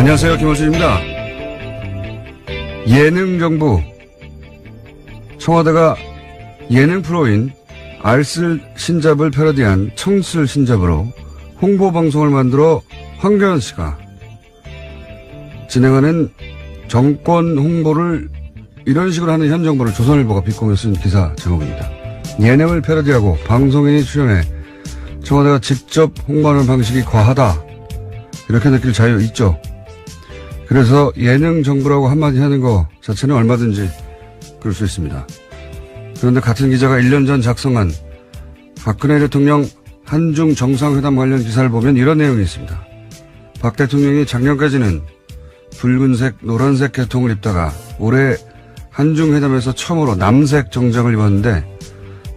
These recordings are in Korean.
안녕하세요. 김원준입니다. 예능정부. 청와대가 예능 프로인 알쓸 신잡을 패러디한 청쓸 신잡으로 홍보방송을 만들어 황교안 씨가 진행하는 정권 홍보를 이런 식으로 하는 현 정부를 조선일보가 비공에 쓴 기사 제목입니다. 예능을 패러디하고 방송인이 출연해 청와대가 직접 홍보하는 방식이 과하다. 이렇게 느낄 자유 있죠. 그래서 예능 정부라고 한마디 하는 거 자체는 얼마든지 그럴 수 있습니다. 그런데 같은 기자가 1년 전 작성한 박근혜 대통령 한중 정상회담 관련 기사를 보면 이런 내용이 있습니다. 박 대통령이 작년까지는 붉은색, 노란색 계통을 입다가 올해 한중회담에서 처음으로 남색 정장을 입었는데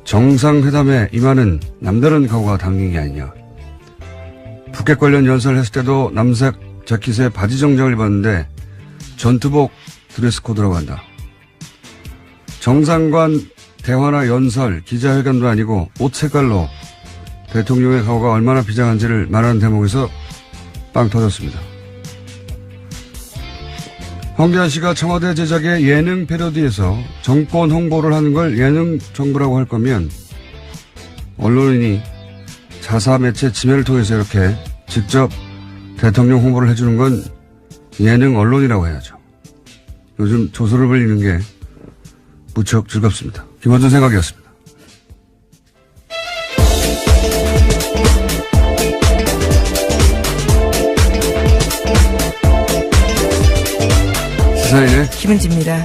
정상회담에 임하는 남다른 각오가 담긴 게 아니냐. 북핵 관련 연설을 했을 때도 남색 자켓에 바지 정장을 입었는데 전투복 드레스 코드라고 한다. 정상관 대화나 연설, 기자회견도 아니고 옷 색깔로 대통령의 각오가 얼마나 비장한지를 말하는 대목에서 빵 터졌습니다. 황교안 씨가 청와대 제작의 예능 패러디에서 정권 홍보를 하는 걸 예능 정부라고 할 거면 언론인이 자사 매체 지면을 통해서 이렇게 직접 대통령 홍보를 해주는 건 예능 언론이라고 해야죠. 요즘 조소를 벌리는 게 무척 즐겁습니다. 김원준 생각이었습니다. 시사인의 김은지입니다.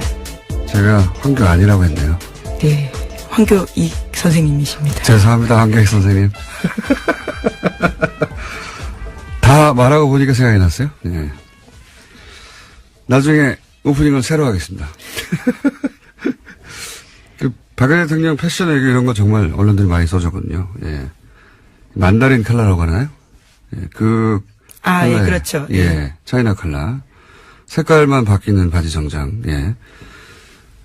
제가 황교 아니라고 했네요. 네, 황교익 선생님이십니다. 죄송합니다, 황교익 선생님. 다 말하고 보니까 생각이 났어요. 네. 나중에 오프닝을 새로 하겠습니다. 박근혜 대통령 패션 얘기 이런 거 정말 언론들이 많이 써줬거든요. 예. 만다린 컬러라고 하나요? 예. 예, 그렇죠. 예. 차이나 컬러. 색깔만 바뀌는 바지 정장. 예.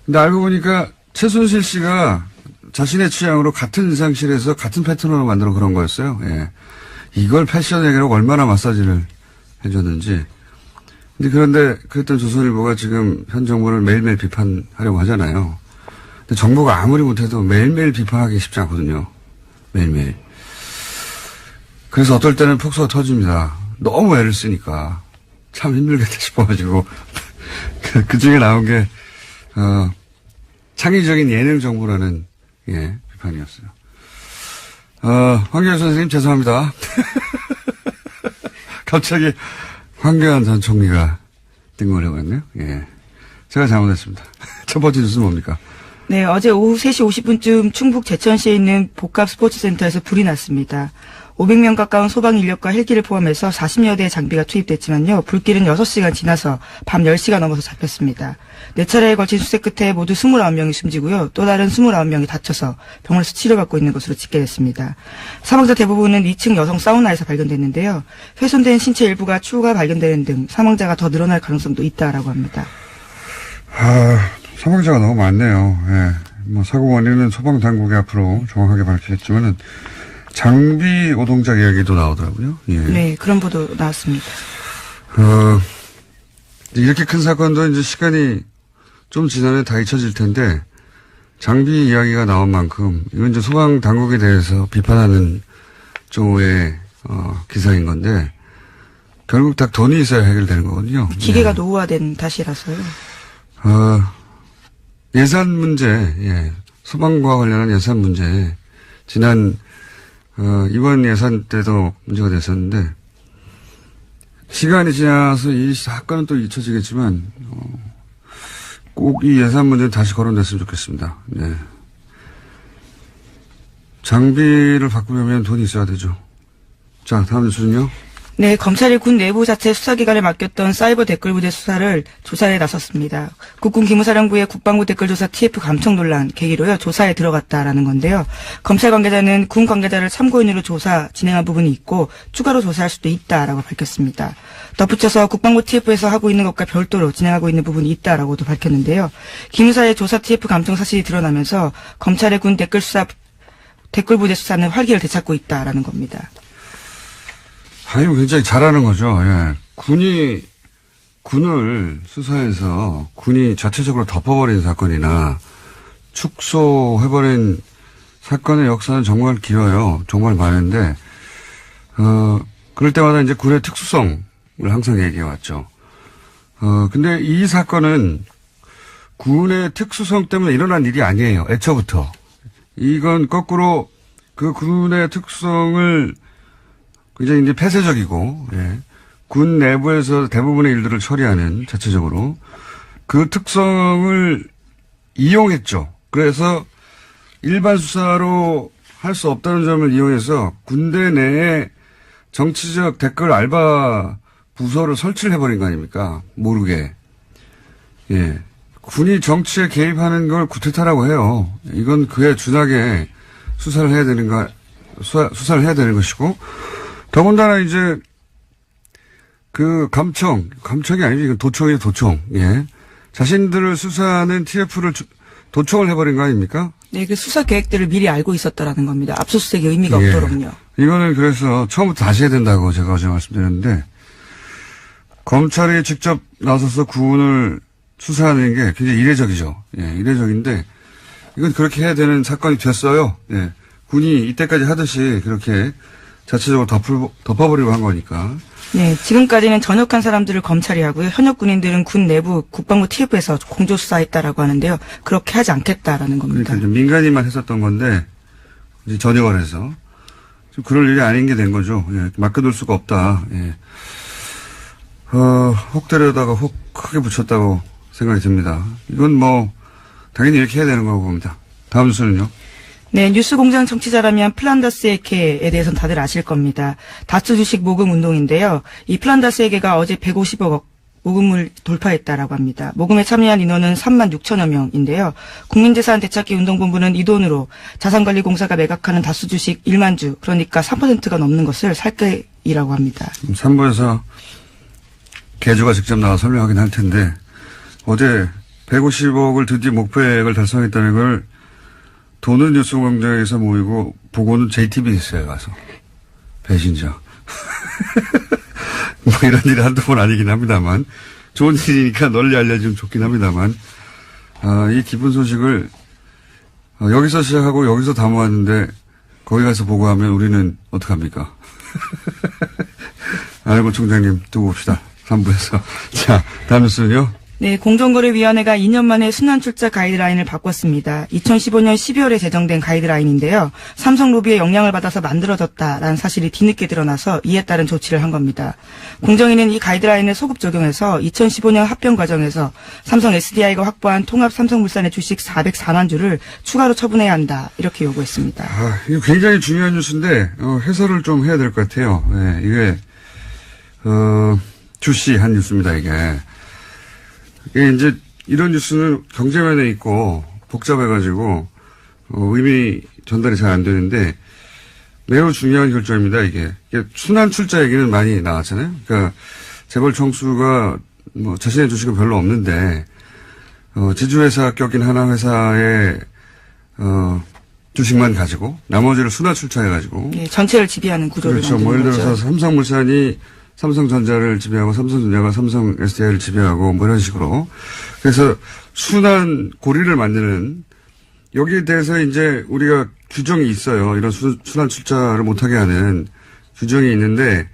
근데 알고 보니까 최순실 씨가 자신의 취향으로 같은 의상실에서 같은 패턴으로 만들어 그런 거였어요. 예. 이걸 패션 얘기라고 얼마나 마사지를 해줬는지. 그런데 그랬던 조선일보가 지금 현 정부를 매일매일 비판하려고 하잖아요. 근데 정부가 아무리 못해도 매일매일 비판하기 쉽지 않거든요. 매일매일. 그래서 어떨 때는 폭소가 터집니다. 너무 애를 쓰니까 참 힘들겠다 싶어가지고 그 중에 나온 게 창의적인 예능 정부라는 비판이었어요. 황교안 선생님 죄송합니다. 갑자기 황교안 전 총리가 뜬금을 해봤네요. 예. 제가 잘못했습니다. 첫 번째 뉴스는 뭡니까? 네, 어제 오후 3시 50분쯤 충북 제천시에 있는 복합 스포츠센터에서 불이 났습니다. 500명 가까운 소방 인력과 헬기를 포함해서 40여 대의 장비가 투입됐지만요. 불길은 6시간 지나서 밤 10시가 넘어서 잡혔습니다. 4차례에 걸친 수색 끝에 모두 29명이 숨지고요. 또 다른 29명이 다쳐서 병원에서 치료받고 있는 것으로 집계됐습니다. 사망자 대부분은 2층 여성 사우나에서 발견됐는데요. 훼손된 신체 일부가 추후가 발견되는 등 사망자가 더 늘어날 가능성도 있다라고 합니다. 사망자가 너무 많네요. 예. 사고 원인은 소방당국이 앞으로 정확하게 밝히겠지만은 장비 오동작 이야기도 나오더라고요. 예. 네, 그런 보도 나왔습니다. 이렇게 큰 사건도 이제 시간이 좀 지나면 다 잊혀질 텐데 장비 이야기가 나온 만큼 이건 이제 소방 당국에 대해서 비판하는 쪽의 기사인 건데 결국 다 돈이 있어야 해결되는 거거든요. 기계가 노후화된 탓이라서요. 예산 문제, 소방과 관련한 예산 문제 지난 이번 예산 때도 문제가 됐었는데, 시간이 지나서 이 사건은 또 잊혀지겠지만, 꼭 이 예산 문제는 다시 거론됐으면 좋겠습니다. 네. 장비를 바꾸려면 돈이 있어야 되죠. 자, 다음 뉴스는요. 네, 검찰이 군 내부 자체 수사기관에 맡겼던 사이버 댓글부대 수사를 조사에 나섰습니다. 국군 기무사령부의 국방부 댓글조사 TF 감청 논란 계기로요, 조사에 들어갔다라는 건데요. 검찰 관계자는 군 관계자를 참고인으로 조사 진행한 부분이 있고 추가로 조사할 수도 있다라고 밝혔습니다. 덧붙여서 국방부 TF에서 하고 있는 것과 별도로 진행하고 있는 부분이 있다라고도 밝혔는데요. 기무사의 조사 TF 감청 사실이 드러나면서 검찰의 군 댓글부대 수사는 활기를 되찾고 있다라는 겁니다. 아니, 굉장히 잘하는 거죠. 예. 군이 군을 수사해서 군이 자체적으로 덮어버린 사건이나 축소해버린 사건의 역사는 정말 길어요. 정말 많은데, 그럴 때마다 이제 군의 특수성을 항상 얘기해왔죠. 근데 이 사건은 군의 특수성 때문에 일어난 일이 아니에요. 애초부터. 이건 거꾸로 그 군의 특수성을 굉장히 이제 폐쇄적이고, 예. 군 내부에서 대부분의 일들을 처리하는 자체적으로 그 특성을 이용했죠. 그래서 일반 수사로 할 수 없다는 점을 이용해서 군대 내에 정치적 댓글 알바 부서를 설치를 해버린 거 아닙니까? 모르게. 예. 군이 정치에 개입하는 걸 구태타라고 해요. 이건 그에 준하게 수사를 해야 수사를 해야 되는 것이고, 더군다나 이제 그 감청이 아니죠. 이건 도청이에요, 도청. 예. 자신들을 수사하는 TF를 도청을 해버린 거 아닙니까? 네, 그 수사 계획들을 미리 알고 있었다라는 겁니다. 압수수색의 의미가 예. 없도록요. 이거는 그래서 처음부터 다시 해야 된다고 제가 어제 말씀드렸는데, 검찰이 직접 나서서 군을 수사하는 게 굉장히 이례적이죠. 예, 이례적인데, 이건 그렇게 해야 되는 사건이 됐어요. 예. 군이 이때까지 하듯이 그렇게 자체적으로 덮어버리고 한 거니까. 네, 지금까지는 전역한 사람들을 검찰이 하고요. 현역 군인들은 군 내부 국방부 TF에서 공조수사했다라고 하는데요. 그렇게 하지 않겠다라는 겁니다. 그러니까 좀 민간인만 했었던 건데, 이제 전역을 해서. 좀 그럴 일이 아닌 게 된 거죠. 예, 맡겨둘 수가 없다. 예. 혹 때려다가 혹 크게 붙였다고 생각이 듭니다. 이건 뭐, 당연히 이렇게 해야 되는 거고 봅니다. 다음 뉴스는요. 네, 뉴스공장 청취자라면 플란다스에게에 대해서는 다들 아실 겁니다. 다스 주식 모금 운동인데요. 이 플란다스에게가 어제 150억 모금을 돌파했다라고 합니다. 모금에 참여한 인원은 3만 6천여 명인데요. 국민재산 되찾기 운동본부는 이 돈으로 자산관리공사가 매각하는 다스 주식 1만 주, 그러니까 3%가 넘는 것을 살 계획이라고 합니다. 3부에서 개주가 직접 나와 설명하긴 할 텐데, 어제 150억을 드디어 목표액을 달성했다는 걸 돈은 뉴스공장에서 모이고 보고는 JTBC에 가서 배신자. 뭐 이런 일이 한두 번 아니긴 합니다만, 좋은 일이니까 널리 알려주면 좋긴 합니다만, 이 기쁜 소식을 여기서 시작하고 여기서 다 모았는데 거기 가서 보고하면 우리는 어떡합니까? 알고 총장님 두고 봅시다. 3부에서. 자, 다음 뉴스는요. 네, 공정거래위원회가 2년 만에 순환출자 가이드라인을 바꿨습니다. 2015년 12월에 제정된 가이드라인인데요. 삼성 로비의 영향을 받아서 만들어졌다라는 사실이 뒤늦게 드러나서 이에 따른 조치를 한 겁니다. 공정위는 이 가이드라인을 소급 적용해서 2015년 합병 과정에서 삼성 SDI가 확보한 통합 삼성물산의 주식 404만 주를 추가로 처분해야 한다, 이렇게 요구했습니다. 이거 굉장히 중요한 뉴스인데 해설을 좀 해야 될 것 같아요. 네, 이게 주시한 뉴스입니다. 이게 이제 이런 뉴스는 경제면에 있고 복잡해가지고 의미 전달이 잘 안 되는데 매우 중요한 결정입니다. 이게 순환 출자 얘기는 많이 나왔잖아요. 그러니까 재벌 총수가 뭐 자신의 주식은 별로 없는데 지주회사 껴낀 하나 회사의 주식만 가지고 나머지를 순환 출자해가지고 전체를 지배하는 구조를 그렇죠. 만드는 뭐 예를 들어서 거죠. 삼성물산이 삼성전자를 지배하고 삼성전자가 삼성 SDI를 지배하고 뭐 이런 식으로. 그래서 순환 고리를 만드는, 여기에 대해서 이제 우리가 규정이 있어요. 이런 순환 출자를 못하게 하는 규정이 있는데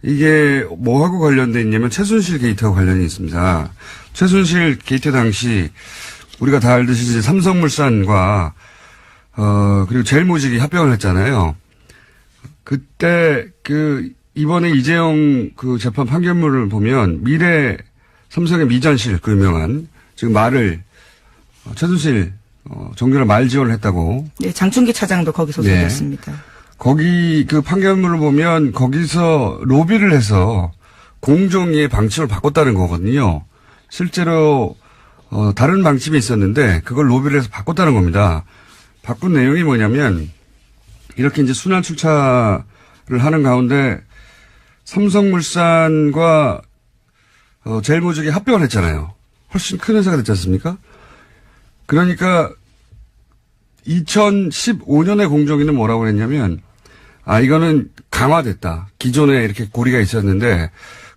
이게 뭐하고 관련돼 있냐면 최순실 게이트하고 관련이 있습니다. 최순실 게이트 당시 우리가 다 알듯이 이제 삼성물산과 그리고 제일모직이 합병을 했잖아요. 그때 이번에 이재용 재판 판결문을 보면 삼성의 미전실 유명한 지금 말을 최순실 정규랑 말 지원을 했다고. 네, 장충기 차장도 거기서 소개했습니다. 거기 판결문을 보면 거기서 로비를 해서 공정위의 방침을 바꿨다는 거거든요. 실제로 다른 방침이 있었는데 그걸 로비를 해서 바꿨다는 겁니다. 바꾼 내용이 뭐냐면 이렇게 이제 순환 출차를 하는 가운데 삼성물산과 제일모직이 합병을 했잖아요. 훨씬 큰 회사가 됐지 않습니까? 그러니까 2015년에 공정위는 뭐라고 했냐면 이거는 강화됐다. 기존에 이렇게 고리가 있었는데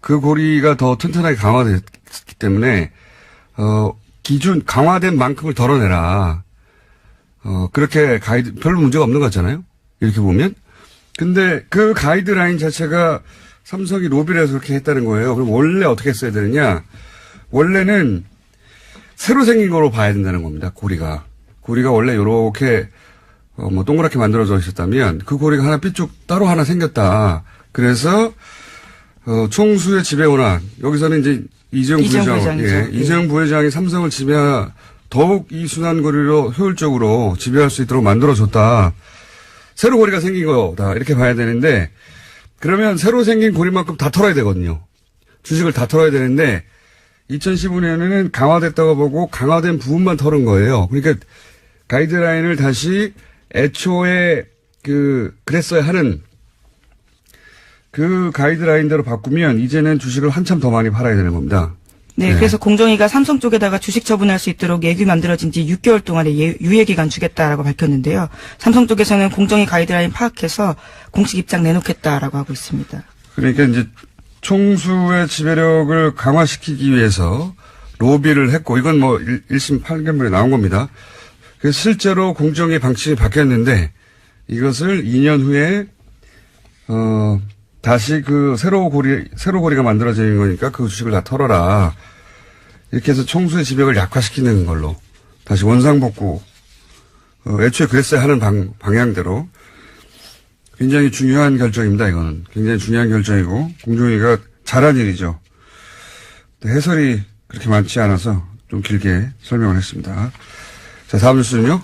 그 고리가 더 튼튼하게 강화됐기 때문에, 강화된 만큼을 덜어내라. 그렇게 별로 문제가 없는 것 같잖아요? 이렇게 보면. 근데 그 가이드라인 자체가 삼성이 로비를 해서 그렇게 했다는 거예요. 그럼 원래 어떻게 써야 되느냐? 원래는 새로 생긴 거로 봐야 된다는 겁니다. 고리가 원래 요렇게 동그랗게 만들어져 있었다면 그 고리가 하나 삐쭉 따로 하나 생겼다. 그래서 총수의 지배 원한 여기서는 이제 이재용 부회장이 삼성을 더욱 이 순환고리로 효율적으로 지배할 수 있도록 만들어줬다. 새로 고리가 생긴 거다. 이렇게 봐야 되는데 그러면 새로 생긴 고리만큼 다 털어야 되거든요. 주식을 다 털어야 되는데 2015년에는 강화됐다고 보고 강화된 부분만 털은 거예요. 그러니까 가이드라인을 다시 애초에 그랬어야 하는 그 가이드라인대로 바꾸면 이제는 주식을 한참 더 많이 팔아야 되는 겁니다. 네, 그래서 공정위가 삼성 쪽에다가 주식 처분할 수 있도록 예규 만들어진 지 6개월 동안의 유예기간 주겠다라고 밝혔는데요. 삼성 쪽에서는 공정위 가이드라인 파악해서 공식 입장 내놓겠다라고 하고 있습니다. 그러니까 이제 총수의 지배력을 강화시키기 위해서 로비를 했고 이건 1심 판결문에 나온 겁니다. 그래서 실제로 공정위 방침이 바뀌었는데 이것을 2년 후에 다시 새로 고리가 만들어지는 거니까 그 주식을 다 털어라. 이렇게 해서 총수의 지배력을 약화시키는 걸로 다시 원상복구. 애초에 그랬어야 하는 방향대로 굉장히 중요한 결정입니다. 이거는 굉장히 중요한 결정이고 공정위가 잘한 일이죠. 해설이 그렇게 많지 않아서 좀 길게 설명을 했습니다. 자, 다음 뉴스는요.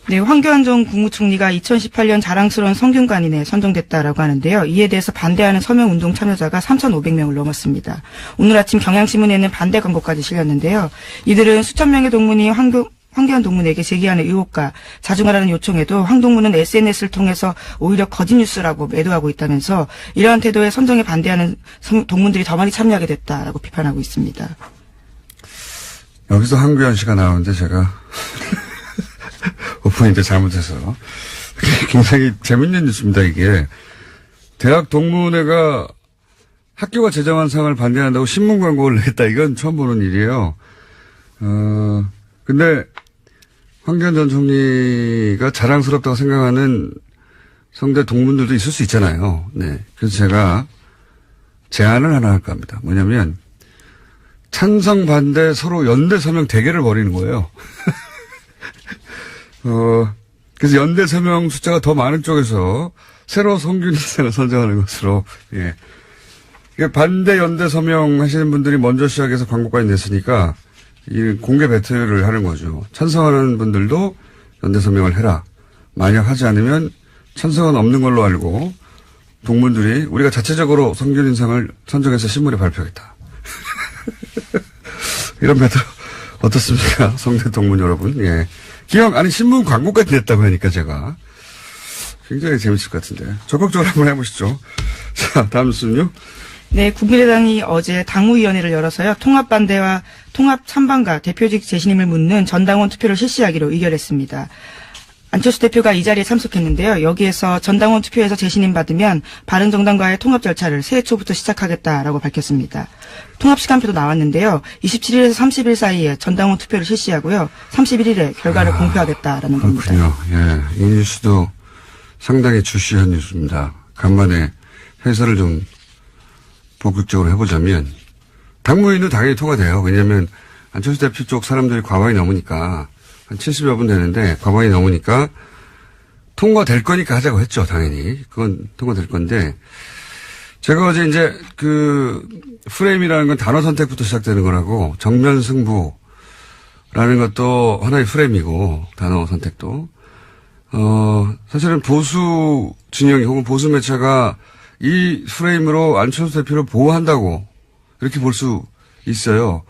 네, 황교안 전 국무총리가 2018년 자랑스러운 성균관인에 선정됐다라고 하는데요. 이에 대해서 반대하는 서명운동 참여자가 3,500명을 넘었습니다. 오늘 아침 경향신문에는 반대 광고까지 실렸는데요. 이들은 수천 명의 동문이 황교안 동문에게 제기하는 의혹과 자중하라는 요청에도 황 동문은 SNS를 통해서 오히려 거짓 뉴스라고 매도하고 있다면서 이러한 태도에 선정에 반대하는 동문들이 더 많이 참여하게 됐다라고 비판하고 있습니다. 여기서 황교안 씨가 나오는데 제가 오프닝 잘못해서 굉장히 재밌는 뉴스입니다. 이게 대학 동문회가 학교가 제정한 상을 반대한다고 신문 광고를 냈다. 이건 처음 보는 일이에요. 근데 황교안 전 총리가 자랑스럽다고 생각하는 성대 동문들도 있을 수 있잖아요. 네. 그래서 제가 제안을 하나 할까 합니다. 뭐냐면 찬성 반대 서로 연대 서명 대결을 벌이는 거예요. 그래서 연대 서명 숫자가 더 많은 쪽에서 새로 성균인상을 선정하는 것으로, 예. 반대 연대 서명 하시는 분들이 먼저 시작해서 광고까지 냈으니까, 이 공개 배틀을 하는 거죠. 찬성하는 분들도 연대 서명을 해라. 만약 하지 않으면 찬성은 없는 걸로 알고, 동문들이 우리가 자체적으로 성균인상을 선정해서 신문에 발표하겠다. 이런 배틀 어떻습니까? 성대 동문 여러분, 예. 신문 광고까지 냈다고 하니까 제가 굉장히 재밌을 것 같은데. 적극적으로 한번 해보시죠. 자, 다음 뉴스는요. 네, 국민의당이 어제 당무위원회를 열어서요. 통합반대와 통합 찬반과 대표직 재신임을 묻는 전당원 투표를 실시하기로 의결했습니다. 안철수 대표가 이 자리에 참석했는데요. 여기에서 전당원 투표에서 재신임 받으면 바른정당과의 통합 절차를 새해 초부터 시작하겠다라고 밝혔습니다. 통합 시간표도 나왔는데요. 27일에서 30일 사이에 전당원 투표를 실시하고요. 31일에 결과를 공표하겠다라는 겁니다. 그렇군요. 예, 이 뉴스도 상당히 주시한 뉴스입니다. 간만에 해설을 좀 본격적으로 해보자면 당무위는 당연히 통과돼요. 왜냐하면 안철수 대표 쪽 사람들이 과반이 넘으니까 한 70여 분 되는데 과반이 넘으니까 통과될 거니까 하자고 했죠. 당연히. 그건 통과될 건데 제가 어제 이제 프레임이라는 건 단어 선택부터 시작되는 거라고 정면 승부라는 것도 하나의 프레임이고 단어 선택도 사실은 보수 진영이 혹은 보수 매체가 이 프레임으로 안철수 대표를 보호한다고 이렇게 볼 수 있어요.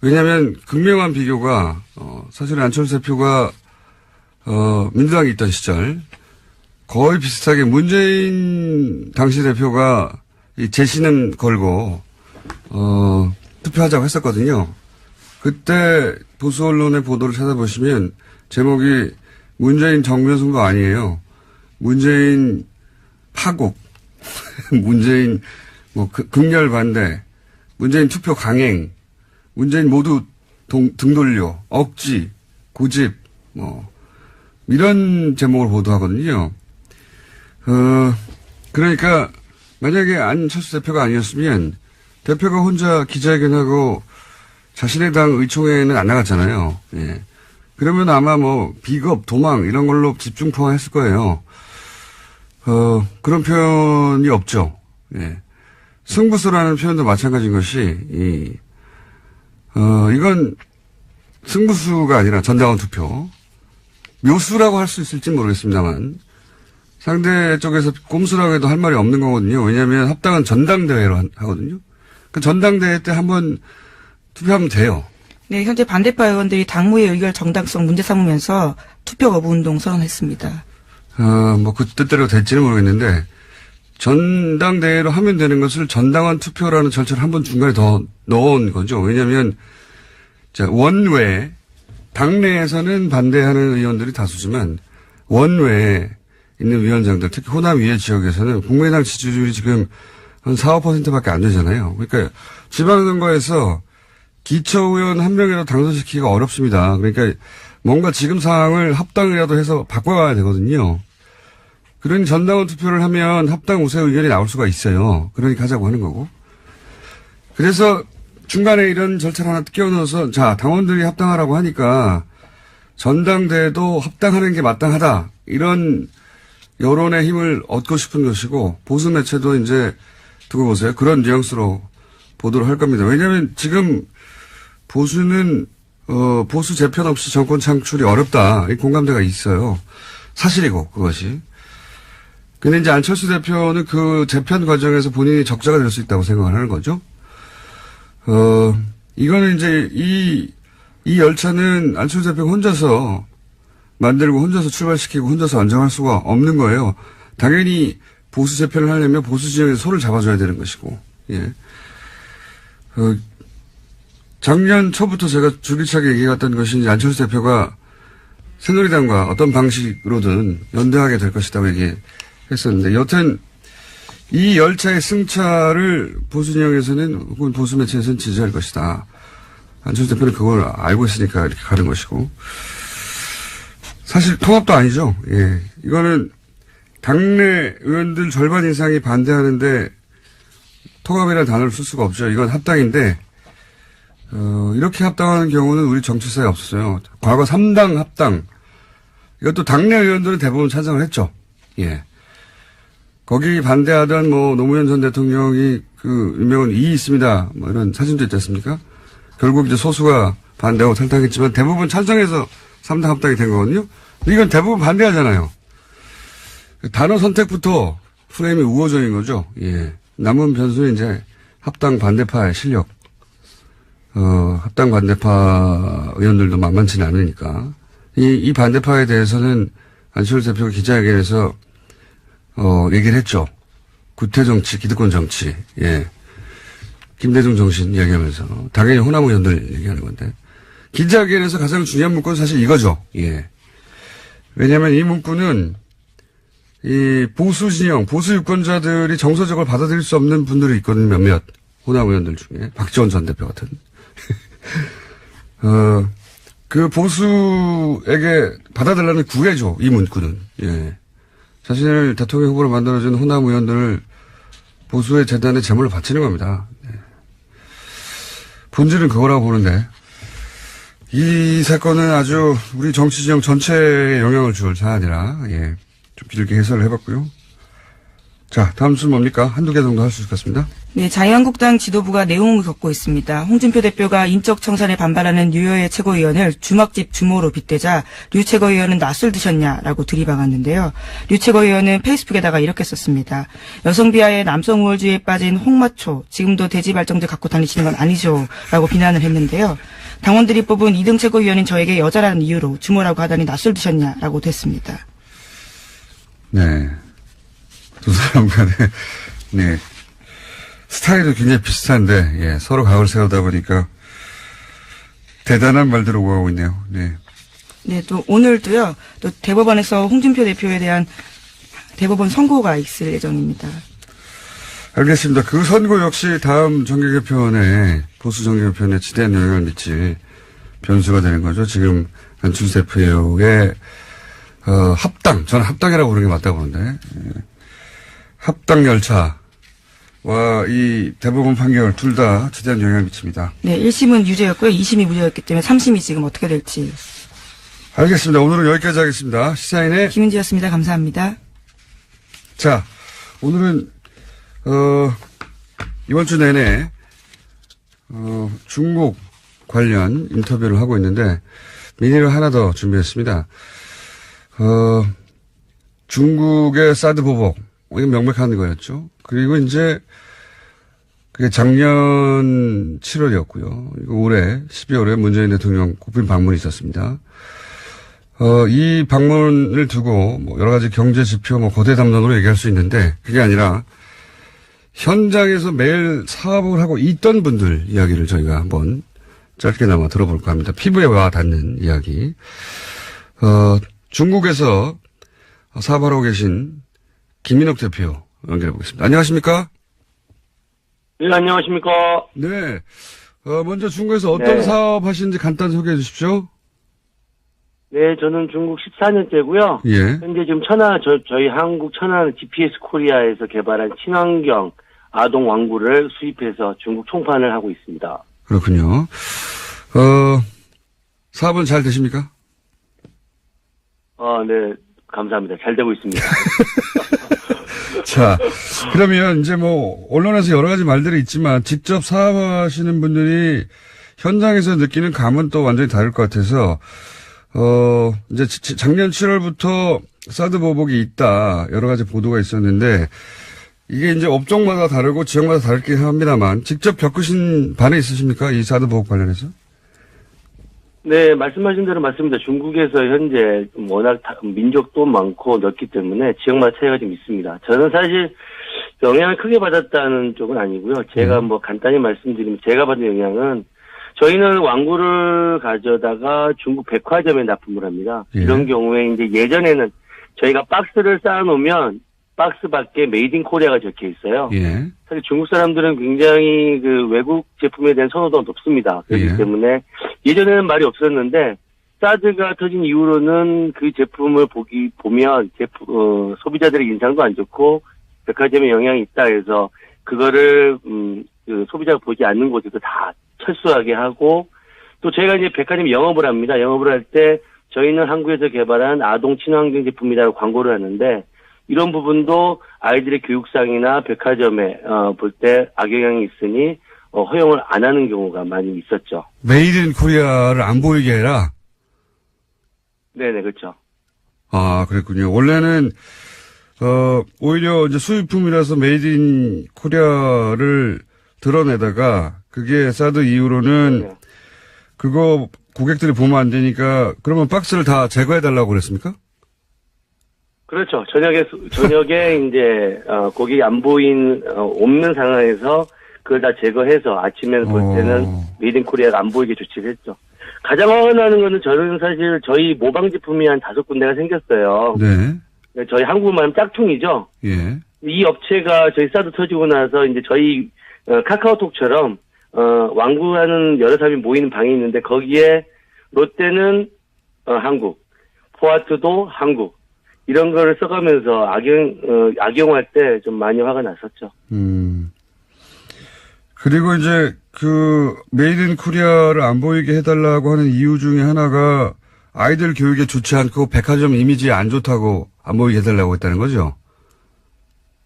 왜냐하면 극명한 비교가 사실은 안철수 대표가 민주당에 있던 시절 거의 비슷하게 문재인 당시 대표가 이 재신임 걸고 투표하자고 했었거든요. 그때 보수 언론의 보도를 찾아보시면 제목이 문재인 정면 승부 아니에요. 문재인 파국, 문재인 극렬 반대, 문재인 투표 강행, 문재인 모두 등 돌려, 억지, 고집, 이런 제목을 보도하거든요. 그러니까, 만약에 안철수 대표가 아니었으면, 대표가 혼자 기자회견하고 자신의 당 의총회는 안 나갔잖아요. 예. 그러면 아마 비겁, 도망, 이런 걸로 집중포화 했을 거예요. 그런 표현이 없죠. 예. 승부수라는 표현도 마찬가지인 것이, 이건 승부수가 아니라 전당원 투표. 묘수라고 할 수 있을지 모르겠습니다만, 상대 쪽에서 꼼수라고 해도 할 말이 없는 거거든요. 왜냐하면 합당은 전당대회로 하거든요. 그 전당대회 때 한번 투표하면 돼요. 네, 현재 반대파 의원들이 당무의 의결 정당성 문제 삼으면서 투표 거부 운동 선언했습니다. 그 뜻대로 될지는 모르겠는데, 전당대회로 하면 되는 것을 전당원 투표라는 절차를 한번 중간에 더 넣은 거죠. 왜냐하면, 원외, 당내에서는 반대하는 의원들이 다수지만, 원외에 있는 위원장들, 특히 호남 위에 지역에서는 국민의당 지지율이 지금 한 4, 5%밖에 안 되잖아요. 그러니까 지방선거에서 기초의원 한 명이라도 당선시키기가 어렵습니다. 그러니까 뭔가 지금 상황을 합당이라도 해서 바꿔가야 되거든요. 그러니 전당원 투표를 하면 합당 우세 의견이 나올 수가 있어요. 그러니까 하자고 하는 거고. 그래서 중간에 이런 절차를 하나 끼워넣어서 당원들이 합당하라고 하니까 전당대회도 합당하는 게 마땅하다. 이런 여론의 힘을 얻고 싶은 것이고 보수 매체도 이제 두고 보세요. 그런 뉘앙스로 보도를 할 겁니다. 왜냐하면 지금 보수는 보수 재편 없이 정권 창출이 어렵다. 이 공감대가 있어요. 사실이고 그것이. 근데 이제 안철수 대표는 그 재편 과정에서 본인이 적자가 될 수 있다고 생각을 하는 거죠. 이거는 이제 이 열차는 안철수 대표가 혼자서 만들고 혼자서 출발시키고 혼자서 안정할 수가 없는 거예요. 당연히 보수 재편을 하려면 보수 지역에서 손을 잡아줘야 되는 것이고, 예. 작년 초부터 제가 줄기차게 얘기했던 것이 이제 안철수 대표가 새누리당과 어떤 방식으로든 연대하게 될 것이라고 얘기했었는데, 여튼 이 열차의 승차를 보수 진영에서는 혹은 보수 매체에서는 지지할 것이다. 안철수 대표는 그걸 알고 있으니까 이렇게 가는 것이고. 사실 통합도 아니죠. 예. 이거는 당내 의원들 절반 이상이 반대하는데 통합이라는 단어를 쓸 수가 없죠. 이건 합당인데, 이렇게 합당하는 경우는 우리 정치사에 없었어요. 과거 3당 합당. 이것도 당내 의원들은 대부분 찬성을 했죠. 예. 거기 반대하던 노무현 전 대통령이 유명한 이의 있습니다. 이런 사진도 있지 않습니까? 결국 이제 소수가 반대하고 탈당했지만 대부분 찬성해서 3당 합당이 된 거거든요. 근데 이건 대부분 반대하잖아요. 단어 선택부터 프레임이 우호적인 거죠. 예. 남은 변수는 이제 합당 반대파의 실력. 합당 반대파 의원들도 만만치는 않으니까. 이 반대파에 대해서는 안철수 대표가 기자회견에서 얘기를 했죠. 구태 정치, 기득권 정치. 예. 김대중 정신 이야기하면서. 당연히 호남 의원들 얘기하는 건데. 기자회견에서 가장 중요한 문구는 사실 이거죠. 예. 왜냐하면 이 문구는 이 보수 진영, 보수 유권자들이 정서적으로 받아들일 수 없는 분들이 있거든요. 몇몇 호남 의원들 중에 박지원 전 대표 같은. 그 보수에게 받아들라는 구애죠. 이 문구는. 예. 자신을 대통령 후보로 만들어준 호남 의원들을 보수의 재단에 재물로 바치는 겁니다. 예. 본질은 그거라고 보는데. 이 사건은 아주 우리 정치 지형 전체에 영향을 줄 사안이라, 예. 좀 길게 해설을 해봤고요. 자, 다음 순 뭡니까? 한두 개 정도 할 수 있겠습니다. 네, 자유한국당 지도부가 내용을 겪고 있습니다. 홍준표 대표가 인적 청산에 반발하는 류여의 최고위원을 주막집 주모로 빗대자 류 최고위원은 낯을 드셨냐라고 들이박았는데요. 류 최고위원은 페이스북에다가 이렇게 썼습니다. 여성 비하에 남성 우월주의에 빠진 홍마초, 지금도 대지 발정제 갖고 다니시는 건 아니죠? 라고 비난을 했는데요. 당원들이 뽑은 2등 최고위원인 저에게 여자라는 이유로 주모라고 하다니 낯을 드셨냐라고 됐습니다. 네. 두 사람 간에, 네. 스타일도 굉장히 비슷한데, 예, 서로 각을 세우다 보니까 대단한 말들을 오가고 있네요. 네. 네, 또 오늘도요, 또 대법원에서 홍준표 대표에 대한 대법원 선고가 있을 예정입니다. 알겠습니다. 그 선거 역시 다음 정계개편에, 보수 정계개편에 지대한 영향을 미칠 변수가 되는 거죠. 지금 안철수 대표의 합당, 저는 합당이라고 부르는 게 맞다고 보는데, 합당 열차와 이 대법원 판결 둘 다 지대한 영향을 미칩니다. 네, 1심은 유죄였고요. 2심이 무죄였기 때문에 3심이 지금 어떻게 될지. 알겠습니다. 오늘은 여기까지 하겠습니다. 시사인의 김은지였습니다. 감사합니다. 자, 오늘은 이번 주 내내 중국 관련 인터뷰를 하고 있는데 미니를 하나 더 준비했습니다. 중국의 사드 보복, 이건 명백한 거였죠. 그리고 이제 그게 작년 7월이었고요. 올해 12월에 문재인 대통령 국빈 방문이 있었습니다. 이 방문을 두고 뭐 여러 가지 경제 지표, 뭐 거대 담론으로 얘기할 수 있는데 그게 아니라 현장에서 매일 사업을 하고 있던 분들 이야기를 저희가 한번 짧게나마 들어볼까 합니다. 피부에 와 닿는 이야기. 중국에서 사업하고 계신 김민옥 대표 연결해 보겠습니다. 안녕하십니까? 네, 안녕하십니까? 네. 먼저 중국에서 어떤 사업 하시는지 간단히 소개해 주십시오. 네, 저는 중국 14년째고요. 예. 현재 지금 저희 한국 천안 GPS 코리아에서 개발한 친환경 아동 왕구를 수입해서 중국 총판을 하고 있습니다. 그렇군요. 사업은 잘 되십니까? 네, 감사합니다. 잘 되고 있습니다. 자, 그러면 이제 뭐, 언론에서 여러 가지 말들이 있지만, 직접 사업하시는 분들이 현장에서 느끼는 감은 또 완전히 다를 것 같아서, 이제 작년 7월부터 사드 보복이 있다, 여러 가지 보도가 있었는데, 이게 이제 업종마다 다르고 지역마다 다르긴 합니다만, 직접 겪으신 바는 있으십니까? 이 사드 보복 관련해서? 네, 말씀하신 대로 맞습니다. 중국에서 현재 워낙 민족도 많고 넓기 때문에 지역마다 차이가 좀 있습니다. 저는 사실 영향을 크게 받았다는 쪽은 아니고요. 제가 뭐 간단히 말씀드리면 제가 받은 영향은 저희는 왕구를 가져다가 중국 백화점에 납품을 합니다. 예. 이런 경우에 이제 예전에는 저희가 박스를 쌓아놓으면 박스 밖에 메이드 인 코리아가 적혀 있어요. 예. 사실 중국 사람들은 굉장히 그 외국 제품에 대한 선호도가 높습니다. 그렇기 예. 때문에 예전에는 말이 없었는데 사드가 터진 이후로는 그 제품을 보면 소비자들의 인상도 안 좋고 백화점에 영향이 있다 해서 그거를 그 소비자가 보지 않는 곳에서 다 철수하게 하고 또 저희가 이제 백화점 영업을 합니다. 영업을 할 때 저희는 한국에서 개발한 아동 친환경 제품이라고 광고를 하는데 이런 부분도 아이들의 교육상이나 백화점에 볼 때 악영향이 있으니 허용을 안 하는 경우가 많이 있었죠. 메이드 인 코리아를 안 보이게 해라? 네네, 그렇죠. 아, 그랬군요. 원래는, 오히려 이제 수입품이라서 메이드 인 코리아를 드러내다가 그게 사드 이후로는 네. 그거 고객들이 보면 안 되니까 그러면 박스를 다 제거해달라고 그랬습니까? 그렇죠. 저녁에 이제 고객이 안 없는 상황에서 그걸 다 제거해서 아침에 볼 때는 메이드 인 코리아가 안 보이게 조치를 했죠. 가장 화가 나는 거는 저는 사실 저희 모방 제품이 한 5군데가 생겼어요. 네. 저희 한국말하면 짝퉁이죠. 예. 이 업체가 저희 사드 터지고 나서 이제 저희 카카오톡처럼 왕구하는 여러 사람이 모이는 방이 있는데 거기에 롯데는 한국, 포아트도 한국 이런 거를 써가면서 악용할 때 좀 많이 화가 났었죠. 그리고 이제 그 메이드 인 코리아를 안 보이게 해달라고 하는 이유 중에 하나가 아이들 교육에 좋지 않고 백화점 이미지에 안 좋다고 안 보이게 해달라고 했다는 거죠?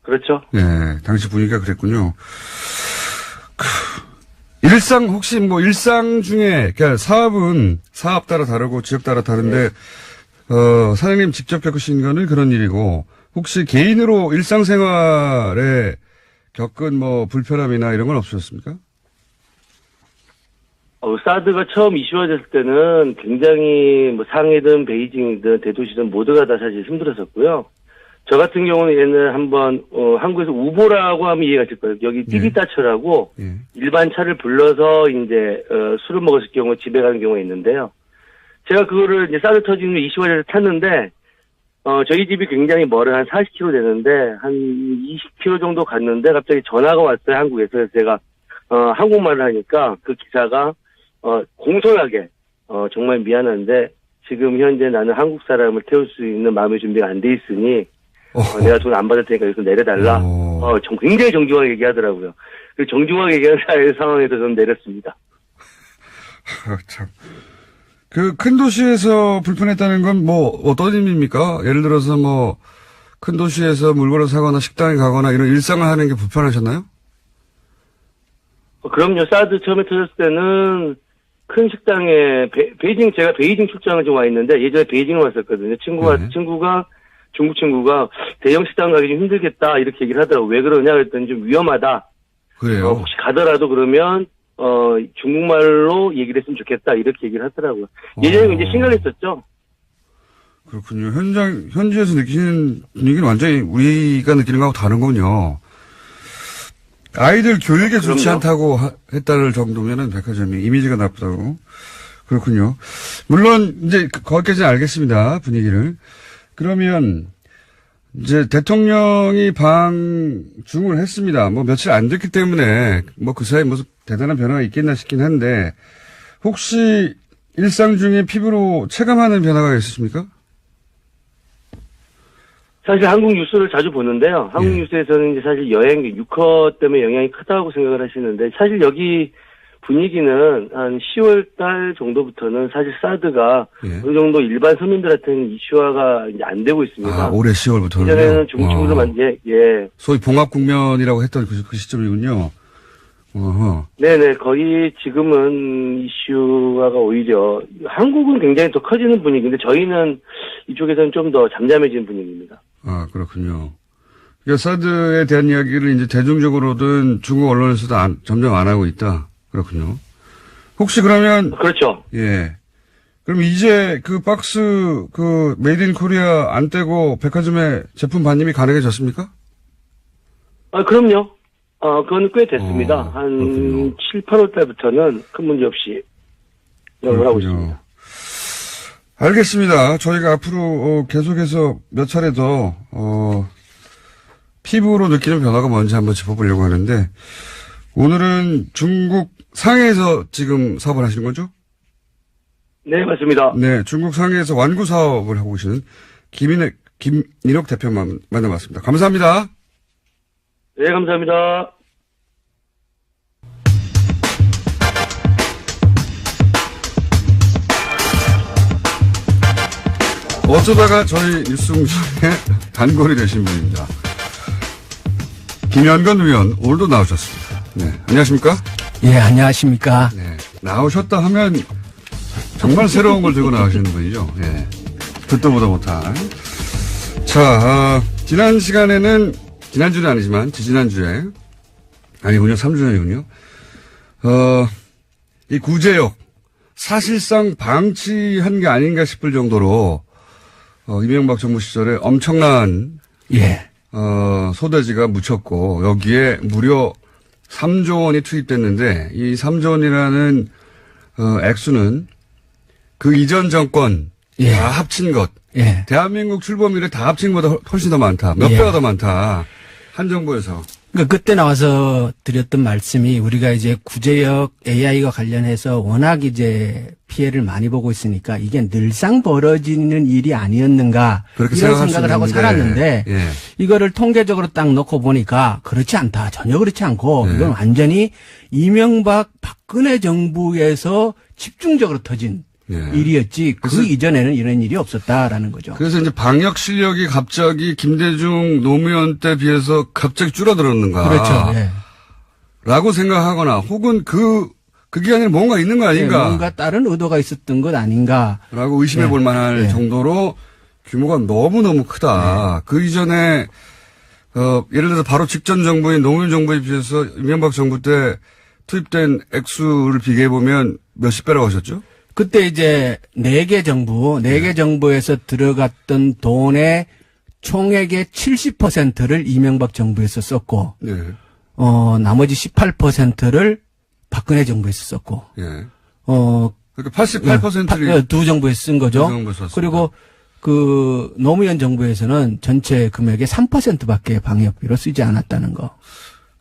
그렇죠. 예, 당시 분위기가 그랬군요. 혹시 뭐 일상 중에, 그러니까 사업은 사업 따라 다르고 지역 따라 다른데, 사장님 직접 겪으신 거는 그런 일이고, 혹시 개인으로 일상생활에 겪은 뭐 불편함이나 이런 건 없으셨습니까? 사드가 처음 이슈화됐을 때는 굉장히 뭐 상해든 베이징이든 대도시든 모두가 다 사실 힘들었었고요. 저 같은 경우는 얘는 한번 한국에서 우보라고 하면 이해가 될 거예요. 여기 띠비따처라고 예. 일반 차를 불러서 이제 술을 먹었을 경우 집에 가는 경우가 있는데요. 제가 그거를 이제 사드 터진 후 이슈화돼서 탔는데 저희 집이 굉장히 멀어요. 한 40km 되는데, 한 20km 정도 갔는데, 갑자기 전화가 왔어요, 한국에서. 그래서 제가, 한국말을 하니까 그 기사가, 공손하게, 정말 미안한데, 지금 현재 나는 한국 사람을 태울 수 있는 마음의 준비가 안 돼 있으니, 내가 돈 안 받을 테니까 여기서 내려달라. 굉장히 정중하게 얘기하더라고요. 그 정중하게 얘기하는 상황에서 저는 내렸습니다. 참. 그 큰 도시에서 불편했다는 건 뭐 어떤 의미입니까? 예를 들어서 뭐 큰 도시에서 물건을 사거나 식당에 가거나 이런 일상을 하는 게 불편하셨나요? 그럼요. 사드 처음에 터졌을 때는 큰 식당에 제가 베이징 출장을 좀 와 있는데 예전에 베이징을 왔었거든요. 친구가 중국 친구가 대형 식당 가기 좀 힘들겠다 이렇게 얘기를 하더라고. 왜 그러냐 그랬더니 좀 위험하다. 그래요. 혹시 가더라도 그러면 중국말로 얘기를 했으면 좋겠다 이렇게 얘기를 하더라고요. 예전에 굉장히 심각했었죠. 그렇군요. 현지에서 느끼는 분위기는 완전히 우리가 느끼는 거하고 다른군요. 아이들 교육에 좋지 그럼요. 않다고 했다를 정도면은 백화점이 이미지가 나쁘다고. 그렇군요. 물론 이제 거기까지는 알겠습니다. 분위기를. 그러면 이제 대통령이 방중을 했습니다. 뭐 며칠 안 됐기 때문에 뭐 그 사이에 무슨 대단한 변화가 있겠나 싶긴 한데 혹시 일상 중에 피부로 체감하는 변화가 있으십니까? 사실 한국 뉴스를 자주 보는데요. 한국 뉴스에서는 이제 사실 여행 유커 때문에 영향이 크다고 생각을 하시는데 사실 여기 분위기는 한 10월 달 정도부터는 사실 사드가 어느 정도 일반 서민들한테는 이슈화가 이제 안 되고 있습니다. 올해 10월부터는. 이전에는 중국 친구들 소위 봉합국면이라고 했던 그 시점이군요. 네네, 거의 지금은 이슈화가 오히려 한국은 굉장히 더 커지는 분위기인데 저희는 이쪽에서는 좀 더 잠잠해지는 분위기입니다. 그렇군요. 그러니까 사드에 대한 이야기를 이제 대중적으로든 중국 언론에서도 점점 안 하고 있다. 그렇군요. 혹시 그러면. 그렇죠. 예. 그럼 이제 그 박스, 메이드 인 코리아 안 떼고 백화점에 제품 반입이 가능해졌습니까? 그럼요. 그건 꽤 됐습니다. 한 그렇군요. 7, 8월 달부터는 큰 문제 없이 영업을 하고 있습니다. 알겠습니다. 저희가 앞으로 계속해서 몇 차례 더 피부로 느끼는 변화가 뭔지 한번 짚어보려고 하는데 오늘은 중국 상해에서 지금 사업을 하시는 거죠? 네, 맞습니다. 네, 중국 상해에서 완구 사업을 하고 계시는 김인옥 대표 만나봤습니다. 감사합니다. 네, 감사합니다. 어쩌다가 저희 뉴스공장의 단골이 되신 분입니다. 김현건 의원 오늘도 나오셨습니다. 네, 안녕하십니까? 예, 안녕하십니까? 네, 나오셨다 하면 정말 새로운 걸 들고 나오시는 분이죠. 예, 듣도 보도 못한. 자, 지난 시간에는 지난주는 아니지만 지지난주에 아니군요. 3주 전이군요. 이 구제역 사실상 방치한 게 아닌가 싶을 정도로 이명박 정부 시절에 엄청난 소대지가 묻혔고 여기에 무려 3조 원이 투입됐는데 이 3조 원이라는 액수는 그 이전 정권 다 합친 것. 대한민국 출범 이래 다 합친 것보다 훨씬 더 많다. 몇 배가 더 많다. 한 정부에서. 그러니까 그때 나와서 드렸던 말씀이 우리가 이제 구제역 AI와 관련해서 워낙 이제 피해를 많이 보고 있으니까 이게 늘상 벌어지는 일이 아니었는가 이런 생각을 하고 살았는데 이거를 통계적으로 딱 놓고 보니까 그렇지 않다. 전혀 그렇지 않고 이건 완전히 이명박 박근혜 정부에서 집중적으로 터진 일이었지 그 이전에는 이런 일이 없었다라는 거죠. 그래서 이제 방역 실력이 갑자기 김대중 노무현 때 비해서 갑자기 줄어들었는가. 그렇죠. 라고 생각하거나 혹은 그 기간에 뭔가 있는 거 아닌가. 뭔가 다른 의도가 있었던 것 아닌가. 라고 의심해 볼 만할 정도로 규모가 너무너무 크다. 그 이전에 예를 들어서 바로 직전 정부인 노무현 정부에 비해서 이명박 정부 때 투입된 액수를 비교해 보면 몇십 배라고 하셨죠? 그때 이제 4개 정부에서 들어갔던 돈의 총액의 70%를 이명박 정부에서 썼고, 나머지 18%를 박근혜 정부에서 썼고, 그러니까 88%를 두 정부에서 쓴 거죠. 그리고 그 노무현 정부에서는 전체 금액의 3%밖에 방역비로 쓰지 않았다는 거.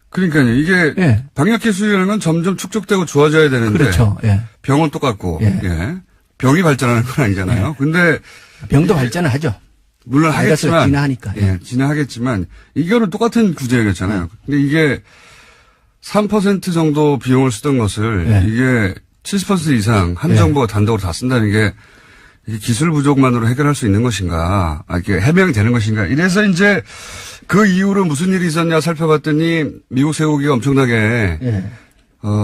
그러니까요. 이게 예. 방역기술이라는 건 점점 축적되고 좋아져야 되는데 그렇죠. 예. 병은 똑같고 예. 예. 병이 발전하는 건 아니잖아요. 예. 근데 병도 발전을 하죠. 물론 바이러스가 하겠지만 진화하니까. 예, 진화하겠지만 이거는 똑같은 구제였잖아요. 근데 이게 3% 정도 비용을 쓰던 것을 예. 이게 70% 이상 한 정부가 단독으로 다 쓴다는 게 이게 기술 부족만으로 해결할 수 있는 것인가, 이게 해명이 되는 것인가. 이래서 이제 그 이후로 무슨 일이 있었냐 살펴봤더니 미국 쇠고기가 엄청나게 예.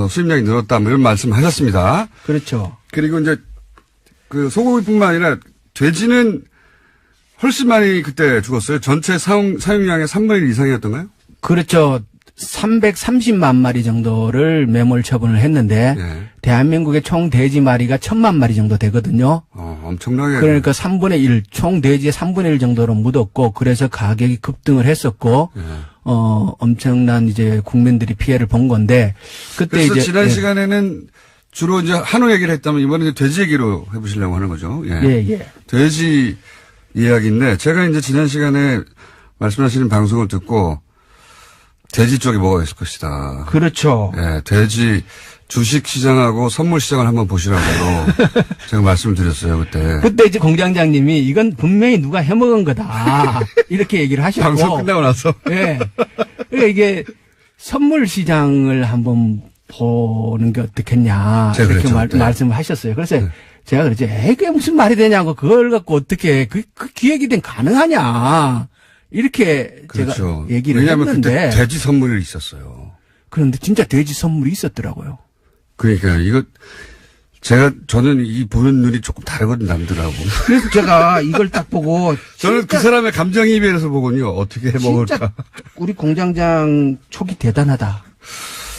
수입량이 늘었다, 뭐 이런 말씀 하셨습니다. 그렇죠. 그리고 이제 그 소고기뿐만 아니라 돼지는 훨씬 많이 그때 죽었어요. 전체 사용량의 3분의 1 이상이었던가요? 그렇죠. 330만 마리 정도를 매몰 처분을 했는데 예. 대한민국의 총 돼지 마리가 1000만 마리 정도 되거든요. 엄청나게. 그러니까 3분의 1, 총 돼지의 3분의 1 정도로 묻었고 그래서 가격이 급등을 했었고 예. 엄청난 이제 국민들이 피해를 본 건데 그때 그래서 이제 지난 시간에는 주로 이제 한우 얘기를 했다면 이번에 이제 돼지 얘기로 해보시려고 하는 거죠. 예. 예. 돼지 이야기인데 제가 이제 지난 시간에 말씀하시는 방송을 듣고 돼지 쪽에 뭐가 있을 것이다. 그렇죠. 예, 돼지 주식 시장하고 선물 시장을 한번 보시라고 제가 말씀을 드렸어요, 그때. 그때 이제 공장장님이 이건 분명히 누가 해먹은 거다. 이렇게 얘기를 하셨고. 방송 끝나고 나서. 예. 그러니까 이게 선물 시장을 한번 보는 게 어떻겠냐. 제가 이렇게 그랬죠. 네. 말씀을 하셨어요. 그래서 제가 그랬죠. 그게 무슨 말이 되냐고. 그걸 갖고 어떻게, 그 기획이 된 가능하냐. 이렇게 그렇죠. 제가 얘기를 왜냐하면 했는데. 그때 돼지 선물이 있었어요. 그런데 진짜 돼지 선물이 있었더라고요. 그러니까 저는 이 보는 눈이 조금 다르거든, 남들하고. 그래서 제가 이걸 딱 보고. 저는 그 사람의 감정이입에서 보군요. 어떻게 해 먹을까. 진짜 우리 공장장 촉이 대단하다.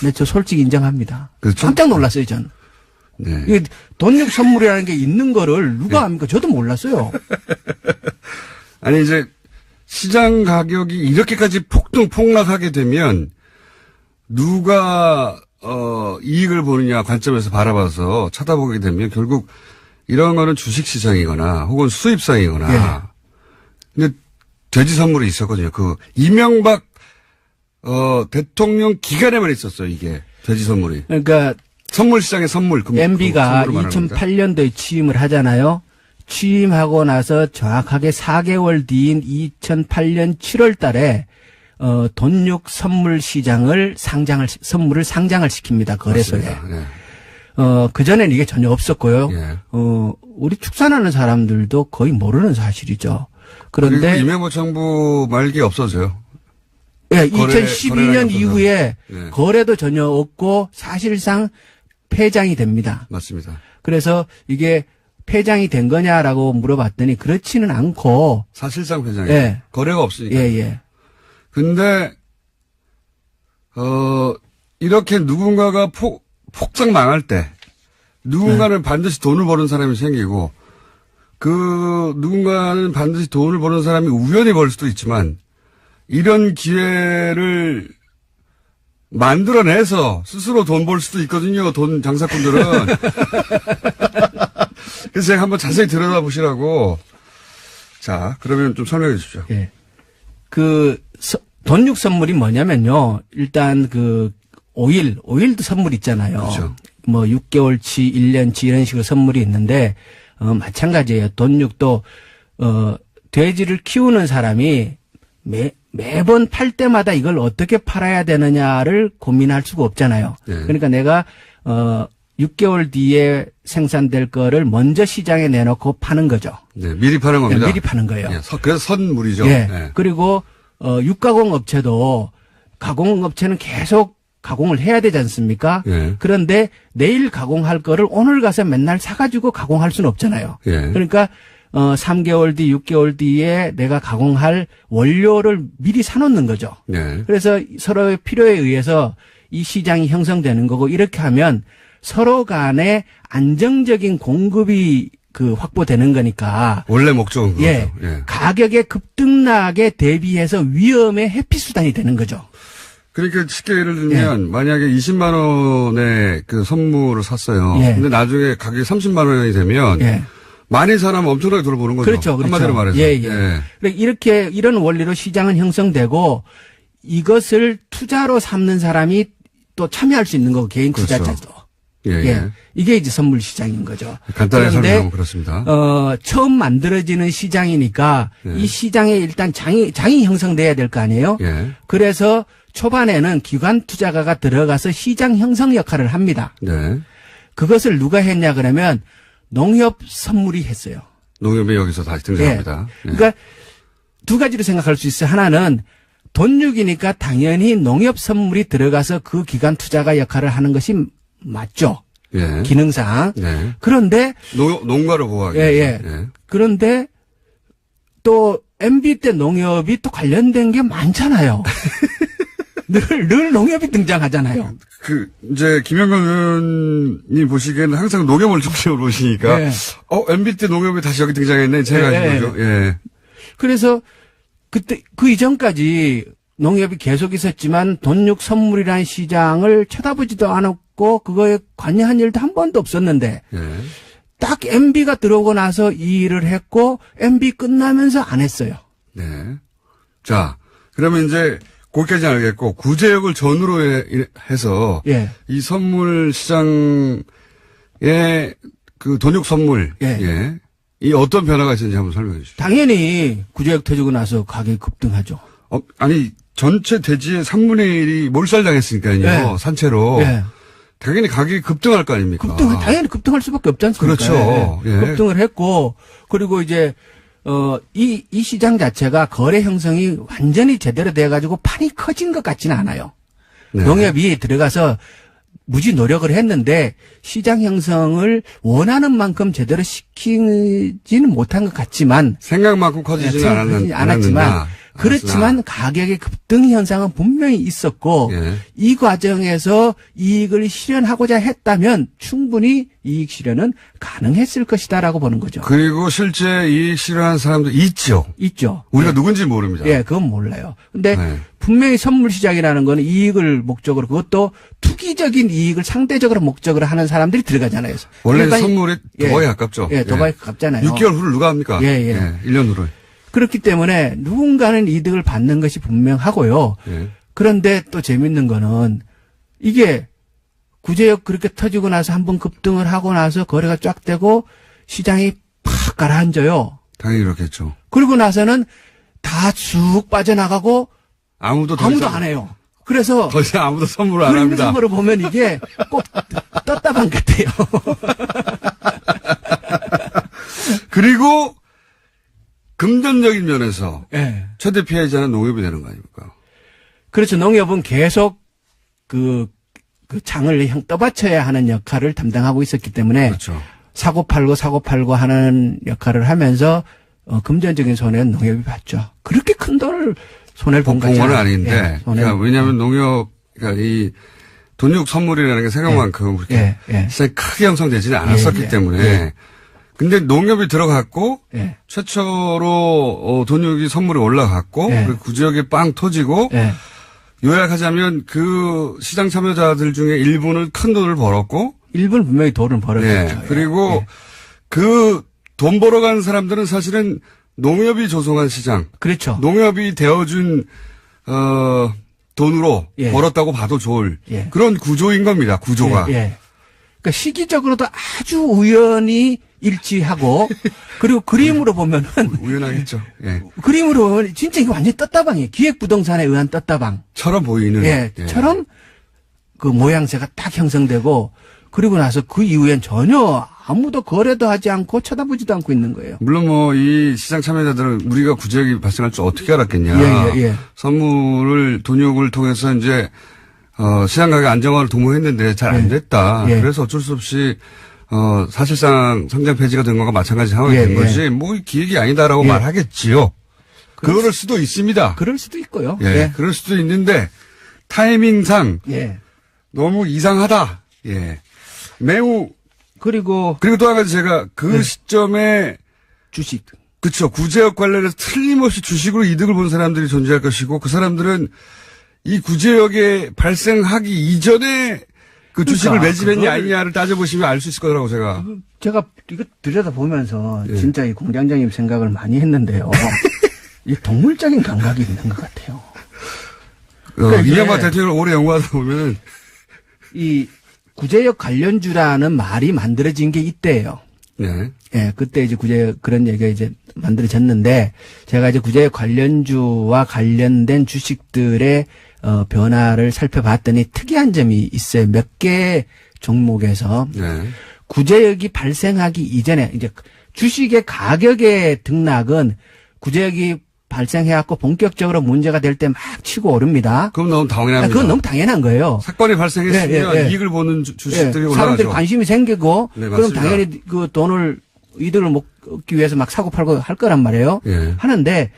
네, 저 솔직히 인정합니다. 그렇죠? 깜짝 놀랐어요, 저는. 네. 이게 돈육 선물이라는 게 있는 거를 누가 압니까? 저도 몰랐어요. 아니, 이제 시장 가격이 이렇게까지 폭락하게 되면 누가 이익을 보느냐 관점에서 바라봐서 쳐다보게 되면 결국 이런 거는 주식 시장이거나 혹은 수입상이거나. 근데 돼지 선물이 있었거든요. 그 이명박 대통령 기간에만 있었어요, 이게. 돼지 선물이. 그러니까 선물 시장의 선물. MB가 선물로 말하는 겁니다. 2008년도에 취임을 하잖아요. 취임하고 나서 정확하게 4개월 뒤인 2008년 7월 달에 돈육 선물 시장을 선물을 상장을 시킵니다. 거래소에. 맞습니다. 그전에는 이게 전혀 없었고요. 예. 우리 축산하는 사람들도 거의 모르는 사실이죠. 그리고 그런데 이명박 정부 말기에 없어져요. 예, 거래량이 2012년 없어서. 이후에 예. 거래도 전혀 없고 사실상 폐장이 됩니다. 맞습니다. 그래서 이게 폐장이 된 거냐라고 물어봤더니 그렇지는 않고 사실상 회장이 예. 거래가 없으니까. 예. 근데 이렇게 누군가가 폭삭 망할 때 누군가는 반드시 돈을 버는 사람이 생기고 그 누군가는 반드시 돈을 버는 사람이 우연히 벌 수도 있지만 이런 기회를 만들어내서 스스로 돈 벌 수도 있거든요. 돈 장사꾼들은. 그래서 제가 한번 자세히 들여다보시라고. 자, 그러면 좀 설명해 주십시오. 예. 돈육 선물이 뭐냐면요. 일단 오일도 선물 있잖아요. 그렇죠. 뭐 6개월치, 1년치 이런 식으로 선물이 있는데, 마찬가지예요. 돈육도, 돼지를 키우는 사람이 매번 팔 때마다 이걸 어떻게 팔아야 되느냐를 고민할 수가 없잖아요. 네. 그러니까 내가 6개월 뒤에 생산될 거를 먼저 시장에 내놓고 파는 거죠. 네, 미리 파는 겁니다. 미리 파는 거예요. 예, 그래서 선물이죠. 예. 네. 그리고 육가공 업체도 가공 업체는 계속 가공을 해야 되지 않습니까? 예. 그런데 내일 가공할 거를 오늘 가서 맨날 사가지고 가공할 수는 없잖아요. 예. 그러니까 3개월 뒤, 6개월 뒤에 내가 가공할 원료를 미리 사놓는 거죠. 네. 그래서 서로의 필요에 의해서 이 시장이 형성되는 거고 이렇게 하면 서로 간에 안정적인 공급이 확보되는 거니까. 원래 목적은 그거죠. 예. 예. 가격의 급등락에 대비해서 위험의 회피 수단이 되는 거죠. 그러니까 쉽게 예를 들면 만약에 20만 원의 그 선물을 샀어요. 예. 근데 나중에 가격이 30만 원이 되면 예. 많은 사람 엄청나게 돈을 버는 거죠. 그렇죠. 그렇죠. 한마디로 말해서. 예. 그러니까 이렇게 이런 원리로 시장은 형성되고 이것을 투자로 삼는 사람이 또 참여할 수 있는 거고 개인 그렇죠. 투자자도. 예. 이게 이제 선물 시장인 거죠. 간단하게 그런데 설명하면 그렇습니다. 처음 만들어지는 시장이니까 예. 이 시장에 일단 장이 형성돼야 될 거 아니에요? 예. 그래서 초반에는 기관 투자가가 들어가서 시장 형성 역할을 합니다. 네. 그것을 누가 했냐 그러면 농협 선물이 했어요. 농협이 여기서 다시 등장합니다. 예. 그러니까 두 가지로 생각할 수 있어요. 하나는 돈육이니까 당연히 농협 선물이 들어가서 그 기관 투자가 역할을 하는 것이 맞죠. 예. 기능상. 네. 그런데 농가를 보호하기 예. 위해서. 예. 그런데 또 MB 때 농협이 또 관련된 게 많잖아요. 늘 농협이 등장하잖아요. 이제, 김영건 의원님 보시기에는 항상 농협을 중심으로 보시니까, 예. MB 때 농협이 다시 여기 등장했네. 제가 예. 거죠. 예. 그래서 그때 그 이전까지 농협이 계속 있었지만 돈육 선물이라는 시장을 쳐다보지도 않았고 그거에 관여한 일도 한 번도 없었는데 예. 딱 MB가 들어오고 나서 이 일을 했고 MB 끝나면서 안 했어요. 네. 자, 그러면 이제 거기까지는 알겠고 구제역을 전후로 해서 예. 이 선물 시장의 그 돈육 선물 예. 이 어떤 변화가 있었는지 한번 설명해 주시죠. 당연히 구제역 터지고 나서 가격이 급등하죠. 아니 전체 대지의 3분의 1이 몰살당했으니까요. 예. 산채로. 예. 당연히 가격이 급등할 거 아닙니까? 당연히 급등할 수밖에 없지 않습니까? 그렇죠. 예. 급등을 했고 그리고 이제 이 시장 자체가 거래 형성이 완전히 제대로 돼가지고 판이 커진 것 같지는 않아요. 네. 농협이 들어가서 무지 노력을 했는데 시장 형성을 원하는 만큼 제대로 시키지는 못한 것 같지만 생각만큼 커지지는 않았지만 그렇지만 가격의 급등 현상은 분명히 있었고 예. 이 과정에서 이익을 실현하고자 했다면 충분히 이익 실현은 가능했을 것이다라고 보는 거죠. 그리고 실제 이익 실현한 사람도 있죠. 있죠. 우리가 누군지 모릅니다. 예, 그건 몰라요. 근데 네. 분명히 선물 시장이라는 거는 이익을 목적으로 그것도 투기적인 이익을 상대적으로 목적으로 하는 사람들이 들어가잖아요. 원래 그러니까 선물이 도박에 가깝죠. 예, 도박에 가깝잖아요. 6개월 후를 누가 합니까? 예. 1년 후를. 그렇기 때문에 누군가는 이득을 받는 것이 분명하고요. 예. 그런데 또 재밌는 거는 이게 구제역 그렇게 터지고 나서 한번 급등을 하고 나서 거래가 쫙 되고 시장이 팍 가라앉아요. 당연히 그렇겠죠. 그러고 나서는 다 쑥 빠져나가고 아무도 안 해요. 그래서 더 이상 아무도 선물을 안 그런 합니다. 식으로 보면 이게 꼭 떴다방 같아요. 그리고 금전적인 면에서 예. 최대 피해자는 농협이 되는 거 아닙니까? 그렇죠. 농협은 계속 그 장을 떠받쳐야 하는 역할을 담당하고 있었기 때문에 그렇죠. 사고 팔고 하는 역할을 하면서 금전적인 손해는 농협이 봤죠. 그렇게 큰 돈을 손해를 본 건 거죠. 아닌데. 그러니까 왜냐하면 농협, 그러니까 이 돈육 선물이라는 게 생각만큼 그렇게 시장이 크게 형성되지는 않았었기 때문에. 근데 농협이 들어갔고 최초로 돈육이 선물이 올라갔고 그리고 구지역에 빵 터지고 요약하자면 그 시장 참여자들 중에 일부는 큰 돈을 벌었고 일부는 분명히 돈을 벌었죠. 그리고 그 돈 벌어간 사람들은 사실은 농협이 조성한 시장, 그렇죠. 농협이 되어준 돈으로 벌었다고 봐도 좋을 그런 구조인 겁니다. 구조가. 그러니까 시기적으로도 아주 우연히 일치하고 그리고 그림으로 보면은 우연하겠죠. 그림으로 보면 진짜 이거 완전 떴다방이에요. 기획부동산에 의한 떴다방. 처럼 보이는. 처럼 그 모양새가 딱 형성되고 그리고 나서 그 이후엔 전혀 아무도 거래도 하지 않고 쳐다보지도 않고 있는 거예요. 물론 뭐 이 시장 참여자들은 우리가 구제역이 발생할 줄 어떻게 알았겠냐. 선물을 돈육을 통해서 이제 시장 가격 안정화를 도모했는데 잘 안 됐다. 그래서 어쩔 수 없이 사실상 상장 폐지가 된 것과 마찬가지 상황이 된 거지. 뭐 기획이 아니다라고 말하겠지요. 그럴 수도 있습니다. 그럴 수도 있고요. 그럴 수도 있는데 타이밍상 너무 이상하다. 매우 그리고 또 한 가지 제가 그 시점에 주식. 그렇죠. 구제역 관련해서 틀림없이 주식으로 이득을 본 사람들이 존재할 것이고 그 사람들은 이 구제역에 발생하기 이전에 그 주식을 그러니까 매집했냐 그걸- 아니냐를 따져보시면 알 수 있을 거라고 제가. 제가 이거 들여다보면서 예. 진짜 이 공장장님 생각을 많이 했는데요. 이 동물적인 감각이 있는 것 같아요. 그러니까 이명박 이게- 대통령을 오래 연구하다 보면은 이 구제역 관련주라는 말이 만들어진 게 이때예요. 네. 예, 그때 이제 구제역 그런 얘기가 이제 만들어졌는데 제가 이제 구제역 관련주와 관련된 주식들의 변화를 살펴봤더니 특이한 점이 있어요. 몇 개 종목에서 네. 구제역이 발생하기 이전에 이제 주식의 가격의 등락은 구제역이 발생해갖고 본격적으로 문제가 될 때 막 치고 오릅니다. 그럼 너무 당연합니다. 그건 너무 당연한 거예요. 사건이 발생했으면 예, 예. 이익을 보는 주식들이 예, 올라가죠. 사람들이 관심이 생기고 네, 그럼 맞습니다. 당연히 그 돈을 이득을 얻기 위해서 막 사고 팔고 할 거란 말이에요. 예. 하는데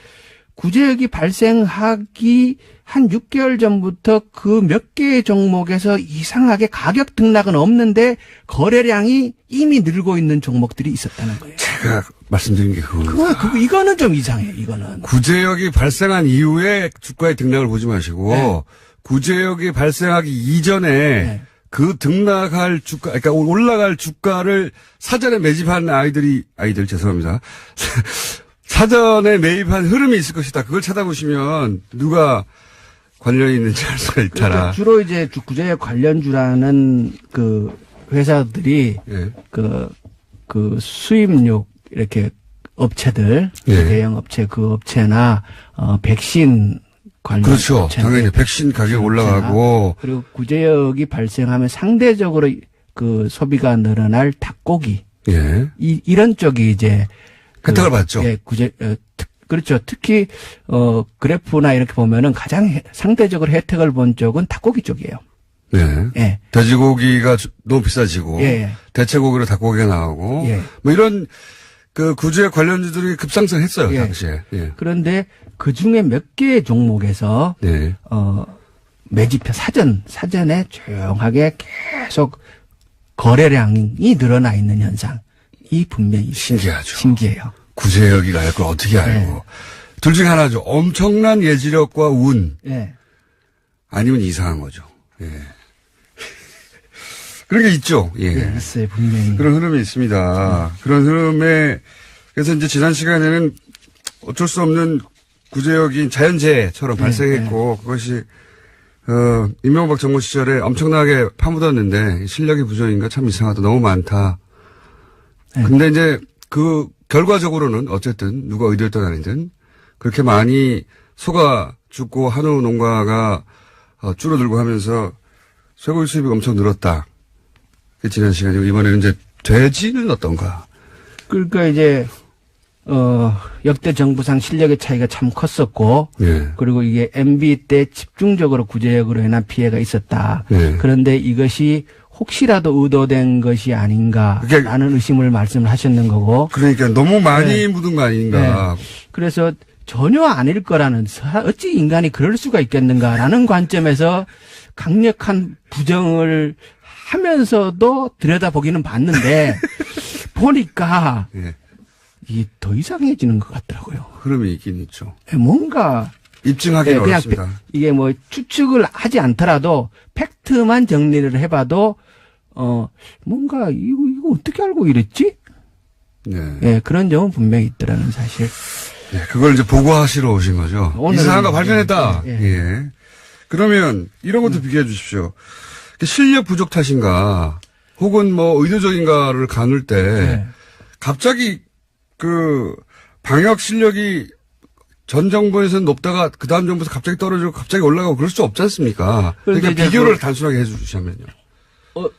구제역이 발생하기 한 6개월 전부터 그 몇 개의 종목에서 이상하게 가격 등락은 없는데 거래량이 이미 늘고 있는 종목들이 있었다는 거예요. 제가 말씀드린 게 그겁니다. 이거는 좀 이상해요. 이거는. 구제역이 발생한 이후에 주가의 등락을 보지 마시고 네. 구제역이 발생하기 이전에 네. 그 등락할 주가, 그러니까 올라갈 주가를 사전에 매집한 아이들 죄송합니다. 사전에 매입한 흐름이 있을 것이다. 그걸 찾아보시면 누가 관련이 있는지 알 수가 있더라. 그러니까 주로 이제 구제역 관련주라는 그 회사들이 예. 그 수입육 이렇게 업체들 예. 대형 업체 그 업체나 백신 관련 그렇죠. 업체들, 당연히 백신 가격이 올라가고 그리고 구제역이 발생하면 상대적으로 그 소비가 늘어날 닭고기 예. 이런 쪽이 이제 혜택을 받죠. 예, 그렇죠. 특히 그래프나 이렇게 보면은 가장 상대적으로 혜택을 본 쪽은 닭고기 쪽이에요. 네. 예. 돼지고기가 너무 비싸지고 예. 대체고기로 닭고기가 나오고 예. 뭐 이런 그 구제역 관련주들이 급상승했어요. 예. 당시에. 예. 그런데 그 중에 몇 개의 종목에서 네. 매집해 사전에 조용하게 계속 거래량이 늘어나 있는 현상이 분명히 있어요. 신기하죠. 신기해요. 구제역이 알 걸 어떻게 알고. 둘 중에 하나죠. 엄청난 예지력과 운 예. 아니면 이상한 거죠. 예. 그런 게 있죠. 예. 예, 있어요. 분명히. 그런 흐름이 있습니다. 그런 흐름에 그래서 이제 지난 시간에는 어쩔 수 없는 구제역이 자연재해처럼 발생했고 그것이 이명박 정부 시절에 엄청나게 파묻었는데 실력의 부족인가 참 이상하다. 너무 많다. 네. 근데 이제 그 결과적으로는 어쨌든 누가 의도했든 아니든 그렇게 많이 소가 죽고 한우 농가가 줄어들고 하면서 쇠고기 수입이 엄청 늘었다. 그게 지난 시간이고 이번에는 이제 돼지는 어떤가? 그러니까 이제 역대 정부상 실력의 차이가 참 컸었고 예. 그리고 이게 MB 때 집중적으로 구제역으로 인한 피해가 있었다. 예. 그런데 이것이 혹시라도 의도된 것이 아닌가라는 의심을 말씀을 하셨는 거고. 그러니까 너무 많이 묻은 거 아닌가. 그래서 전혀 아닐 거라는 어찌 인간이 그럴 수가 있겠는가라는 관점에서 강력한 부정을 하면서도 들여다보기는 봤는데 보니까 예. 이게 더 이상해지는 것 같더라고요. 흐름이 있긴 있죠. 뭔가 입증하기는 그냥 어렵습니다. 이게 뭐 추측을 하지 않더라도 팩트만 정리를 해봐도 뭔가 이거 어떻게 알고 이랬지? 네. 예, 그런 점은 분명히 있더라는 사실. 네, 그걸 이제 보고하시러 오신 거죠. 오늘은- 이상한 거 발견했다. 예, 예. 예. 그러면 이런 것도 비교해 주십시오. 실력 부족 탓인가 혹은 뭐 의도적인가를 가눌 때 예. 갑자기 그 방역 실력이 전 정부에서는 높다가 그 다음 정부에서 갑자기 떨어지고 갑자기 올라가고 그럴 수 없지 않습니까? 그러니까 그런데 이제 비교를 단순하게 해 주시면요.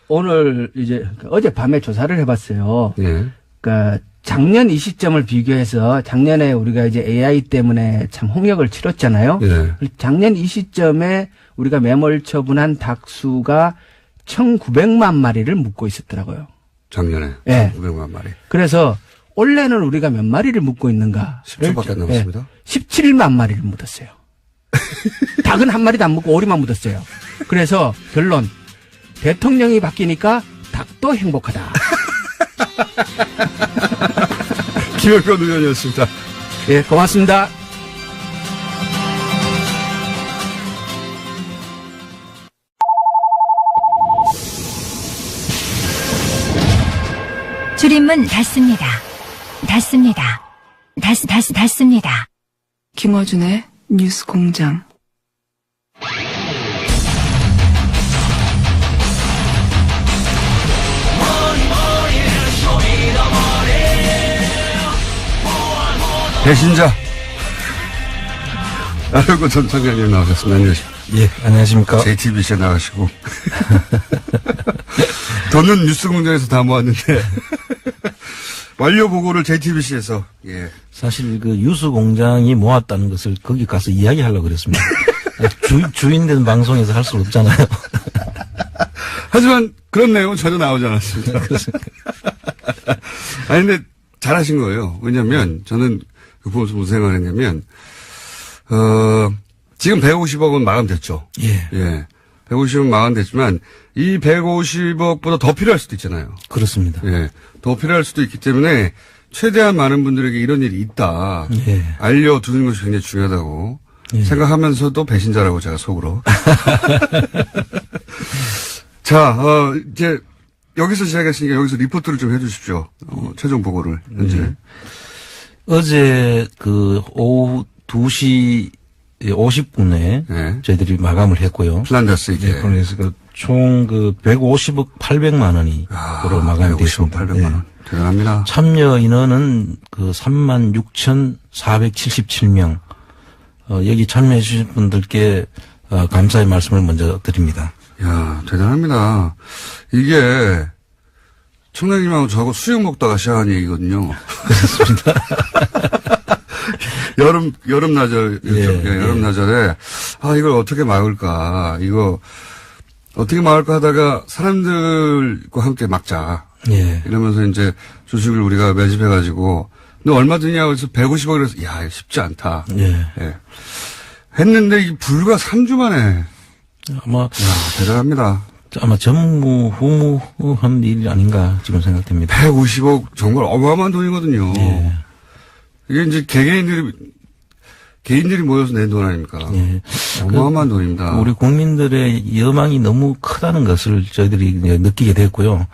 오늘 이제 어젯밤에 조사를 해봤어요. 예. 그러니까 작년 이 시점을 비교해서 작년에 우리가 이제 AI 때문에 참 홍역을 치렀잖아요. 예. 작년 이 시점에 우리가 매몰 처분한 닭수가 1,900만 마리를 묶고 있었더라고요. 작년에. 예. 900만 마리. 그래서 올해는 우리가 몇 마리를 묶고 있는가? 10초밖에 안 남았습니다. 17만 마리를 묻었어요. 닭은 한 마리도 안 묻고 오리만 묻었어요. 그래서 결론. 대통령이 바뀌니까 닭도 행복하다. 김영권 의원이었습니다. 예, 고맙습니다. 줄임문 닫습니다. 닫습니다. 닫습니다. 김어준의 뉴스 공장. 배신자. 아이고, 전 청장님 나오셨습니다. 안녕하십니까. 예, 안녕하십니까. JTBC에 나가시고. 저는 뉴스 공장에서 다 모았는데. 완료 보고를 JTBC에서, 예. 사실 그 뉴스 공장이 모았다는 것을 거기 가서 이야기하려고 그랬습니다. 주인 된 방송에서 할 수 없잖아요. 하지만 그런 내용은 전혀 나오지 않았습니다. 아니, 근데 잘하신 거예요. 왜냐면 저는 그 보면서 무슨 생각을 했냐면, 지금 150억은 마감됐죠. 예. 예. 150억은 마감됐지만 이 150억보다 더 필요할 수도 있잖아요. 그렇습니다. 예. 더 필요할 수도 있기 때문에 최대한 많은 분들에게 이런 일이 있다. 예. 알려두는 것이 굉장히 중요하다고 예. 생각하면서도 배신자라고 제가 속으로. 자, 이제 여기서 시작했으니까 여기서 리포트를 좀 해주십시오. 최종 보고를 현재. 어제 그 오후 2시 50분에 네. 저희들이 마감을 했고요. 플란다스 이게. 네, 그래서 총 그 150억 800만 원이 으로 마감이 150억 됐습니다. 800만 원. 대단합니다. 참여 인원은 그 36,477명. 여기 참여해 주신 분들께 감사의 말씀을 먼저 드립니다. 야, 대단합니다. 이게 청장님하고 저하고 수육 먹다가 시작한 얘기거든요. 그렇습니다. 여름나절, 여름나절에, 이걸 어떻게 막을까, 하다가 사람들과 함께 막자. 예. 이러면서 이제 주식을 우리가 매집해가지고, 너 얼마 드냐고 해서 150억 그래서, 야, 쉽지 않다. 예. 예. 했는데, 이 불과 3주 만에. 아마, 대단합니다. 아마 전무후무한 일이 아닌가 지금 생각됩니다. 150억 정말 어마어마한 돈이거든요. 예. 이게 이제 개인들이 모여서 낸 돈 아닙니까? 예. 어마어마한 돈입니다. 우리 국민들의 여망이 너무 크다는 것을 저희들이 이제 느끼게 됐고요.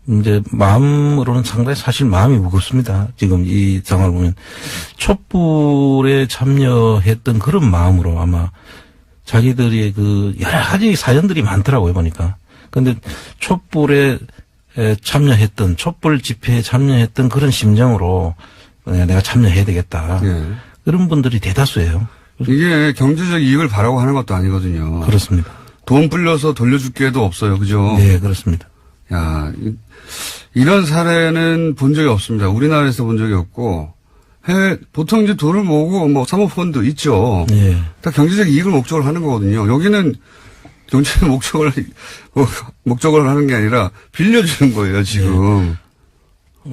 이제 마음으로는 상당히 사실 마음이 무겁습니다. 지금 이 상황을 보면 촛불에 참여했던 그런 마음으로 아마 자기들의 그 여러 가지 사연들이 많더라고요, 보니까. 근데 촛불에 참여했던, 촛불 집회에 참여했던 그런 심정으로 내가 참여해야 되겠다. 예. 그런 분들이 대다수예요. 이게 경제적 이익을 바라고 하는 것도 아니거든요. 그렇습니다. 돈 불려서 돌려줄 기회도 없어요. 그죠? 네, 그렇습니다. 야, 이런 사례는 본 적이 없습니다. 우리나라에서 본 적이 없고, 보통 이제 돈을 모으고 뭐 사모펀드 있죠. 예. 다 경제적 이익을 목적으로 하는 거거든요. 여기는 경제적 목적을 하는 게 아니라 빌려주는 거예요, 지금.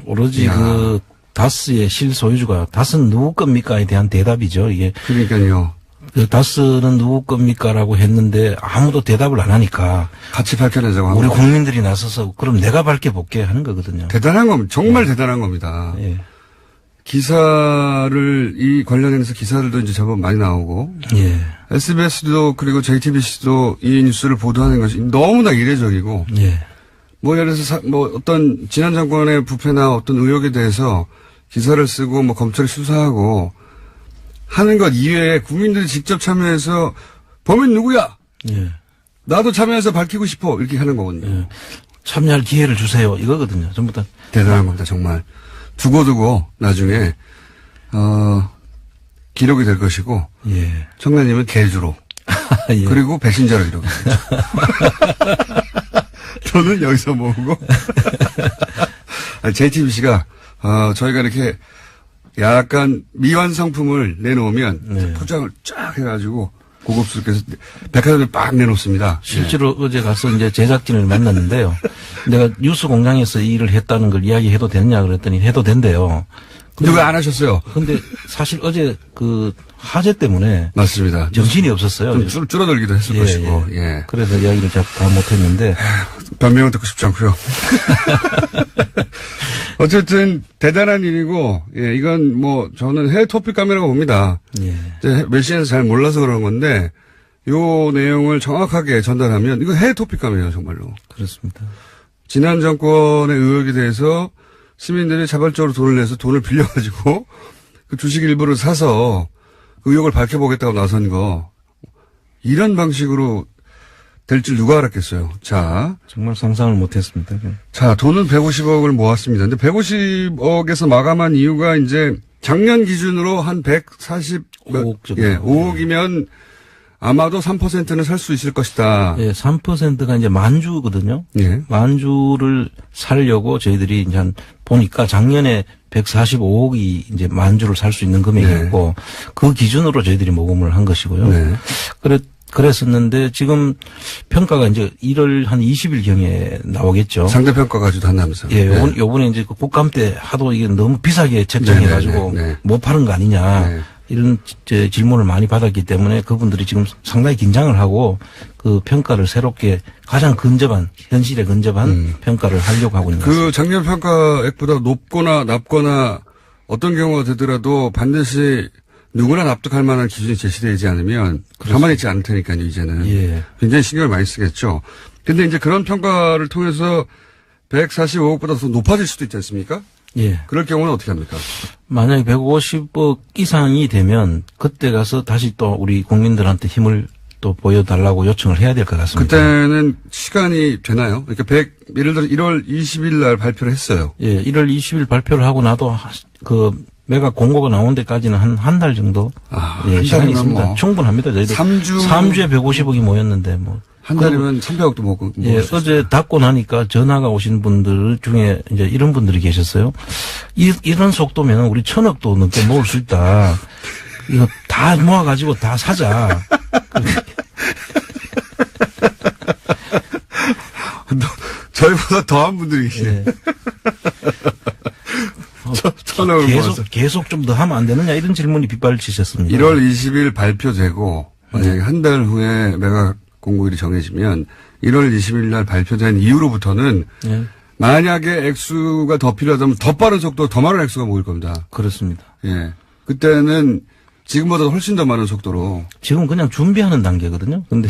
오로지 야. 그 다스의 실소유주가 다스는 누구 겁니까에 대한 대답이죠. 이게 그러니까요. 그 다스는 누구 겁니까라고 했는데 아무도 대답을 안 하니까 같이 밝혀내자고 한 우리 거. 국민들이 나서서 그럼 내가 밝혀볼게 하는 거거든요. 대단한 겁니다. 정말 대단한 겁니다. 예. 이 관련해서 기사들도 이제 제법 많이 나오고, 예. SBS도 그리고 JTBC도 이 뉴스를 보도하는 것이 너무나 이례적이고, 예. 뭐 예를 들어서 어떤 지난 정권의 부패나 어떤 의혹에 대해서 기사를 쓰고 뭐 검찰이 수사하고 하는 것 이외에 국민들이 직접 참여해서 범인 누구야? 예. 나도 참여해서 밝히고 싶어. 이렇게 하는 거거든요. 예. 참여할 기회를 주세요. 이거거든요. 전부 다. 대단한 겁니다, 정말. 두고두고 나중에, 기록이 될 것이고, 예. 청장님은 개주로, 예. 그리고 배신자로 기록되죠. 저는 여기서 모으고, JTBC가, 저희가 이렇게 약간 미완성품을 내놓으면 네. 포장을 쫙 해가지고 고급스럽게 해서 백화점에 빡 내놓습니다. 실제로 어제 가서 이제 제작진을 만났는데요. 내가 뉴스 공장에서 이 일을 했다는 걸 이야기해도 되느냐 그랬더니 해도 된대요. 근데 왜 안 하셨어요? 근데 사실 어제 그 화재 때문에 맞습니다. 정신이 없었어요. 좀 줄어들기도 했을 것이고, 예. 그래서 이야기를 잘 다 못했는데. 변명은 듣고 싶지 않고요. 어쨌든 대단한 일이고, 예, 이건 뭐 저는 해외 토픽감이라고 봅니다. 예. 이제 메시지에서 잘 몰라서 그런 건데, 요 내용을 정확하게 전달하면 이거 해외 토픽감이에요, 정말로. 그렇습니다. 지난 정권의 의혹에 대해서 시민들이 자발적으로 돈을 내서 돈을 빌려가지고 그 주식 일부를 사서 그 의혹을 밝혀보겠다고 나선 거 이런 방식으로 될 줄 누가 알았겠어요. 자, 정말 상상을 못했습니다. 자, 돈은 150억을 모았습니다. 근데 150억에서 마감한 이유가 이제 작년 기준으로 한 5억 정도. 예, 5억이면 아마도 3%는 살 수 있을 것이다. 예, 3%가 이제 만주거든요. 예. 만주를 살려고 저희들이 이제 보니까 작년에 145억이 이제 만주를 살 수 있는 금액이었고 그 기준으로 저희들이 모금을 한 것이고요. 네. 그랬었는데 지금 평가가 이제 1월 한 20일경에 나오겠죠. 상대평가 가지고 한다면서. 예, 요번에 이제 그 국감 때 하도 이게 너무 비싸게 책정해가지고 네. 못 파는 거 아니냐. 네. 이런 질문을 많이 받았기 때문에 그분들이 지금 상당히 긴장을 하고 그 평가를 새롭게 가장 근접한, 현실에 근접한 평가를 하려고 하고 있는 것 같습니다. 그 작년 평가액보다 높거나 낮거나 어떤 경우가 되더라도 반드시 누구나 납득할 만한 기준이 제시되지 않으면 가만히 있지 않을 테니까요, 이제는. 예. 굉장히 신경을 많이 쓰겠죠. 근데 이제 그런 평가를 통해서 145억보다 더 높아질 수도 있지 않습니까? 예. 그럴 경우는 어떻게 합니까? 만약에 150억 이상이 되면 그때 가서 다시 또 우리 국민들한테 힘을 또 보여달라고 요청을 해야 될 것 같습니다. 그때는 시간이 되나요? 그러니까 예를 들어 1월 20일 날 발표를 했어요. 예, 1월 20일 발표를 하고 나도 그 매각 공고가 나온 데까지는 한 달 정도 예, 한 시간이 달이면 있습니다. 뭐 충분합니다. 저희들 3주에 150억이 모였는데 뭐. 한 달이면 300억도 먹고. 예, 어제 닫고 나니까 전화가 오신 분들 중에 이제 이런 분들이 계셨어요. 이런 속도면 우리 1,000억도 넘게 모을 수 있다. 이거 다 모아가지고 다 사자. 저희보다 더한 분들이 계시네. 예. 1,000억을 모아서. 계속 좀 더 하면 안 되느냐 이런 질문이 빗발치셨습니다. 1월 20일 발표되고 만약에 한 달 후에 매각 공고일이 정해지면 1월 20일 날 발표된 이후로부터는 예. 만약에 액수가 더 필요하다면 더 빠른 속도, 더 많은 액수가 모일 겁니다. 그렇습니다. 예. 그때는 지금보다 훨씬 더 많은 속도로. 지금 그냥 준비하는 단계거든요. 근데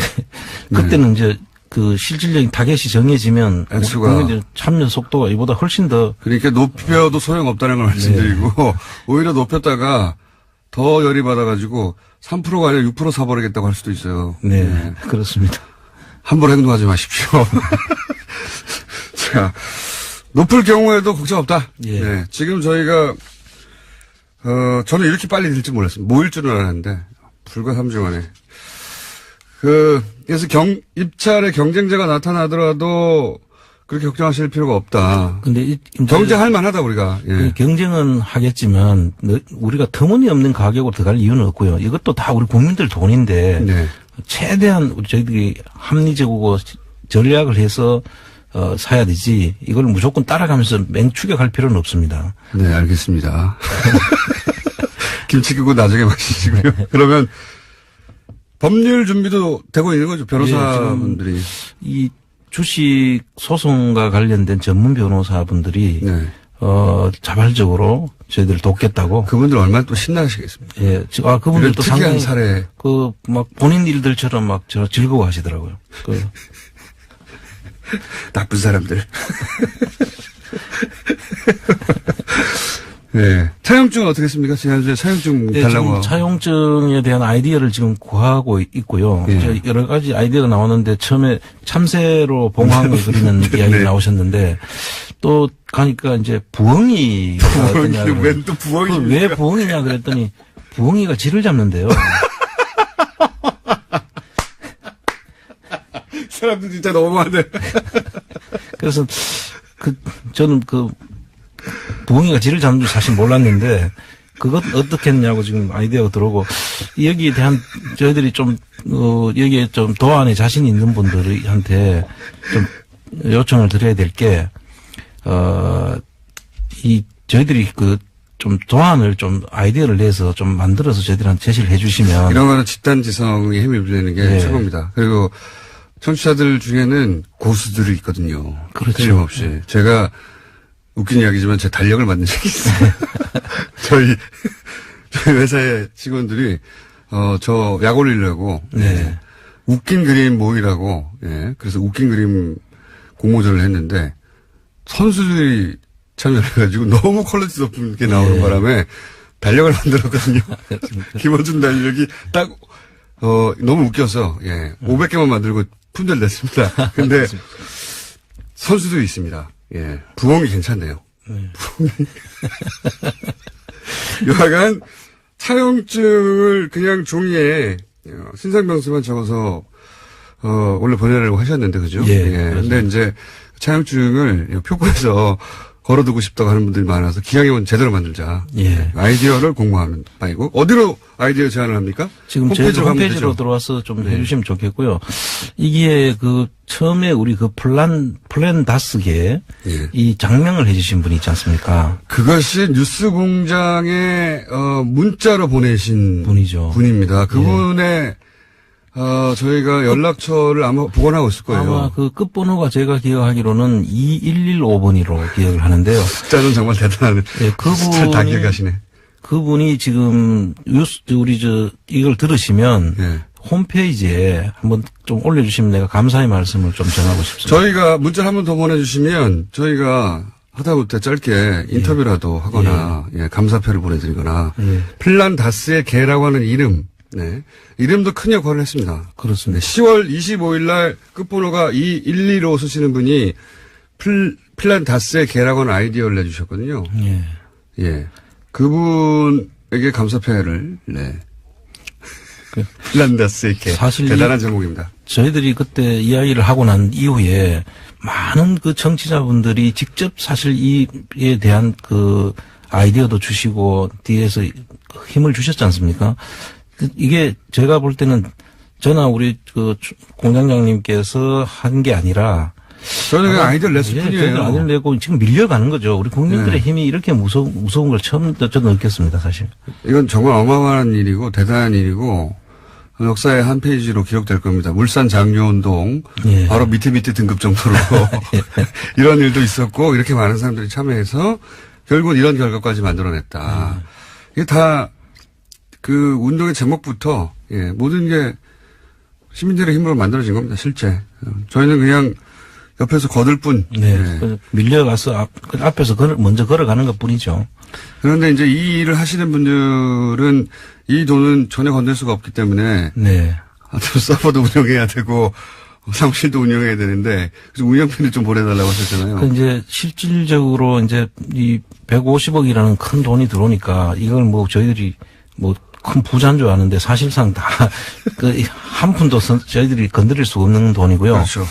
그때는 이제 그 실질적인 타겟이 정해지면 액수가. 국민들 참여 속도가 이보다 훨씬 더 그러니까 높여도 소용없다는 걸 말씀드리고 오히려 높였다가 더 열이 받아가지고 3%가 아니라 6% 사버리겠다고 할 수도 있어요. 네, 예. 그렇습니다. 함부로 행동하지 마십시오. 자, 높을 경우에도 걱정 없다. 예. 네, 지금 저희가 저는 이렇게 빨리 될 줄 몰랐어요. 모일 줄은 알았는데 불과 3주 만에. 그래서 입찰에 경쟁자가 나타나더라도 그렇게 걱정하실 필요가 없다. 근데 경쟁할 만하다 우리가. 예. 그 경쟁은 하겠지만 우리가 터무니없는 가격으로 들어갈 이유는 없고요. 이것도 다 우리 국민들 돈인데 네. 최대한 저희들이 합리적이고 전략을 해서 사야 되지 이걸 무조건 따라가면서 맹추격할 필요는 없습니다. 네, 알겠습니다. 김치국은 나중에 마시시고요. 그러면 법률 준비도 되고 있는 거죠, 변호사분들이. 이 주식 소송과 관련된 전문 변호사분들이 네. 자발적으로 저희들을 돕겠다고. 그분들 얼마나 또 신나시겠습니다. 예, 그분들도 특이한 상당히 사례. 막 본인 일들처럼 막 즐거워하시더라고요. 나쁜 사람들. 네. 차용증은 어떻게 했습니까? 지난주에 차용증 네, 달라고. 지금 차용증에 대한 아이디어를 지금 구하고 있고요. 예. 여러 가지 아이디어가 나왔는데 처음에 참새로 봉황을 그리는 이야기 네. 나오셨는데 또 가니까 이제 부엉이가 어떠냐. 웬 또 부엉이. 왜 부엉이냐 그랬더니 부엉이가 쥐를 잡는데요. 사람들 진짜 너무하네. 그래서 저는 부엉이가 쥐를 잡는 줄 사실 몰랐는데 그것 어떻게 했냐고 지금 아이디어가 들어오고 여기에 대한 저희들이 좀 여기에 좀 도안에 자신 있는 분들한테 좀 요청을 드려야 될 게 저희들이 좀 도안을 좀 아이디어를 내서 좀 만들어서 저희들한테 제시를 해주시면 이런 거는 집단지성에 힘을 빌리는 게 네. 최고입니다. 그리고 청취자들 중에는 고수들이 있거든요. 그렇죠. 틀림없이. 제가 웃긴 이야기지만 제 달력을 만든 적이 있어요. 저희 회사의 직원들이 저 약 올리려고 네. 웃긴 그림 모이라고 그래서 웃긴 그림 공모전을 했는데 선수들이 참여해가지고 너무 퀄리티 높은 게 나오는 바람에 달력을 만들었거든요. 김원준 달력이 딱, 너무 웃겨서, 500개만 만들고 품절 냈습니다. 근데 선수도 있습니다. 부엉이 괜찮네요. 부엉이. 여하간 차용증을 그냥 종이에 신상병수만 적어서 원래 보내려고 하셨는데 그죠? 근데 이제 차용증을 표고에서 걸어두고 싶다고 하는 분들이 많아서 기왕이면 제대로 만들자. 아이디어를 공모하는 바이고 어디로 아이디어 제안을 합니까? 지금 제 홈페이지로 들어와서 좀 해주시면 좋겠고요. 이게 처음에 우리 플랜 다스게 이 장명을 해주신 분이 있지 않습니까? 그것이 뉴스공장에 문자로 보내신 분이죠. 분입니다. 그분의 저희가 연락처를 아마 복원하고 있을 거예요. 아마 그 끝번호가 제가 기억하기로는 2115번이로 기억을 하는데요. 숫자는 정말 대단하네. 그분이 다 기억하시네. 그분이 지금 이걸 들으시면 홈페이지에 한번 좀 올려주시면 내가 감사의 말씀을 좀 전하고 싶습니다. 저희가 문자를 한 번 더 보내주시면 저희가 하다못해 짧게 인터뷰라도 하거나 감사표를 보내드리거나 플란 다스의 개라고 하는 이름 이름도 큰 역할을 했습니다. 그렇습니다. 10월 25일 날 끝번호가 2115 쓰시는 분이 플란 다스의 개라고 하는 아이디어를 내주셨거든요. 그분에게 감사패를, 플란 다스의 개. 사실 대단한 제목입니다. 저희들이 그때 이야기를 하고 난 이후에 많은 그 청취자분들이 직접 사실 이에 대한 아이디어도 주시고 뒤에서 힘을 주셨지 않습니까? 이게 제가 볼 때는 저나 우리 공장장님께서 한 게 아니라 저는 그냥 아이디어를 냈을 뿐이에요. 저희들 아이디어를 내고 지금 밀려가는 거죠. 우리 국민들의 힘이 이렇게 무서운 걸 처음 저는 느꼈습니다, 사실. 이건 정말 어마어마한 일이고 대단한 일이고 역사의 한 페이지로 기록될 겁니다. 물산 장려운동 바로 밑에 등급 정도로 이런 일도 있었고 이렇게 많은 사람들이 참여해서 결국은 이런 결과까지 만들어냈다. 이게 다 그 운동의 제목부터 모든 게 시민들의 힘으로 만들어진 겁니다. 실제 저희는 그냥 옆에서 거들 뿐. 밀려가서 앞에서 먼저 걸어가는 것 뿐이죠. 그런데 이제 이 일을 하시는 분들은 이 돈은 전혀 건들 수가 없기 때문에 서버도 운영해야 되고 사무실도 운영해야 되는데 그래서 운영비를 좀 보내달라고 하셨잖아요. 이제 실질적으로 이제 이 150억이라는 큰 돈이 들어오니까 이걸 저희들이 큰 부자인 줄 아는데 사실상 다 한 푼도 저희들이 건드릴 수가 없는 돈이고요. 그렇죠.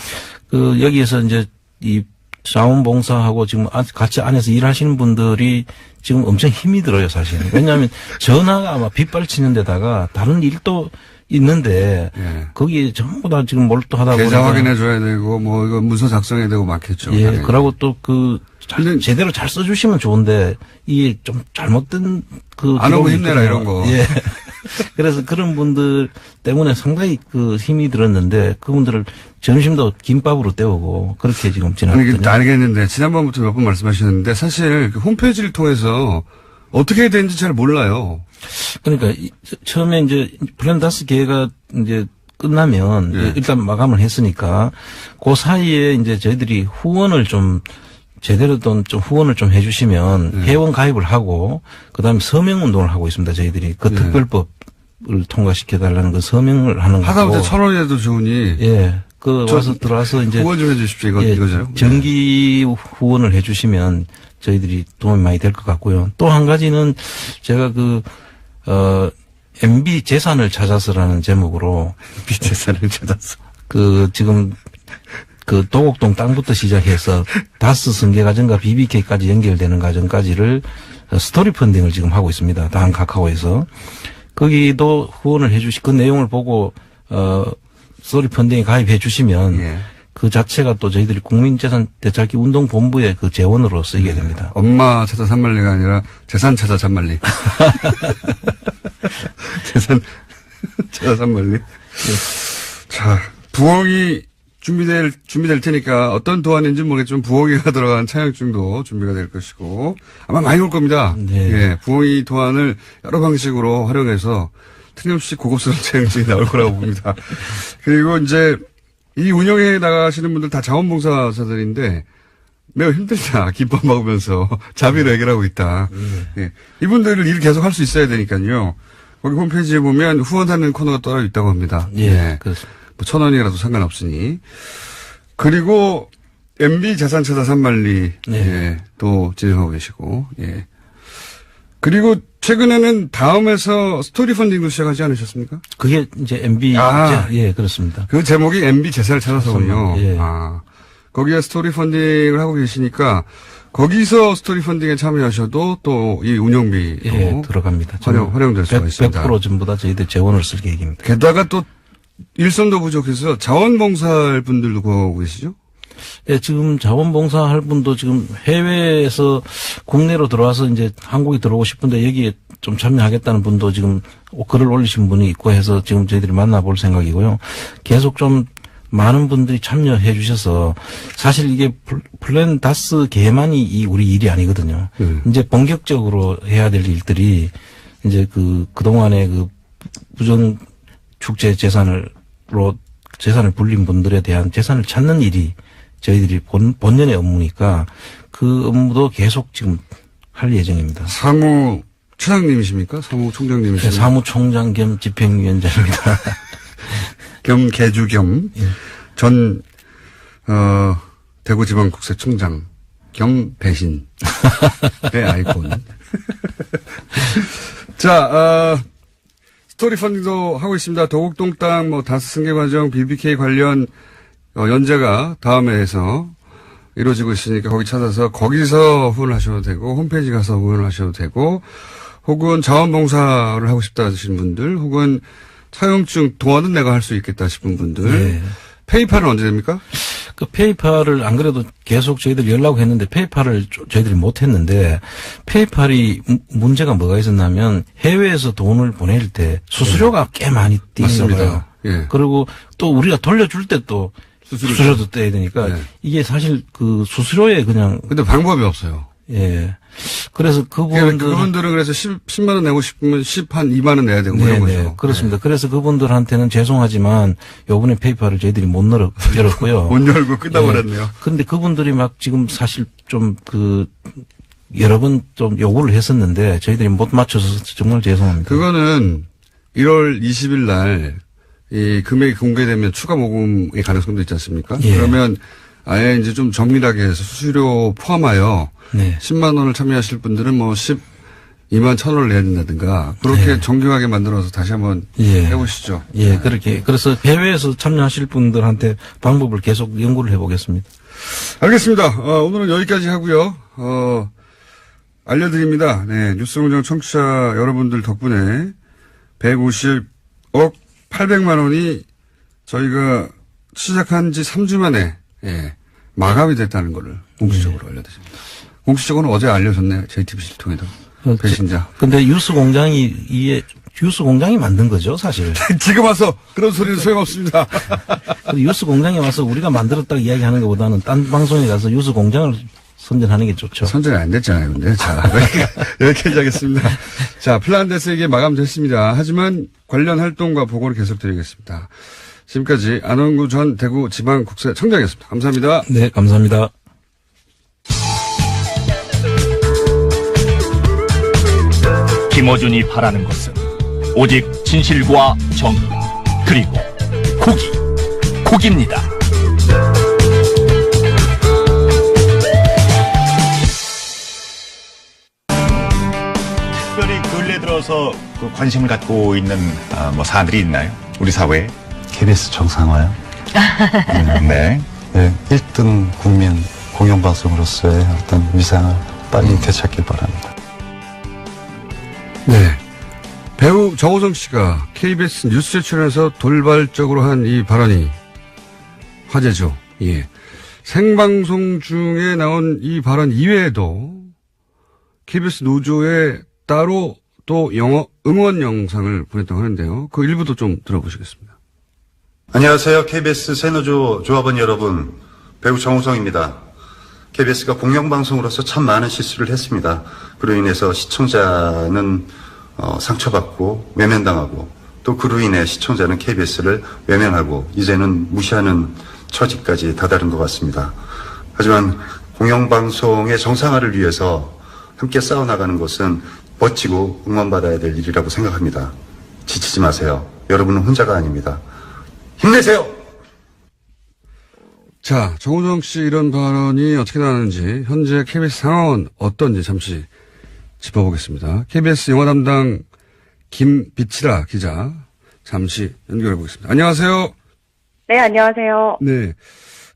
여기에서 이제 이 자원봉사하고 지금 같이 안에서 일하시는 분들이 지금 엄청 힘이 들어요, 사실. 왜냐하면 전화가 아마 빗발치는 데다가 다른 일도 있는데 거기에 전부 다 지금 몰두하다 보니까 계좌 확인해 줘야 되고 이거 문서 작성해야 되고 많겠죠. 그러고 또 제대로 잘 써주시면 좋은데 이게 좀 잘못된 안 오고 힘내라 이런 거. 그래서 그런 분들 때문에 상당히 힘이 들었는데 그분들을 점심도 김밥으로 때우고 그렇게 지금 지났거든요. 알겠는데 지난번부터 몇 번 말씀하셨는데 사실 홈페이지를 통해서 어떻게 해야 되는지 잘 몰라요. 그러니까 처음에 이제 플랜 다스 기회가 이제 끝나면 일단 마감을 했으니까 그 사이에 이제 저희들이 후원을 좀 제대로 좀 후원을 좀 해주시면 회원 가입을 하고 그다음에 서명 운동을 하고 있습니다. 저희들이 특별법을 통과시켜달라는 서명을 하는 거고. 하다못해 1,000원이라도 좋으니. 와서 들어와서 이제 후원 좀 해주십시오. 이거죠. 정기 후원을 해주시면 저희들이 도움이 많이 될 것 같고요. 또 한 가지는 제가 MB 재산을 찾아서라는 제목으로 MB 재산을 찾아서 지금 도곡동 땅부터 시작해서 다스 승계 과정과 BBK까지 연결되는 과정까지를 스토리 펀딩을 지금 하고 있습니다. 다한 카카오에서. 거기도 후원을 그 내용을 보고, 스토리 펀딩에 가입해 주시면 그 자체가 또 저희들이 국민재산 되찾기 운동본부의 재원으로 쓰이게 됩니다. 엄마 찾아 산말리가 아니라 재산 찾아 산말리. 재산 찾아 산말리. 자, 부엉이 준비될 테니까 어떤 도안인지는 모르겠지만 부엉이가 들어간 차용증도 준비가 될 것이고 아마 많이 올 겁니다. 부엉이 도안을 여러 방식으로 활용해서 틀림없이 고급스러운 차용증이 나올 거라고 봅니다. 그리고 이제 이 운영에 나가시는 분들 다 자원봉사자들인데 매우 힘들다. 김밥 먹으면서 자비로 해결하고 있다. 예. 이분들을 일 계속 할 수 있어야 되니까요. 거기 홈페이지에 보면 후원하는 코너가 따로 있다고 합니다. 예, 그렇습니다. 뭐 1,000원이라도 상관없으니. 그리고 MB 자산차다 산만리 네. 예, 또 진행하고 계시고. 예. 그리고 최근에는 다음에서 스토리 펀딩도 시작하지 않으셨습니까? 그게 이제 MB, 예, 그렇습니다. 그 제목이 MB 제사를 찾아서군요. 예. 거기에 스토리 펀딩을 하고 계시니까 거기서 스토리 펀딩에 참여하셔도 또 이 운영비로 예, 들어갑니다. 활용될 수가 있습니다. 100% 전부 다 저희들 재원을 쓸 계획입니다. 게다가 또 일손도 부족해서 자원봉사할 분들도 구하고 계시죠? 예, 지금 자원봉사 할 분도 지금 해외에서 국내로 들어와서 이제 한국에 들어오고 싶은데 여기에 좀 참여하겠다는 분도 지금 글을 올리신 분이 있고 해서 지금 저희들이 만나볼 생각이고요. 계속 좀 많은 분들이 참여해 주셔서 사실 이게 플랜 다스 개만이 우리 일이 아니거든요. 이제 본격적으로 해야 될 일들이 이제 그동안에 부정 축제 재산을 불린 분들에 대한 재산을 찾는 일이 저희들이 본연의 업무니까 그 업무도 계속 지금 할 예정입니다. 사무처장님이십니까? 사무총장님이십니까? 네, 사무총장 겸 집행위원장입니다. 겸 개주 겸 전 대구지방국세청장 겸 배신의 아이콘. 자, 스토리 펀딩도 하고 있습니다. 도곡동 땅, 다스 승계 과정, BBK 관련 연재가 다음에 해서 이루어지고 있으니까 거기 찾아서 거기서 후원을 하셔도 되고 홈페이지 가서 후원을 하셔도 되고 혹은 자원봉사를 하고 싶다 하시는 분들 혹은 차용증 동화는 내가 할 수 있겠다 싶은 분들. 네. 페이팔은 언제 됩니까? 그 페이팔을 안 그래도 계속 저희들 연락했는데 페이팔을 저희들이 못 했는데 페이팔이 문제가 뭐가 있었냐면 해외에서 돈을 보낼 때 수수료가 꽤 많이 뛰는 거예요. 예. 그리고 또 우리가 돌려줄 때 또 수수료도 떼야 되니까 네. 이게 사실 그 수수료에 그냥 근데 방법이 없어요. 예. 그래서 그분들은 그래서 10만 원 내고 싶으면 2만 원 내야 되고 그런 거죠. 그렇습니다. 그래서 그분들한테는 죄송하지만 요번에 페이팔을 저희들이 못 열었고요. 못 열고 끝나버렸네요. 근데 그분들이 막 지금 사실 좀 여러 번 좀 요구를 했었는데 저희들이 못 맞춰서 정말 죄송합니다. 그거는 1월 20일 날 이 금액이 공개되면 추가 모금의 가능성도 있지 않습니까? 예. 그러면 아예 이제 좀 정밀하게 해서 수수료 포함하여 네. 10만 원을 참여하실 분들은 12만 1,000원을 내야 된다든가 그렇게 네. 정교하게 만들어서 다시 한번 해보시죠. 예, 그렇게. 그래서 해외에서 참여하실 분들한테 방법을 계속 연구를 해보겠습니다. 알겠습니다. 오늘은 여기까지 하고요. 알려드립니다. 네, 뉴스공장 청취자 여러분들 덕분에 150억 800만 원이 저희가 시작한 지 3주 만에 마감이 됐다는 것을 공식적으로 알려드립니다. 공식적으로는 어제 알려줬네요. JTBC를 통해서. 배신자. 근데 뉴스 공장이 만든 거죠, 사실. 지금 와서 그런 소리는 소용없습니다. 뉴스 공장에 와서 우리가 만들었다고 이야기하는 것보다는 딴 방송에 가서 뉴스 공장을 선전하는 게 좋죠. 선전이 안 됐잖아요, 근데. 자, 여기까지 하겠습니다. 자, 플란데스에게 마감됐습니다. 하지만 관련 활동과 보고를 계속드리겠습니다. 지금까지 안원구 전 대구지방국세청장이었습니다. 감사합니다. 네, 감사합니다. 김어준이 바라는 것은 오직 진실과 정의 그리고 국입니다. 특별히 근래 들어서 관심을 갖고 있는 사안들이 있나요? 우리 사회에? KBS 정상화요? 네. 네, 1등 국민 공영방송으로서의 어떤 위상을 빨리 되찾길 바랍니다. 네. 배우 정호성 씨가 KBS 뉴스에 출연해서 돌발적으로 한 이 발언이 화제죠. 예. 생방송 중에 나온 이 발언 이외에도 KBS 노조에 따로 또 응원 영상을 보냈다고 하는데요. 그 일부도 좀 들어보시겠습니다. 안녕하세요. KBS 새노조 조합원 여러분. 배우 정우성입니다. KBS가 공영방송으로서 참 많은 실수를 했습니다. 그로 인해서 시청자는 상처받고 외면당하고 또 그로 인해 시청자는 KBS를 외면하고 이제는 무시하는 처지까지 다다른 것 같습니다. 하지만 공영방송의 정상화를 위해서 함께 싸워나가는 것은 멋지고 응원받아야 될 일이라고 생각합니다. 지치지 마세요. 여러분은 혼자가 아닙니다. 힘내세요! 자, 정우성 씨 이런 발언이 어떻게 나왔는지 현재 KBS 상황은 어떤지 잠시 짚어보겠습니다. KBS 영화 담당 김비치라 기자 잠시 연결해 보겠습니다. 안녕하세요. 네, 안녕하세요. 네.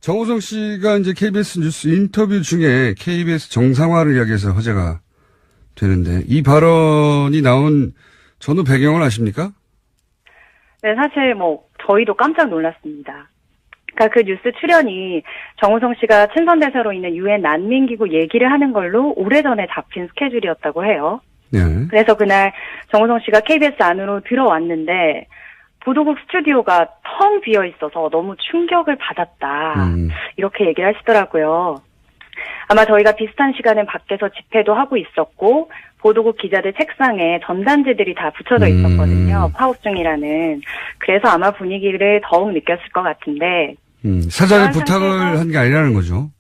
정우성 씨가 이제 KBS 뉴스 인터뷰 중에 KBS 정상화를 이야기해서 화제가 되는데 이 발언이 나온 전후 배경을 아십니까? 네, 사실 저희도 깜짝 놀랐습니다. 그러니까 그 뉴스 출연이 정우성 씨가 친선대사로 있는 유엔 난민기구 얘기를 하는 걸로 오래전에 잡힌 스케줄이었다고 해요. 네. 그래서 그날 정우성 씨가 KBS 안으로 들어왔는데 보도국 스튜디오가 텅 비어 있어서 너무 충격을 받았다. 이렇게 얘기를 하시더라고요. 아마 저희가 비슷한 시간에 밖에서 집회도 하고 있었고 보도국 기자들 책상에 전단지들이 다 붙여져 있었거든요. 파업 중이라는. 그래서 아마 분위기를 더욱 느꼈을 것 같은데. 사전에 부탁을 한 게 아니라는 거죠.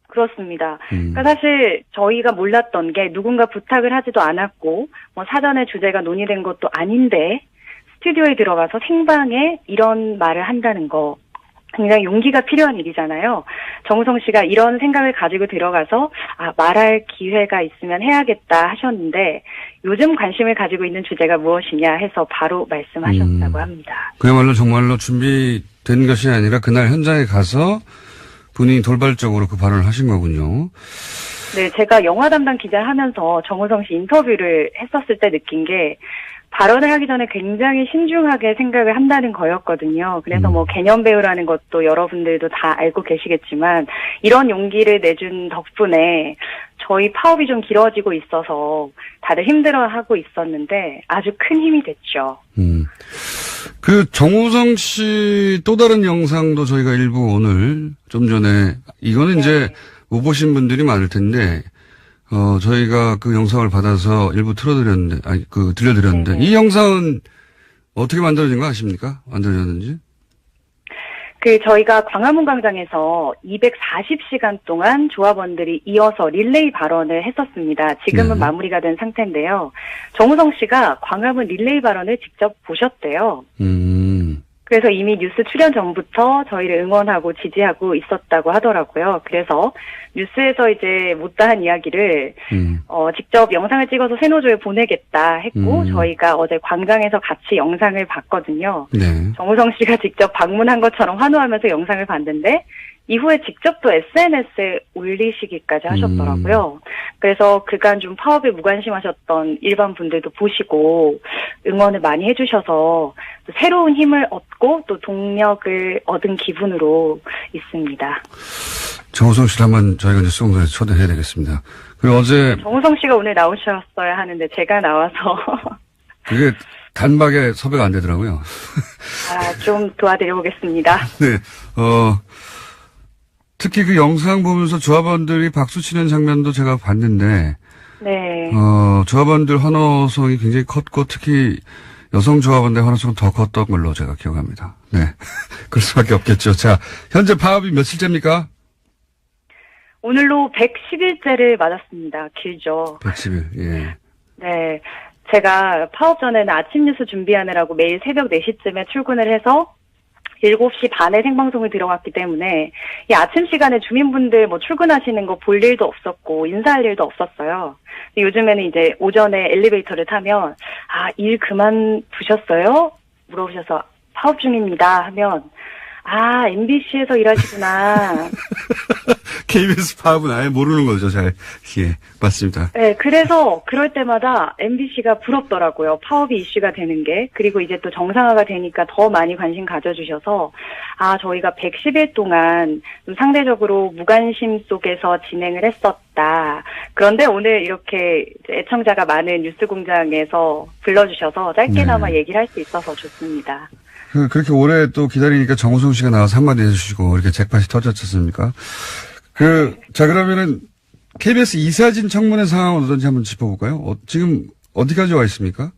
그렇습니다. 그러니까 사실 저희가 몰랐던 게 누군가 부탁을 하지도 않았고 사전에 주제가 논의된 것도 아닌데 스튜디오에 들어가서 생방에 이런 말을 한다는 거 굉장히 용기가 필요한 일이잖아요. 정우성 씨가 이런 생각을 가지고 들어가서 말할 기회가 있으면 해야겠다 하셨는데 요즘 관심을 가지고 있는 주제가 무엇이냐 해서 바로 말씀하셨다고 합니다. 그야말로 정말로 준비된 것이 아니라 그날 현장에 가서 본인이 돌발적으로 그 발언을 하신 거군요. 네, 제가 영화 담당 기자를 하면서 정우성 씨 인터뷰를 했었을 때 느낀 게 발언을 하기 전에 굉장히 신중하게 생각을 한다는 거였거든요. 그래서 개념 배우라는 것도 여러분들도 다 알고 계시겠지만 이런 용기를 내준 덕분에 저희 파업이 좀 길어지고 있어서 다들 힘들어하고 있었는데 아주 큰 힘이 됐죠. 그 정우성 씨 또 다른 영상도 저희가 일부 오늘 좀 전에 이거는 이제 못 보신 분들이 많을 텐데 저희가 그 영상을 받아서 일부 들려드렸는데, 이 영상은 어떻게 만들어진 거 아십니까? 만들어졌는지? 저희가 광화문 광장에서 240시간 동안 조합원들이 이어서 릴레이 발언을 했었습니다. 지금은 마무리가 된 상태인데요. 정우성 씨가 광화문 릴레이 발언을 직접 보셨대요. 그래서 이미 뉴스 출연 전부터 저희를 응원하고 지지하고 있었다고 하더라고요. 그래서 뉴스에서 이제 못다한 이야기를 직접 영상을 찍어서 세노조에 보내겠다 했고 저희가 어제 광장에서 같이 영상을 봤거든요. 네. 정우성 씨가 직접 방문한 것처럼 환호하면서 영상을 봤는데 이후에 직접 또 SNS에 올리시기까지 하셨더라고요. 그래서 그간 좀 파업에 무관심하셨던 일반 분들도 보시고 응원을 많이 해주셔서 또 새로운 힘을 얻고 또 동력을 얻은 기분으로 있습니다. 정우성 씨를 한번 저희가 이제 수공동에서 초대해야 되겠습니다. 그리고 어제 정우성 씨가 오늘 나오셨어야 하는데 제가 나와서 그게 단박에 섭외가 안 되더라고요. 좀 도와드려보겠습니다. 네, 특히 그 영상 보면서 조합원들이 박수 치는 장면도 제가 봤는데, 네. 조합원들 환호성이 굉장히 컸고, 특히 여성 조합원들 환호성은 더 컸던 걸로 제가 기억합니다. 네. 그럴 수밖에 없겠죠. 자, 현재 파업이 며칠째입니까? 오늘로 110일째를 맞았습니다. 길죠. 110일, 예. 네. 제가 파업 전에는 아침 뉴스 준비하느라고 매일 새벽 4시쯤에 출근을 해서 7시 반에 생방송을 들어갔기 때문에 이 아침 시간에 주민분들 출근하시는 거 볼 일도 없었고 인사할 일도 없었어요. 요즘에는 이제 오전에 엘리베이터를 타면 일 그만두셨어요? 물어보셔서 파업 중입니다 하면 MBC에서 일하시구나. KBS 파업은 아예 모르는 거죠, 잘. 예, 맞습니다. 네, 그래서 그럴 때마다 MBC가 부럽더라고요. 파업이 이슈가 되는 게. 그리고 이제 또 정상화가 되니까 더 많이 관심 가져주셔서, 저희가 110일 동안 좀 상대적으로 무관심 속에서 진행을 했었다. 그런데 오늘 이렇게 애청자가 많은 뉴스공장에서 불러주셔서 짧게나마 얘기를 할 수 있어서 좋습니다. 그렇게 오래 또 기다리니까 정우성 씨가 나와서 한마디 해주시고, 이렇게 잭팟이 터졌지 않습니까? 자, 그러면은, KBS 이사진 청문회 상황은 어떤지 한번 짚어볼까요? 지금, 어디까지 와 있습니까?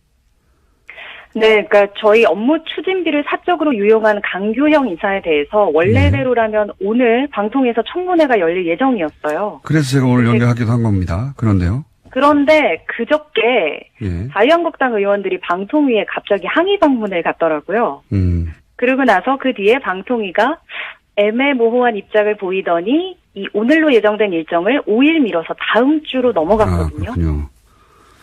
네, 그러니까 저희 업무 추진비를 사적으로 유용한 강규형 이사에 대해서 원래대로라면 오늘 방통에서 청문회가 열릴 예정이었어요. 그래서 제가 오늘 연결하기도 한 겁니다. 그런데요. 그런데 그저께 예. 자유한국당 의원들이 방통위에 갑자기 항의 방문을 갔더라고요. 그러고 나서 그 뒤에 방통위가 애매모호한 입장을 보이더니 이 오늘로 예정된 일정을 5일 미뤄서 다음 주로 넘어갔거든요.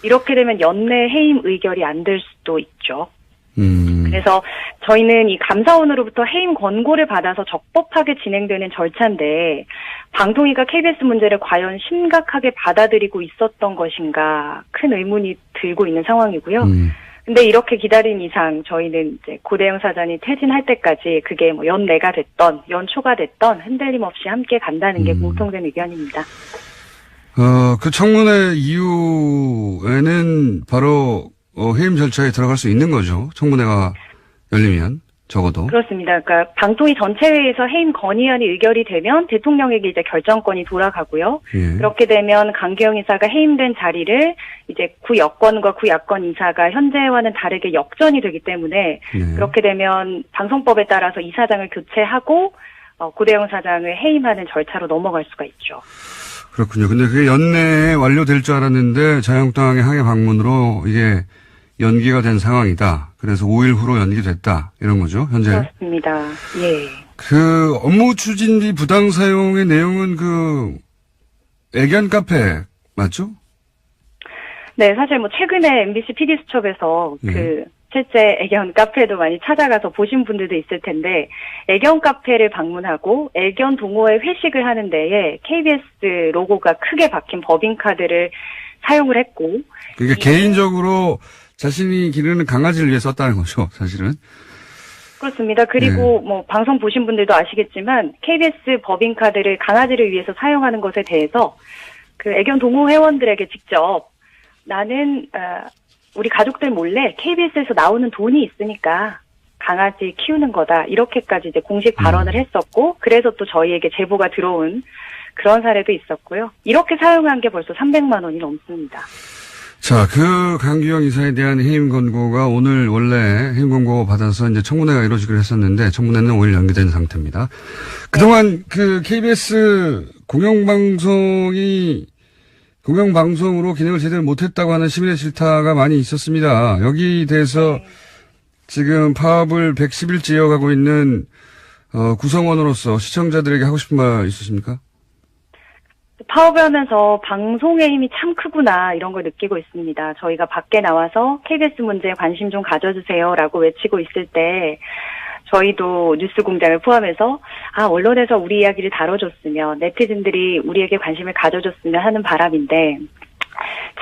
이렇게 되면 연내 해임 의결이 안 될 수도 있죠. 그래서 저희는 이 감사원으로부터 해임 권고를 받아서 적법하게 진행되는 절차인데 방통위가 KBS 문제를 과연 심각하게 받아들이고 있었던 것인가 큰 의문이 들고 있는 상황이고요. 근데 이렇게 기다린 이상 저희는 이제 고대영 사장이 퇴진할 때까지 그게 뭐 연내가 됐던 연초가 됐던 흔들림 없이 함께 간다는 게 공통된 의견입니다. 그 청문회 이후에는 바로 해임 절차에 들어갈 수 있는 거죠. 청문회가 열리면 적어도. 그렇습니다. 그러니까 방통위 전체회의에서 해임 건의안이 의결이 되면 대통령에게 이제 결정권이 돌아가고요. 예. 그렇게 되면 강규영 이사가 해임된 자리를 이제 구여권과 구야권 이사가 현재와는 다르게 역전이 되기 때문에 그렇게 되면 방송법에 따라서 이사장을 교체하고 고대영 사장을 해임하는 절차로 넘어갈 수가 있죠. 그렇군요. 근데 그게 연내에 완료될 줄 알았는데 자유한국당의 항해 방문으로 이게 연기가 된 상황이다. 그래서 5일 후로 연기됐다. 이런 거죠, 현재. 그렇습니다. 예. 그 업무 추진비 부당 사용의 내용은 그 애견 카페 맞죠? 네, 사실 뭐 최근에 MBC PD수첩에서 그 실제 애견 카페도 많이 찾아가서 보신 분들도 있을 텐데 애견 카페를 방문하고 애견 동호회 회식을 하는 데에 KBS 로고가 크게 박힌 법인카드를 사용을 했고 그러니까 개인적으로 자신이 기르는 강아지를 위해 썼다는 거죠, 사실은. 그렇습니다. 그리고 뭐 방송 보신 분들도 아시겠지만 KBS 법인카드를 강아지를 위해서 사용하는 것에 대해서 그 애견 동호 회원들에게 직접 나는 우리 가족들 몰래 KBS에서 나오는 돈이 있으니까 강아지 키우는 거다. 이렇게까지 이제 공식 발언을 했었고 그래서 또 저희에게 제보가 들어온 그런 사례도 있었고요. 이렇게 사용한 게 벌써 300만 원이 넘습니다. 자, 그 강규영 이사에 대한 해임 권고가 오늘 원래 해임 권고 받아서 이제 청문회가 이루어지기로 했었는데 청문회는 5일 연기된 상태입니다. 그동안 그 KBS 공영방송으로 기능을 제대로 못했다고 하는 시민의 질타가 많이 있었습니다. 여기 대해서 지금 파업을 110일째 이어가고 있는 구성원으로서 시청자들에게 하고 싶은 말 있으십니까? 파업을 하면서 방송의 힘이 참 크구나 이런 걸 느끼고 있습니다. 저희가 밖에 나와서 KBS 문제에 관심 좀 가져주세요라고 외치고 있을 때 저희도 뉴스공장을 포함해서 언론에서 우리 이야기를 다뤄줬으면 네티즌들이 우리에게 관심을 가져줬으면 하는 바람인데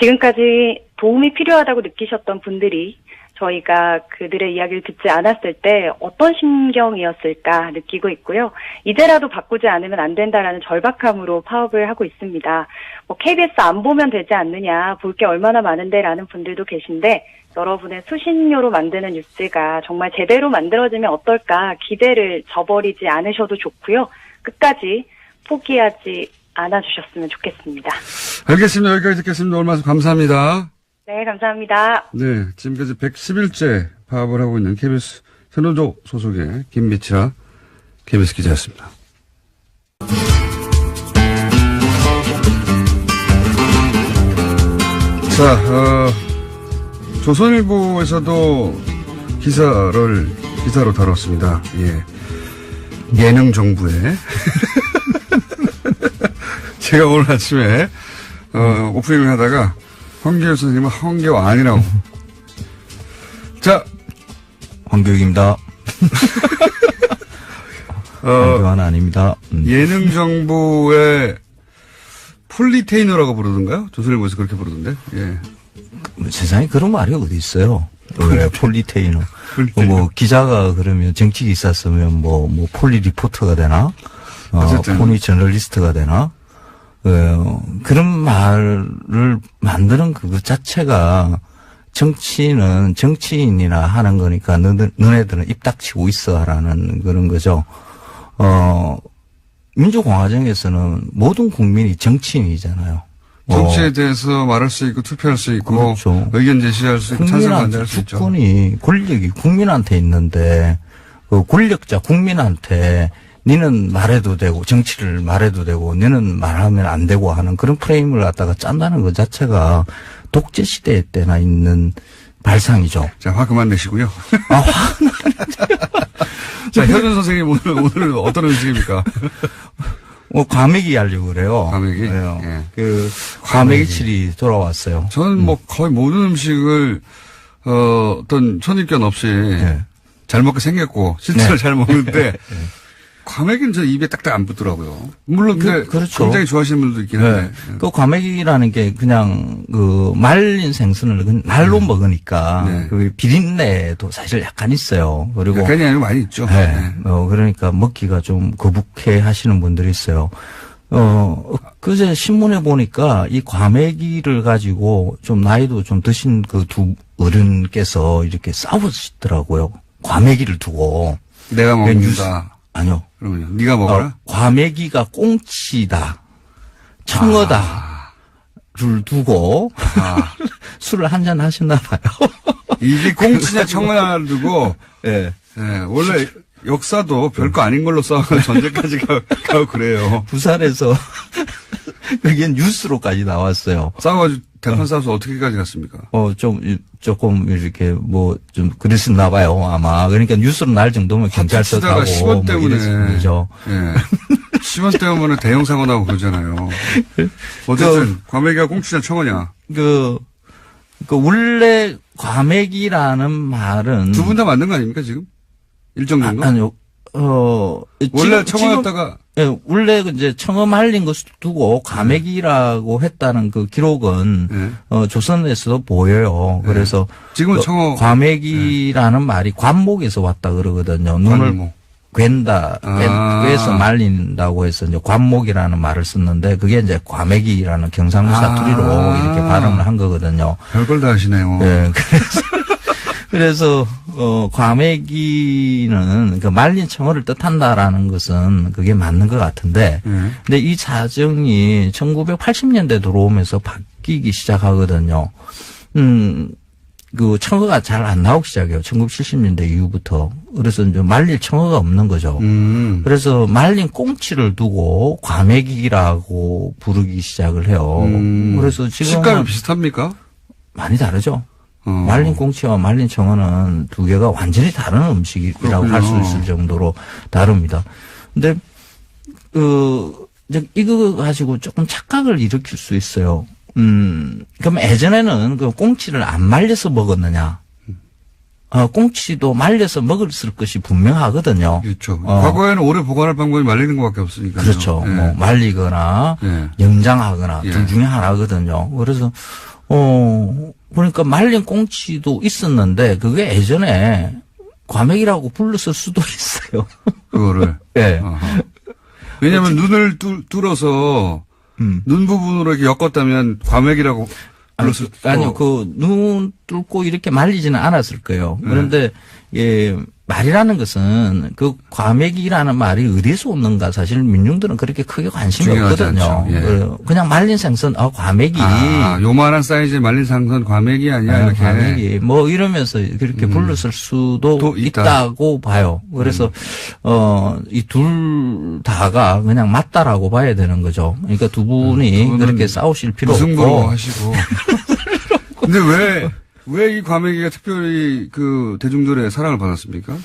지금까지 도움이 필요하다고 느끼셨던 분들이 저희가 그들의 이야기를 듣지 않았을 때 어떤 심경이었을까 느끼고 있고요. 이제라도 바꾸지 않으면 안 된다라는 절박함으로 파업을 하고 있습니다. 뭐 KBS 안 보면 되지 않느냐, 볼 게 얼마나 많은데라는 분들도 계신데 여러분의 수신료로 만드는 뉴스가 정말 제대로 만들어지면 어떨까 기대를 저버리지 않으셔도 좋고요. 끝까지 포기하지 않아주셨으면 좋겠습니다. 알겠습니다. 여기까지 듣겠습니다. 오늘 말씀 감사합니다. 네, 감사합니다. 네, 지금까지 110일째 파업을 하고 있는 KBS 세노조 소속의 김미치라 KBS 기자였습니다. 자, 조선일보에서도 기사로 다뤘습니다. 예능 정부에. 제가 오늘 아침에, 오프닝을 하다가, 황교안 선생님은 황교안 아니라고. 자. 황교익입니다. 황교안 아닙니다. 예능 정부의 폴리테이너라고 부르던가요? 조선일보에서 그렇게 부르던데. 예. 세상에 그런 말이 어디 있어요? 왜 폴리테이너? 뭐 기자가 그러면 정치 기사 쓰면 뭐 폴리 리포터가 되나? 폴리 저널리스트가 되나? 그런 말을 만드는 그 자체가 정치는 정치인이나 하는 거니까 너네들은 입 닥치고 있어라는 그런 거죠. 민주공화정에서는 모든 국민이 정치인이잖아요. 정치에 대해서 말할 수 있고 투표할 수 있고 그렇죠. 의견 제시할 수 있고 찬성 반대할 수 있죠. 주권이 권력이 국민한테 있는데 그 권력자 국민한테 니는 말해도 되고 정치를 말해도 되고 니는 말하면 안 되고 하는 그런 프레임을 갖다가 짠다는 것 자체가 독재 시대 때나 있는 발상이죠. 자, 화 그만 내시고요. 아, 화는 자, 현준 선생님 오늘 어떤 음식입니까? 과메기 하려고 그래요. 과메기? 예. 그, 과메기칠이 돌아왔어요. 저는 뭐 거의 모든 음식을, 어떤 선입견 없이 잘 먹게 생겼고, 실제로 잘 먹는데, 과메기는 저 입에 딱딱 안 붙더라고요. 물론 근데 그렇죠. 굉장히 좋아하시는 분들도 있긴 한데. 그 과메기라는 게 그냥 그 말린 생선을 날로 먹으니까 그 비린내도 사실 약간 있어요. 그리고 약간이 아니고 많이 있죠. 그러니까 먹기가 좀 거북해 하시는 분들이 있어요. 그제 신문에 보니까 이 과메기를 가지고 좀 나이도 좀 드신 그 두 어른께서 이렇게 싸우시더라고요. 과메기를 두고. 내가 먹는다. 아니요. 그러면요. 네가 먹어라. 과메기가 꽁치다. 청어다를 두고 술을 한잔 하셨나 봐요. 이게 꽁치냐 청어냐를 두고 원래 역사도 별거 아닌 걸로 싸우는 전쟁까지 가고 그래요. 부산에서 그게 뉴스로까지 나왔어요. 싸워가지고 대판 싸워서 어떻게까지 갔습니까? 조금 이렇게 뭐 좀 그랬었나 봐요 아마. 그러니까 뉴스로 날 정도면 경찰서 가고 시원 때문에 그죠. 시원 때문에 대형 사고 나고 그러잖아요. 어쨌든 과메기가 꽁치냐 청어냐. 그 원래 과메기라는 말은 두 분 다 맞는 거 아닙니까 지금? 일정 정도? 아니요. 원래 청어였다가 원래 이제 청어 말린 것을 두고 과메기라고 했다는 그 기록은 조선에서도 보여요. 그래서 지금은 청어 과메기라는 말이 관목에서 왔다 그러거든요. 눈을 괸다, 꿰서 말린다고 해서 이제 관목이라는 말을 썼는데 그게 이제 과메기라는 경상도 사투리로 이렇게 발음을 한 거거든요. 별걸 다 하시네요. 네, 그래서 과메기는 그 말린 청어를 뜻한다라는 것은 그게 맞는 것 같은데, 근데 이 사정이 1980년대 들어오면서 바뀌기 시작하거든요. 그 청어가 잘 안 나오기 시작해요. 1970년대 이후부터. 그래서 이제 말릴 청어가 없는 거죠. 그래서 말린 꽁치를 두고 과메기라고 부르기 시작을 해요. 그래서 지금 식감이 비슷합니까? 많이 다르죠. 말린 꽁치와 말린 청어는 두 개가 완전히 다른 음식이라고 할 수 있을 정도로 다릅니다. 근데 이거 가지고 조금 착각을 일으킬 수 있어요. 그럼 예전에는 그 꽁치를 안 말려서 먹었느냐? 꽁치도 말려서 먹었을 것이 분명하거든요. 그렇죠. 과거에는 오래 보관할 방법이 말리는 것밖에 없으니까요. 그렇죠. 뭐 말리거나 염장하거나 둘 중에 하나거든요. 그래서 그러니까 말린 꽁치도 있었는데 그게 예전에 과메기라고 불렀을 수도 있어요. 그거를. 네. 왜냐하면 눈을 뚫어서 눈 부분으로 이렇게 엮었다면 과메기라고 불렀을 아니요, 그 눈 뚫고 이렇게 말리지는 않았을 거예요. 그런데 말이라는 것은 그 과메기라는 말이 어디서 오는가 사실 민중들은 그렇게 크게 관심이 없거든요. 그냥 말린 생선, 과메기. 요만한 사이즈의 말린 생선 과메기 아니야? 이렇게. 과메기. 뭐 이러면서 그렇게 불렀을 수도 있다고 봐요. 그래서, 이 둘 다가 그냥 맞다라고 봐야 되는 거죠. 그러니까 두 분이 그렇게 싸우실 필요 없고. 무승부로 하시고. 근데 왜 이 과메기가 특별히 그 대중들의 사랑을 받았습니까?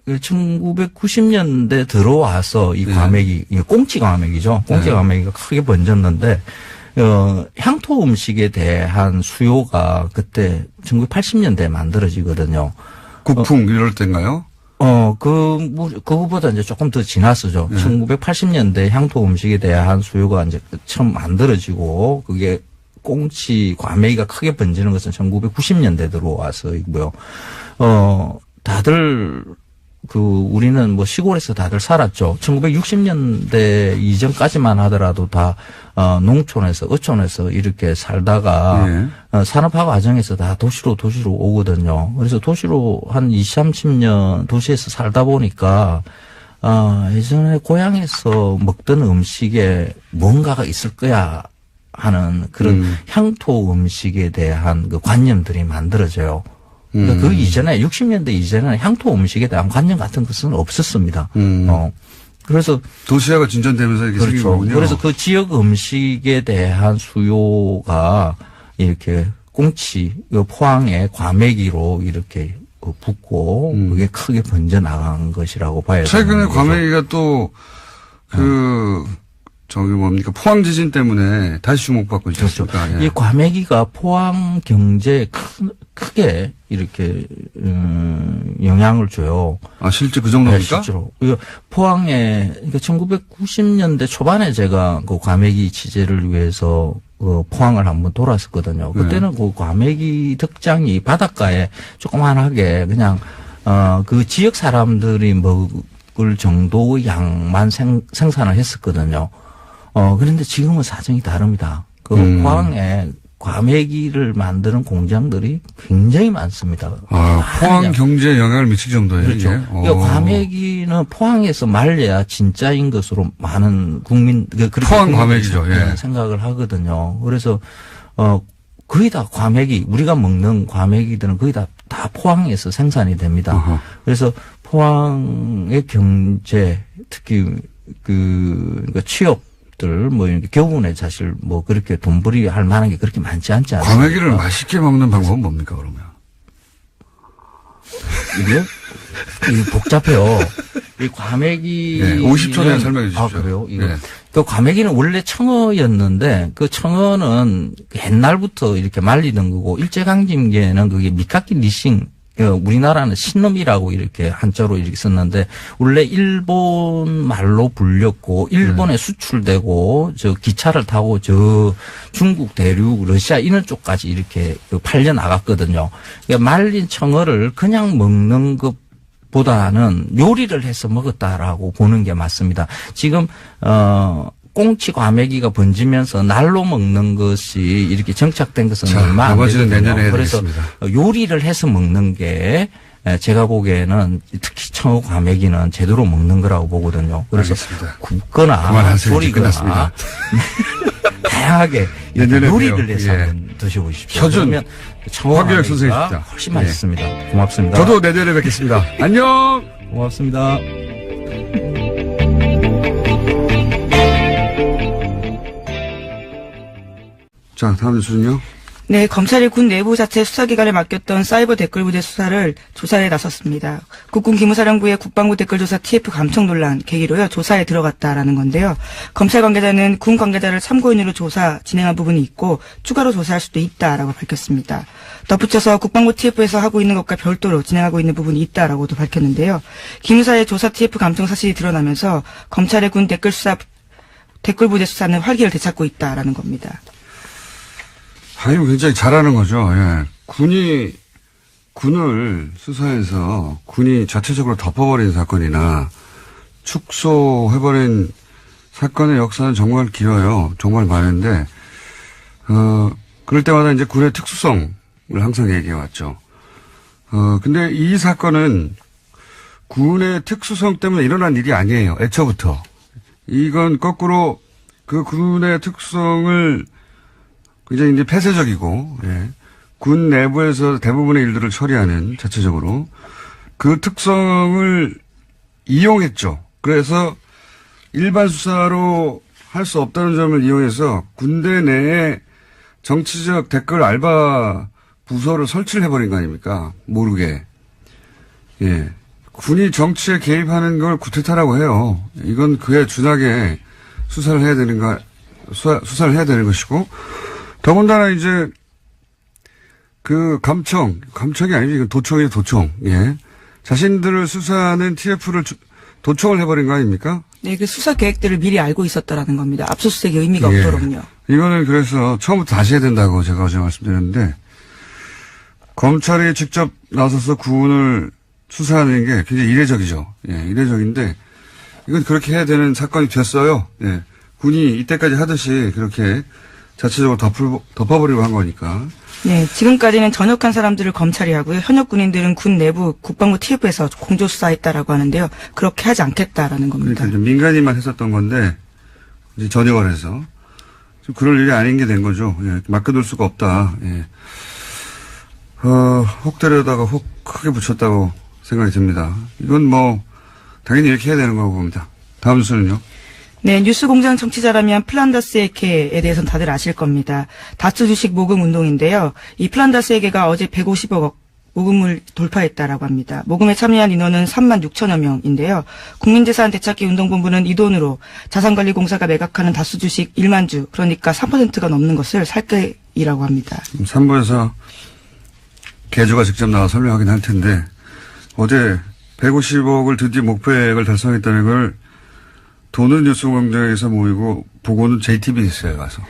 1990년대 들어와서 이 과메기, 꽁치 과메기죠. 꽁치 과메기가 크게 번졌는데, 향토 음식에 대한 수요가 그때 1980년대에 만들어지거든요. 국풍 이럴 때인가요? 그거보다 이제 조금 더 지났어죠. 1980년대 향토 음식에 대한 수요가 이제 처음 만들어지고, 그게 꽁치, 과메기가 크게 번지는 것은 1990년대 들어와서이고요. 다들, 우리는 뭐 시골에서 다들 살았죠. 1960년대 이전까지만 하더라도 다, 농촌에서, 어촌에서 이렇게 살다가, 산업화 과정에서 다 도시로 오거든요. 그래서 도시로 한 20, 30년 도시에서 살다 보니까, 예전에 고향에서 먹던 음식에 뭔가가 있을 거야. 하는 그런 향토 음식에 대한 그 관념들이 만들어져요. 그러니까 그 이전에 60년대 이전에는 향토 음식에 대한 관념 같은 것은 없었습니다. 그래서 도시화가 진전되면서 이렇게 생긴 그렇죠. 거군요. 그래서 그 지역 음식에 대한 수요가 이렇게 꽁치, 포항의 과메기로 이렇게 붙고 그게 크게 번져 나간 것이라고 봐야 최근에 되는 거죠. 과메기가 또 저기 뭡니까 포항 지진 때문에 다시 주목받고 있지 않습니까? 그렇죠. 예. 이 과메기가 포항 경제에 크게 이렇게 영향을 줘요. 아 실제 그 정도입니까? 네, 실제로. 포항에 그러니까 1990년대 초반에 제가 그 과메기 취재를 위해서 포항을 한번 돌았었거든요. 그때는 그 과메기 덕장이 바닷가에 조그만하게 그냥 그 지역 사람들이 먹을 정도의 양만 생산을 했었거든요. 그런데 지금은 사정이 다릅니다. 그 포항에 과메기를 만드는 공장들이 굉장히 많습니다. 포항 경제에 영향을 미칠 정도예요. 그렇죠. 이게? 그러니까 과메기는 포항에서 말려야 진짜인 것으로 많은 그렇게 포항 과메기죠. 예. 생각을 하거든요. 그래서 거의 다 과메기 우리가 먹는 과메기들은 거의 다 포항에서 생산이 됩니다. 그래서 포항의 경제 특히 그러니까 취업 뭐 이렇게 겨우내 사실 뭐 그렇게 돈벌이 할 만한 게 그렇게 많지 않지 않습니까? 과메기를 맛있게 먹는 방법은 뭡니까 그러면? 이게 복잡해요. 이 과메기 50초 내에 설명해 주십시오. 그래요? 그 과메기는 원래 청어였는데 그 청어는 옛날부터 이렇게 말리던 거고 일제강점기에는 그게 미카키 리싱 우리나라는 신놈이라고 이렇게 한자로 이렇게 썼는데 원래 일본 말로 불렸고 일본에 수출되고 저 기차를 타고 저 중국 대륙 러시아 이런 쪽까지 이렇게 팔려 나갔거든요. 그러니까 말린 청어를 그냥 먹는 것보다는 요리를 해서 먹었다라고 보는 게 맞습니다. 지금 꽁치 과메기가 번지면서 날로 먹는 것이 이렇게 정착된 것은 얼마 안 되거든요. 내년에 그래서 되겠습니다. 요리를 해서 먹는 게 제가 보기에는 특히 청어 과메기는 제대로 먹는 거라고 보거든요. 그래서 알겠습니다. 굽거나 조리거나 다양하게 요리를 해서 예. 한번 드셔보십시오. 표준 그러면 청어 황교익 과메기가 선생님입니다. 훨씬 맛있습니다. 고맙습니다. 저도 내년에 뵙겠습니다. 안녕. 고맙습니다. 자, 다음 뉴스는요. 네, 검찰이 군 내부 자체 수사기관에 맡겼던 사이버 댓글부대 수사를 조사에 나섰습니다. 국군 기무사령부의 국방부 댓글조사 TF 감청 논란 계기로요, 조사에 들어갔다라는 건데요. 검찰 관계자는 군 관계자를 참고인으로 조사 진행한 부분이 있고 추가로 조사할 수도 있다라고 밝혔습니다. 덧붙여서 국방부 TF에서 하고 있는 것과 별도로 진행하고 있는 부분이 있다라고도 밝혔는데요. 기무사의 조사 TF 감청 사실이 드러나면서 검찰의 군 댓글부대 수사는 활기를 되찾고 있다라는 겁니다. 아유, 굉장히 잘하는 거죠. 예. 군을 수사해서 군이 자체적으로 덮어버린 사건이나 축소해버린 사건의 역사는 정말 길어요. 정말 많은데, 그럴 때마다 이제 군의 특수성을 항상 얘기해왔죠. 근데 이 사건은 군의 특수성 때문에 일어난 일이 아니에요. 애초부터. 이건 거꾸로 그 군의 특성을 굉장히 이제 폐쇄적이고, 예. 군 내부에서 대부분의 일들을 처리하는 자체적으로 그 특성을 이용했죠. 그래서 일반 수사로 할 수 없다는 점을 이용해서 군대 내에 정치적 댓글 알바 부서를 설치를 해버린 거 아닙니까? 모르게. 예. 군이 정치에 개입하는 걸 구태타라고 해요. 이건 그에 준하게 수사를 해야 수사를 해야 되는 것이고, 더군다나 이제 그 감청이 아니죠. 이건 도청이에요, 도청. 예. 자신들을 수사하는 TF를 도청을 해버린 거 아닙니까? 네, 그 수사 계획들을 미리 알고 있었다라는 겁니다. 압수수색의 의미가 없도록요. 이거는 그래서 처음부터 다시 해야 된다고 제가 어제 말씀드렸는데, 검찰이 직접 나서서 군을 수사하는 게 굉장히 이례적이죠. 예, 이례적인데, 이건 그렇게 해야 되는 사건이 됐어요. 예. 군이 이때까지 하듯이 그렇게 자체적으로 덮어버리고 한 거니까. 네, 지금까지는 전역한 사람들을 검찰이 하고요. 현역 군인들은 군 내부 국방부 TF에서 공조수사했다라고 하는데요. 그렇게 하지 않겠다라는 겁니다. 그러니까 민간인만 했었던 건데, 이제 전역을 해서. 좀 그럴 일이 아닌 게 된 거죠. 예, 맡겨둘 수가 없다. 예. 혹 때려다가 혹 크게 붙였다고 생각이 듭니다. 이건 뭐, 당연히 이렇게 해야 되는 거고 봅니다. 다음 뉴스는요? 네, 뉴스공장 청취자라면 플란다스 에케에 대해서는 다들 아실 겁니다. 다스 주식 모금 운동인데요. 이 플란다스 에케가 어제 150억 모금을 돌파했다라고 합니다. 모금에 참여한 인원은 3만 6천여 명인데요. 국민재산 되찾기 운동본부는 이 돈으로 자산관리공사가 매각하는 다스 주식 1만 주, 그러니까 3%가 넘는 것을 살 계획이라고 합니다. 3부에서 개주가 직접 나와 설명하긴 할 텐데 어제 150억을 드디어 목표액을 달성했다는 걸 돈은 뉴스공장에서 모이고 보고는 JTBC에 가서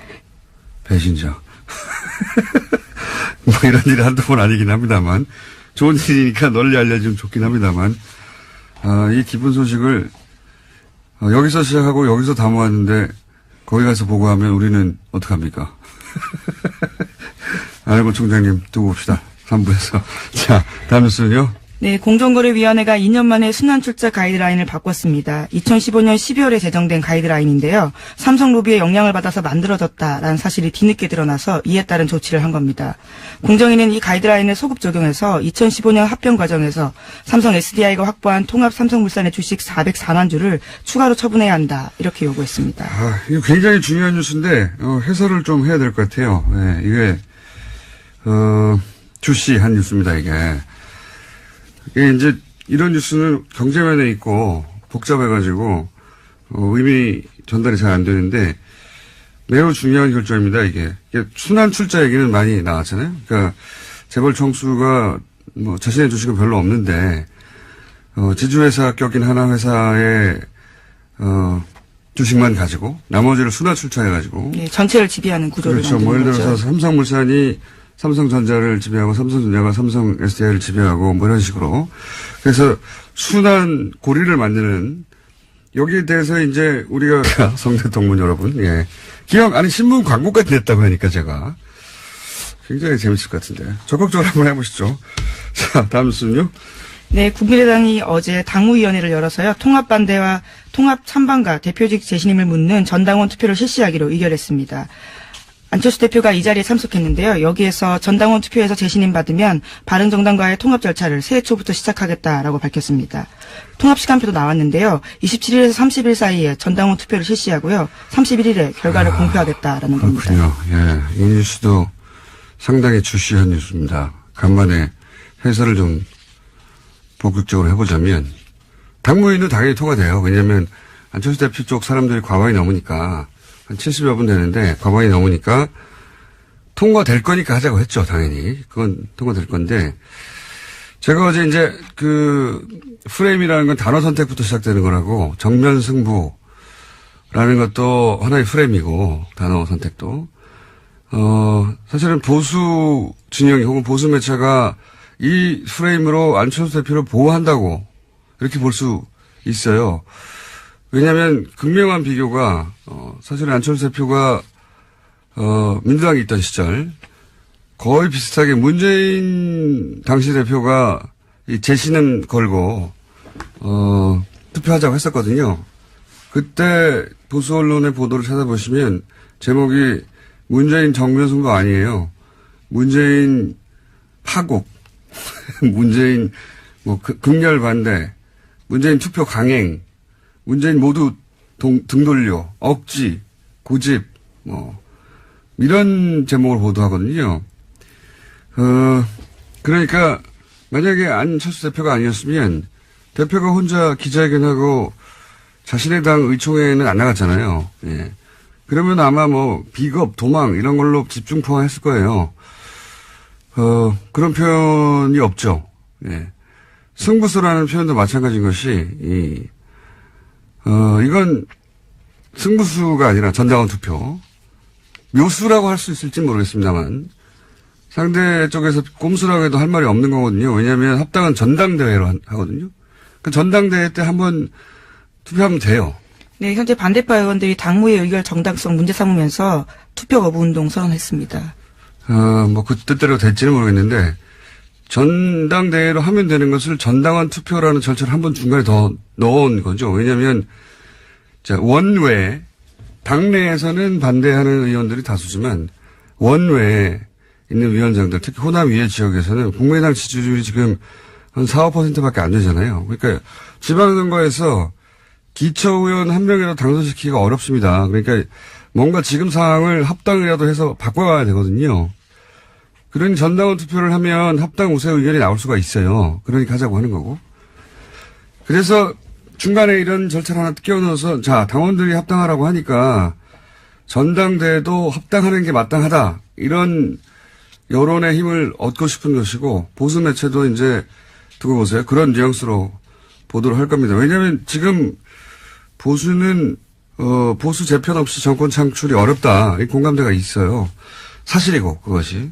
배신자. 뭐 이런 일이 한두 번 아니긴 합니다만 좋은 일이니까 널리 알려주면 좋긴 합니다만 이 기쁜 소식을 여기서 시작하고 여기서 다 모았는데 거기 가서 보고하면 우리는 어떡합니까? 안혜건 총장님 두고 봅시다. 3부에서. 자, 다음 뉴스는요? 네, 공정거래위원회가 2년 만에 순환출자 가이드라인을 바꿨습니다. 2015년 12월에 제정된 가이드라인인데요. 삼성 로비의 영향을 받아서 만들어졌다라는 사실이 뒤늦게 드러나서 이에 따른 조치를 한 겁니다. 공정위는 이 가이드라인을 소급 적용해서 2015년 합병 과정에서 삼성 SDI가 확보한 통합 삼성물산의 주식 404만 주를 추가로 처분해야 한다. 이렇게 요구했습니다. 이거 굉장히 중요한 뉴스인데 해설을 좀 해야 될 것 같아요. 네, 이게 주시한 뉴스입니다. 이게 이제 이런 뉴스는 경제면에 있고 복잡해가지고 의미 전달이 잘 안 되는데 매우 중요한 결정입니다. 이게 순환 출자 얘기는 많이 나왔잖아요. 그러니까 재벌 총수가 뭐 자신의 주식은 별로 없는데 지주회사 껴낀 하나 회사의 주식만 가지고 나머지를 순환 출자해가지고 네, 전체를 지배하는 구조를 그렇죠. 뭐 예를 들어서 삼성물산이 삼성전자를 지배하고 삼성전자가 삼성 SDI를 지배하고 뭐 이런 식으로 그래서 순환 고리를 만드는 여기에 대해서 이제 우리가 성대동문 여러분 기억 아니 신문 광고까지 냈다고 하니까 제가 굉장히 재밌을 것 같은데 적극적으로 한번 해보시죠. 자, 다음 뉴스는요. 네, 국민의당이 어제 당무위원회를 열어서요. 통합반대와 통합 찬반과 대표직 재신임을 묻는 전당원 투표를 실시하기로 의결했습니다. 안철수 대표가 이 자리에 참석했는데요. 여기에서 전당원 투표에서 재신임 받으면 바른정당과의 통합 절차를 새해 초부터 시작하겠다라고 밝혔습니다. 통합 시간표도 나왔는데요. 27일에서 30일 사이에 전당원 투표를 실시하고요. 31일에 결과를 공표하겠다라는 겁니다. 그렇군요. 예, 이 뉴스도 상당히 주시한 뉴스입니다. 간만에 해설을 좀 본격적으로 해보자면 당무위는 당연히 통과돼요. 왜냐하면 안철수 대표 쪽 사람들이 과반이 넘으니까 한 70여 분 되는데 과반이 넘으니까 통과될 거니까 하자고 했죠. 당연히. 그건 통과될 건데 제가 어제 이제 그 프레임이라는 건 단어 선택부터 시작되는 거라고 정면 승부라는 것도 하나의 프레임이고 단어 선택도 사실은 보수 진영이 혹은 보수 매체가 이 프레임으로 안철수 대표를 보호한다고 이렇게 볼 수 있어요. 왜냐하면 극명한 비교가 사실은 안철수 대표가 민주당에 있던 시절 거의 비슷하게 문재인 당시 대표가 이 재신임 걸고 투표하자고 했었거든요. 그때 보수 언론의 보도를 찾아보시면 제목이 문재인 정면 승부 아니에요. 문재인 파국, 문재인 뭐 극렬 반대, 문재인 투표 강행. 문재인 모두 등 돌려, 억지, 고집, 뭐, 이런 제목을 보도하거든요. 그러니까, 만약에 안철수 대표가 아니었으면, 대표가 혼자 기자회견하고 자신의 당 의총회는 안 나갔잖아요. 예. 그러면 아마 뭐, 비겁, 도망, 이런 걸로 집중 포함했을 거예요. 그런 표현이 없죠. 예. 승부수라는 표현도 마찬가지인 것이, 이건 승부수가 아니라 전당원 투표. 묘수라고 할 수 있을지 모르겠습니다만 상대 쪽에서 꼼수라고 해도 할 말이 없는 거거든요. 왜냐하면 합당은 전당대회로 하거든요. 그 전당대회 때 한번 투표하면 돼요. 네, 현재 반대파 의원들이 당무의 의결 정당성 문제 삼으면서 투표 거부 운동 선언했습니다. 뭐 그 뜻대로 될지는 모르겠는데 전당대회로 하면 되는 것을 전당원 투표라는 절차를 한 번 중간에 더 넣은 거죠. 왜냐하면 자 원외 당내에서는 반대하는 의원들이 다수지만 원외에 있는 위원장들, 특히 호남 위에 지역에서는 국민의당 지지율이 지금 한 4, 5%밖에 안 되잖아요. 그러니까 지방선거에서 기초의원 한 명이라도 당선시키기가 어렵습니다. 그러니까 뭔가 지금 상황을 합당이라도 해서 바꿔가야 되거든요. 그러니 전당원 투표를 하면 합당 우세 의견이 나올 수가 있어요. 그러니까 하자고 하는 거고. 그래서 중간에 이런 절차를 하나 끼워 넣어서 자, 당원들이 합당하라고 하니까 전당대회도 합당하는 게 마땅하다. 이런 여론의 힘을 얻고 싶은 것이고 보수 매체도 이제 두고 보세요. 그런 뉘앙스로 보도를 할 겁니다. 왜냐하면 지금 보수는 보수 재편 없이 정권 창출이 어렵다. 이 공감대가 있어요. 사실이고 그것이.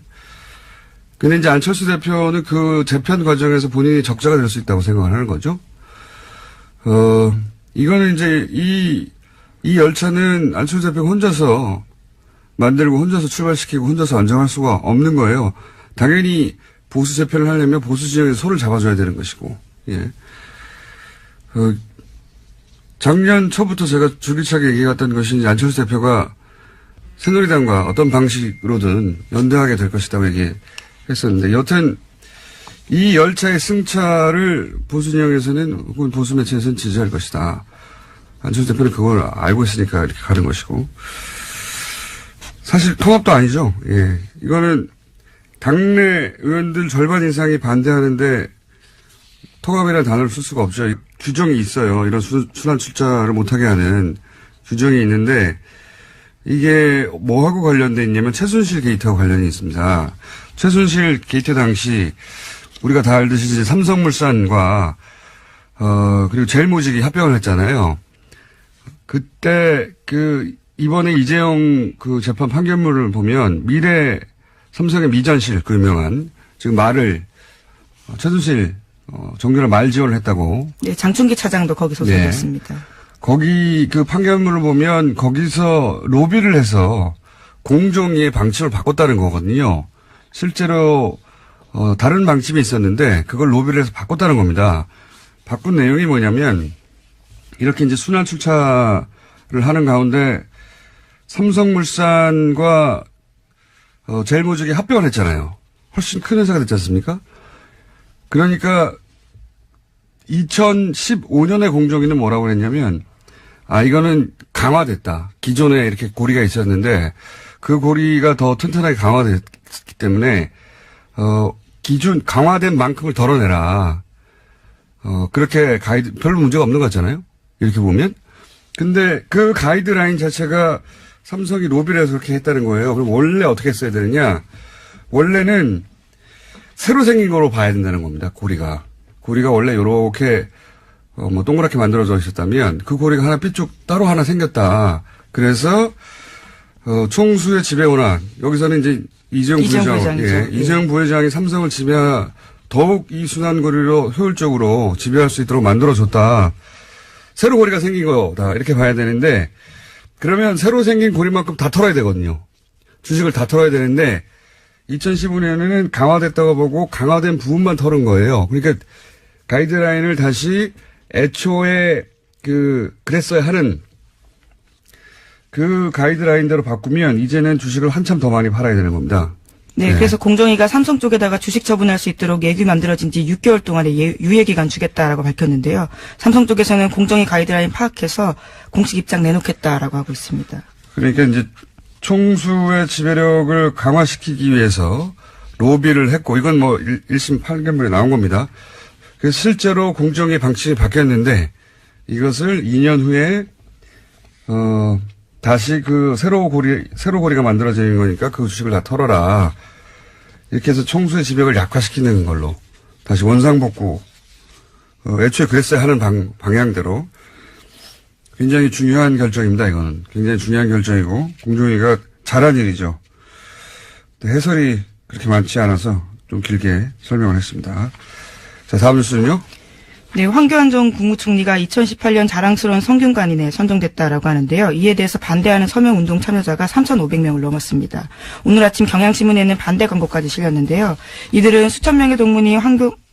근데 이제 안철수 대표는 그 재편 과정에서 본인이 적자가 될 수 있다고 생각을 하는 거죠. 이거는 이제 이 열차는 안철수 대표가 혼자서 만들고 혼자서 출발시키고 혼자서 안정할 수가 없는 거예요. 당연히 보수 재편을 하려면 보수 지역에서 손을 잡아줘야 되는 것이고, 예. 작년 초부터 제가 줄기차게 얘기해왔던 것이 이제 안철수 대표가 새누리당과 어떤 방식으로든 연대하게 될 것이라고 얘기했었는데, 여튼 이 열차의 승차를 보수 진영에서는 혹은 보수 매체에서는 지지할 것이다. 안철수 대표는 그걸 알고 있으니까 이렇게 가는 것이고. 사실 통합도 아니죠. 예. 이거는 당내 의원들 절반 이상이 반대하는데 통합이라는 단어를 쓸 수가 없죠. 규정이 있어요. 이런 순환 출자를 못하게 하는 규정이 있는데 이게 뭐하고 관련돼 있냐면 최순실 게이트하고 관련이 있습니다. 최순실 게이트 당시 우리가 다 알듯이 이제 삼성물산과 그리고 제일모직이 합병을 했잖아요. 그때 이번에 이재용 재판 판결문을 보면 삼성의 미전실 유명한 지금 말을 최순실 정규로 말 지원을 했다고. 네, 장충기 차장도 거기서 소개했습니다. 네. 거기 판결문을 보면 거기서 로비를 해서 공정위의 방침을 바꿨다는 거거든요. 실제로 다른 방침이 있었는데 그걸 로비를 해서 바꿨다는 겁니다. 바꾼 내용이 뭐냐면 이렇게 이제 순환 출차를 하는 가운데 삼성물산과 제일모직이 합병을 했잖아요. 훨씬 큰 회사가 됐지 않습니까? 그러니까 2015년에 공정위는 뭐라고 했냐면 이거는 강화됐다. 기존에 이렇게 고리가 있었는데 그 고리가 더 튼튼하게 강화됐기 때문에 기준 강화된 만큼을 덜어내라. 그렇게 별로 문제가 없는 것 같잖아요. 이렇게 보면. 근데 그 가이드라인 자체가 삼성이 로비를 해서 그렇게 했다는 거예요. 그럼 원래 어떻게 했어야 되느냐. 원래는 새로 생긴 거로 봐야 된다는 겁니다. 고리가 원래 요렇게 동그랗게 만들어져 있었다면 그 고리가 하나 삐쭉 따로 하나 생겼다. 그래서 총수의 지배 원한 여기서는 이제 이재용 부회장이 삼성을 더욱 이 순환고리로 효율적으로 지배할 수 있도록 만들어줬다. 새로 고리가 생긴 거다. 이렇게 봐야 되는데 그러면 새로 생긴 고리만큼 다 털어야 되거든요. 주식을 다 털어야 되는데 2015년에는 강화됐다고 보고 강화된 부분만 털은 거예요. 그러니까 가이드라인을 다시 애초에 그랬어야 하는 그 가이드라인대로 바꾸면 이제는 주식을 한참 더 많이 팔아야 되는 겁니다. 네, 그래서 공정위가 삼성 쪽에다가 주식 처분할 수 있도록 예규 만들어진 지 6개월 동안의 유예기간 주겠다라고 밝혔는데요. 삼성 쪽에서는 공정위 가이드라인 파악해서 공식 입장 내놓겠다라고 하고 있습니다. 그러니까 이제 총수의 지배력을 강화시키기 위해서 로비를 했고 이건 1심 판결문에 나온 겁니다. 그래서 실제로 공정위 방침이 바뀌었는데 이것을 2년 후에 다시 새로 고리가 만들어지는 거니까 그 주식을 다 털어라. 이렇게 해서 총수의 지배력을 약화시키는 걸로 다시 원상복구. 애초에 그랬어야 하는 방향대로 굉장히 중요한 결정입니다. 이거는 굉장히 중요한 결정이고 공정위가 잘한 일이죠. 해설이 그렇게 많지 않아서 좀 길게 설명을 했습니다. 자, 다음 뉴스는요. 네, 황교안 전 국무총리가 2018년 자랑스러운 성균관인에 선정됐다라고 하는데요. 이에 대해서 반대하는 서명운동 참여자가 3,500명을 넘었습니다. 오늘 아침 경향신문에는 반대 광고까지 실렸는데요. 이들은 수천 명의 동문이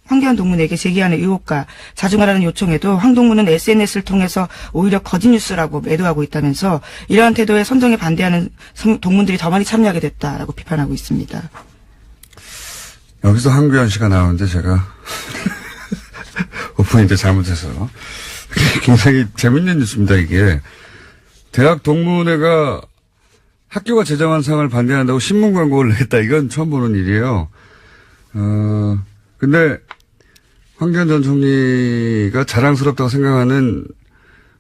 황교안 동문에게 제기하는 의혹과 자중하라는 요청에도 황 동문은 SNS를 통해서 오히려 거짓 뉴스라고 매도하고 있다면서 이러한 태도에 선정에 반대하는 동문들이 더 많이 참여하게 됐다라고 비판하고 있습니다. 여기서 황교안 씨가 나오는데 제가 오프닝 때 잘못해서 굉장히 재밌는 뉴스입니다. 이게 대학 동문회가 학교가 제정한 상을 반대한다고 신문 광고를 냈다. 이건 처음 보는 일이에요. 근데 황교안 전 총리가 자랑스럽다고 생각하는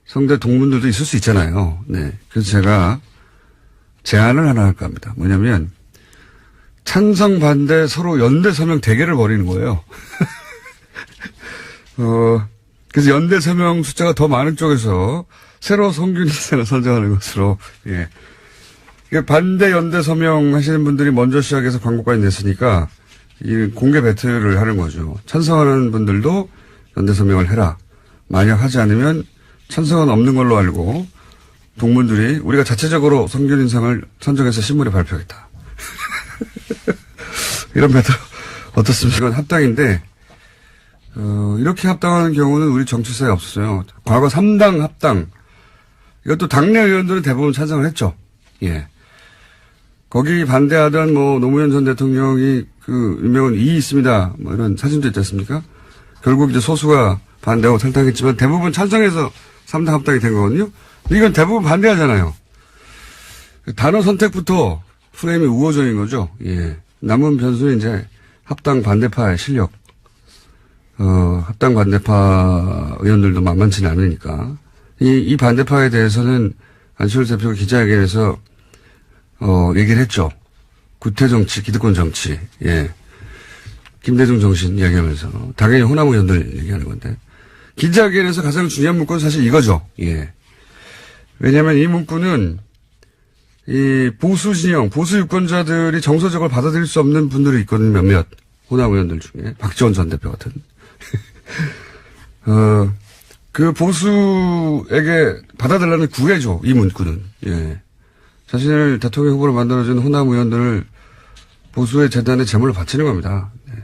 성대 동문들도 있을 수 있잖아요. 네. 그래서 제가 제안을 하나 할까 합니다. 뭐냐면 찬성 반대 서로 연대 서명 대결을 벌이는 거예요. 그래서 연대 서명 숫자가 더 많은 쪽에서 새로 성균인상을 선정하는 것으로, 예. 반대 연대 서명 하시는 분들이 먼저 시작해서 광고까지 냈으니까 이 공개 배틀을 하는 거죠. 찬성하는 분들도 연대 서명을 해라. 만약 하지 않으면 찬성은 없는 걸로 알고 동문들이 우리가 자체적으로 성균인상을 선정해서 신문에 발표하겠다. 이런 배틀 어떻습니까? 이건 합당인데 이렇게 합당하는 경우는 우리 정치사에 없었어요. 과거 3당 합당. 이것도 당내 의원들은 대부분 찬성을 했죠. 예. 거기 반대하던 노무현 전 대통령이 유명한 이 있습니다. 이런 사진도 있지 않습니까? 결국 이제 소수가 반대하고 탈당했지만 대부분 찬성해서 3당 합당이 된 거거든요. 이건 대부분 반대하잖아요. 단어 선택부터 프레임이 우호적인 거죠. 예. 남은 변수는 이제 합당 반대파의 실력. 합당 반대파 의원들도 만만치는 않으니까. 이 반대파에 대해서는 안철수 대표가 기자회견에서 얘기를 했죠. 구태 정치, 기득권 정치, 예. 김대중 정신 이야기하면서. 당연히 호남 의원들 얘기하는 건데. 기자회견에서 가장 중요한 문구는 사실 이거죠. 예. 왜냐면 이 문구는 이 보수 진영, 보수 유권자들이 정서적으로 받아들일 수 없는 분들이 있거든요. 몇몇 호남 의원들 중에. 박지원 전 대표 같은. 그 보수에게 받아달라는 구애죠. 이 문구는. 예. 자신을 대통령 후보로 만들어준 호남 의원들을 보수의 재단에 재물로 바치는 겁니다. 예.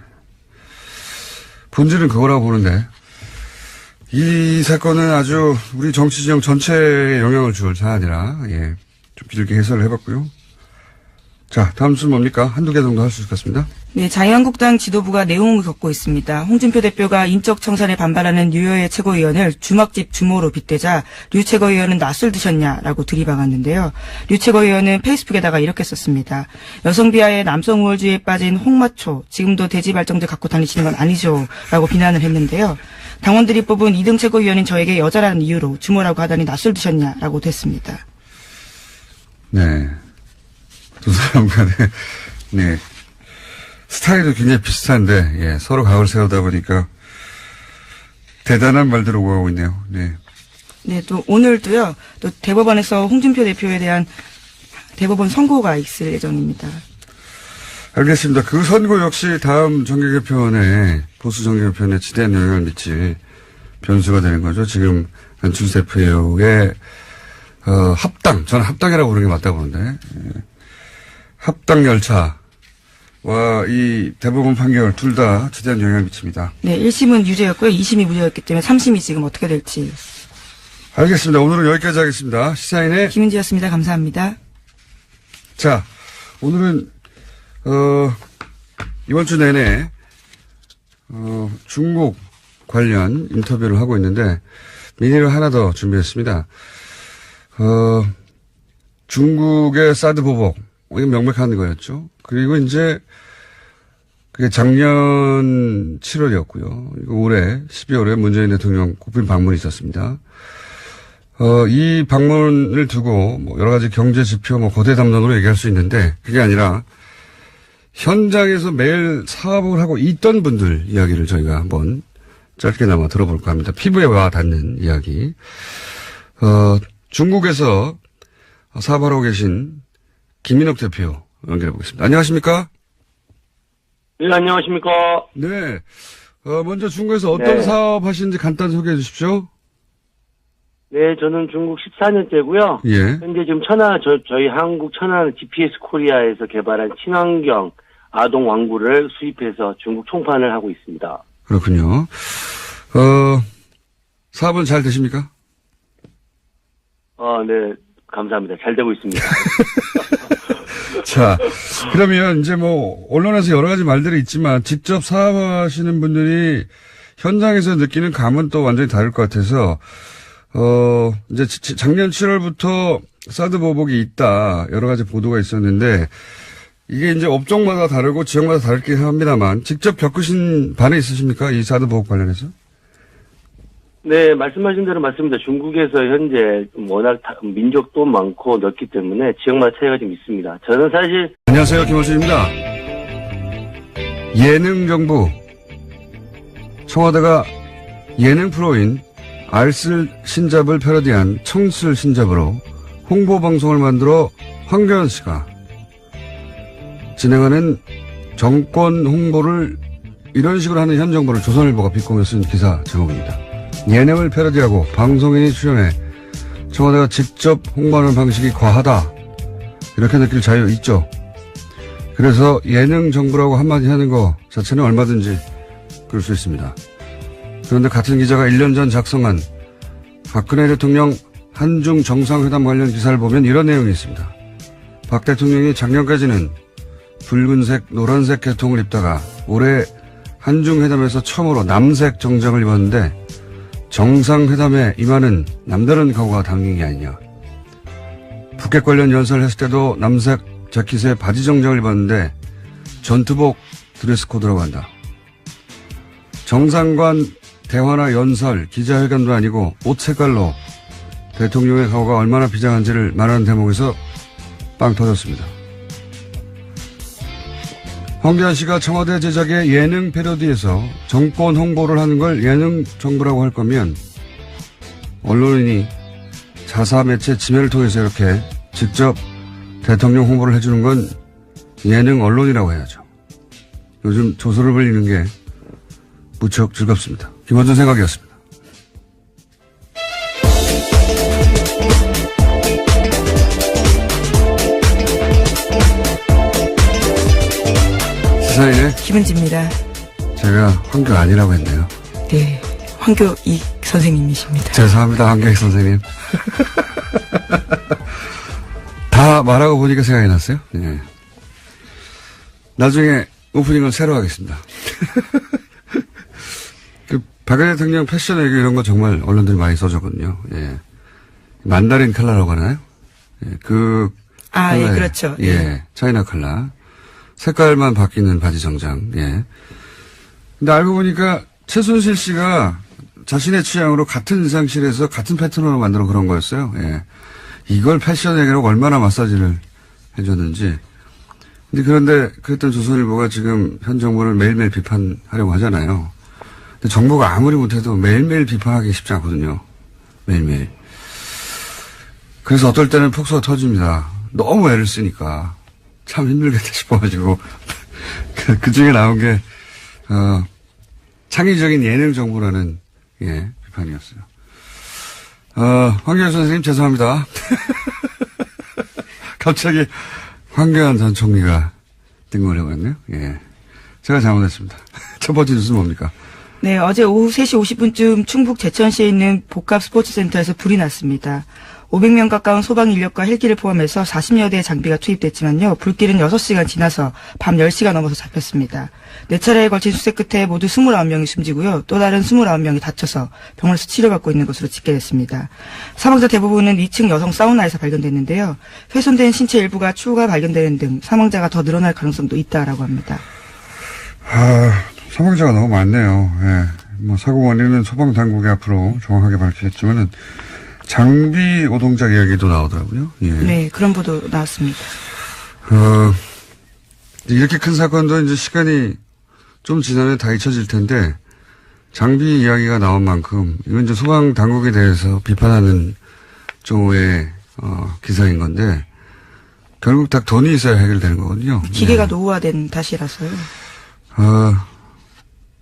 본질은 그거라고 보는데 이 사건은 아주 우리 정치 진영 전체에 영향을 줄 사안이라 예. 좀 길게 해설을 해봤고요. 자, 다음 순 뭡니까? 한두 개 정도 할 수 있겠습니다. 네, 자유한국당 지도부가 내용을 겪고 있습니다. 홍준표 대표가 인적 청산에 반발하는 류여의 최고위원을 주막집 주모로 빗대자 류 최고위원은 낯을 드셨냐라고 들이박았는데요. 류 최고위원은 페이스북에다가 이렇게 썼습니다. 여성 비하에 남성 우월주의에 빠진 홍마초, 지금도 대지 발정제 갖고 다니시는 건 아니죠? 라고 비난을 했는데요. 당원들이 뽑은 2등 최고위원인 저에게 여자라는 이유로 주모라고 하다니 낯을 드셨냐라고 됐습니다. 네. 두 사람 간에, 네. 스타일도 굉장히 비슷한데, 예, 서로 각을 세우다 보니까 대단한 말들 오고 가고 있네요. 네. 네, 또 오늘도요, 또 대법원에서 홍준표 대표에 대한 대법원 선고가 있을 예정입니다. 알겠습니다. 그 선고 역시 다음 정계 개편에, 보수 정계 개편에 지대한 영향을 미칠 변수가 되는 거죠. 지금 안철수 대표의 합당, 저는 합당이라고 부르는 게 맞다고 보는데, 예. 합당 열차와 이 대법원 판결 둘 다 지대한 영향을 미칩니다. 네, 1심은 유죄였고요. 2심이 무죄였기 때문에 3심이 지금 어떻게 될지. 알겠습니다. 오늘은 여기까지 하겠습니다. 시사인의 김은지였습니다. 감사합니다. 자, 오늘은 이번 주 내내 중국 관련 인터뷰를 하고 있는데 미니를 하나 더 준비했습니다. 중국의 사드 보복, 이건 명백한 거였죠. 그리고 이제 그게 작년 7월이었고요. 올해 12월에 문재인 대통령 국빈 방문이 있었습니다. 이 방문을 두고 여러 가지 경제 지표 거대 담론으로 얘기할 수 있는데 그게 아니라 현장에서 매일 사업을 하고 있던 분들 이야기를 저희가 한번 짧게나마 들어볼까 합니다. 피부에 와 닿는 이야기. 중국에서 사업하고 계신 김민옥 대표 연결해 보겠습니다. 안녕하십니까? 네, 안녕하십니까? 네. 먼저 중국에서 어떤 사업 하시는지 간단히 소개해 주십시오. 네, 저는 중국 14년째고요. 예. 현재 지금 저희 한국 천안 GPS 코리아에서 개발한 친환경 아동 왕구를 수입해서 중국 총판을 하고 있습니다. 그렇군요. 사업은 잘 되십니까? 네. 감사합니다. 잘 되고 있습니다. 자, 그러면 이제 뭐, 언론에서 여러 가지 말들이 있지만, 직접 사업하시는 분들이 현장에서 느끼는 감은 또 완전히 다를 것 같아서, 이제 작년 7월부터 사드 보복이 있다, 여러 가지 보도가 있었는데, 이게 이제 업종마다 다르고 지역마다 다르긴 합니다만, 직접 겪으신 반응 있으십니까? 이 사드 보복 관련해서? 네, 말씀하신 대로 맞습니다. 중국에서 현재 워낙 민족도 많고 넓기 때문에 지역마다 차이가 좀 있습니다. 저는 사실 안녕하세요, 김원순입니다. 예능 정부 청와대가 예능 프로인 알쓸 신잡을 패러디한 청쓸 신잡으로 홍보 방송을 만들어 황교안 씨가 진행하는 정권 홍보를 이런 식으로 하는 현 정부를 조선일보가 비꼬며 쓴 기사 제목입니다. 예능을 패러디하고 방송인이 출연해 청와대가 직접 홍보하는 방식이 과하다. 이렇게 느낄 자유 있죠. 그래서 예능 정부라고 한마디 하는 거 자체는 얼마든지 그럴 수 있습니다. 그런데 같은 기자가 1년 전 작성한 박근혜 대통령 한중 정상회담 관련 기사를 보면 이런 내용이 있습니다. 박 대통령이 작년까지는 붉은색, 노란색 계통을 입다가 올해 한중회담에서 처음으로 남색 정장을 입었는데 정상회담에 임하는 남다른 각오가 담긴 게 아니냐. 북핵 관련 연설을 했을 때도 남색 자켓에 바지 정장을 입었는데 전투복 드레스 코드라고 한다. 정상관 대화나 연설, 기자회견도 아니고 옷 색깔로 대통령의 각오가 얼마나 비장한지를 말하는 대목에서 빵 터졌습니다. 황교안 씨가 청와대 제작의 예능 패러디에서 정권 홍보를 하는 걸 예능 정부라고 할 거면 언론인이 자사 매체 지매를 통해서 이렇게 직접 대통령 홍보를 해주는 건 예능 언론이라고 해야죠. 요즘 조소를 벌리는 게 무척 즐겁습니다. 김원준 생각이었습니다. 시사인의 김은지입니다. 제가 황교 아니라고 했네요. 네, 황교익 선생님이십니다. 죄송합니다, 황교익 선생님. 다 말하고 보니까 생각이 났어요. 예. 나중에 오프닝을 새로 하겠습니다. 그 박근혜 대통령 패션 얘기 이런 거 정말 언론들이 많이 써줬거든요. 예. 만다린 컬러라고 하나요? 예. 예, 그렇죠. 예. 차이나 컬러. 색깔만 바뀌는 바지 정장, 예. 근데 알고 보니까 최순실 씨가 자신의 취향으로 같은 의상실에서 같은 패턴으로 만들어 그런 거였어요, 예. 이걸 패션 얘기라고 얼마나 마사지를 해줬는지. 근데 그런데 그랬던 조선일보가 지금 현 정부를 매일매일 비판하려고 하잖아요. 근데 정부가 아무리 못해도 매일매일 비판하기 쉽지 않거든요. 매일매일. 그래서 어떨 때는 폭소가 터집니다. 너무 애를 쓰니까. 참 힘들겠다 싶어가지고. 그 중에 나온 게, 창의적인 예능 정부라는, 예, 비판이었어요. 황교안 선생님 죄송합니다. 갑자기 황교안 전 총리가 뜬금을 해봤네요. 예. 제가 잘못했습니다. 첫 번째 뉴스는 뭡니까? 네, 어제 오후 3시 50분쯤 충북 제천시에 있는 복합 스포츠센터에서 불이 났습니다. 500명 가까운 소방 인력과 헬기를 포함해서 40여 대의 장비가 투입됐지만요. 불길은 6시간 지나서 밤 10시가 넘어서 잡혔습니다. 4차례에 걸친 수색 끝에 모두 29명이 숨지고요. 또 다른 29명이 다쳐서 병원에서 치료받고 있는 것으로 집계됐습니다. 사망자 대부분은 2층 여성 사우나에서 발견됐는데요. 훼손된 신체 일부가 추후가 발견되는 등 사망자가 더 늘어날 가능성도 있다라고 합니다. 사망자가 너무 많네요. 예. 뭐 사고 원인은 소방당국이 앞으로 정확하게 밝히겠지만은 장비 노동자 이야기도 나오더라고요. 예. 네, 그런 보도 나왔습니다. 이렇게 큰 사건도 이제 시간이 좀 지나면 다 잊혀질 텐데 장비 이야기가 나온 만큼 이건 이제 소방 당국에 대해서 비판하는 쪽의 기사인 건데 결국 다 돈이 있어야 해결되는 거거든요. 기계가 예. 노후화된 탓이라서요.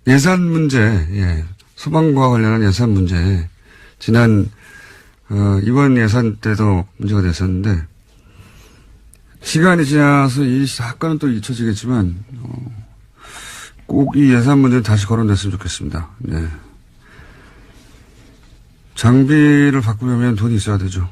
예산 문제, 예. 소방과 관련한 예산 문제 지난 이번 예산 때도 문제가 됐었는데, 시간이 지나서 이 사건은 또 잊혀지겠지만, 꼭 이 예산 문제는 다시 거론됐으면 좋겠습니다. 네. 장비를 바꾸려면 돈이 있어야 되죠.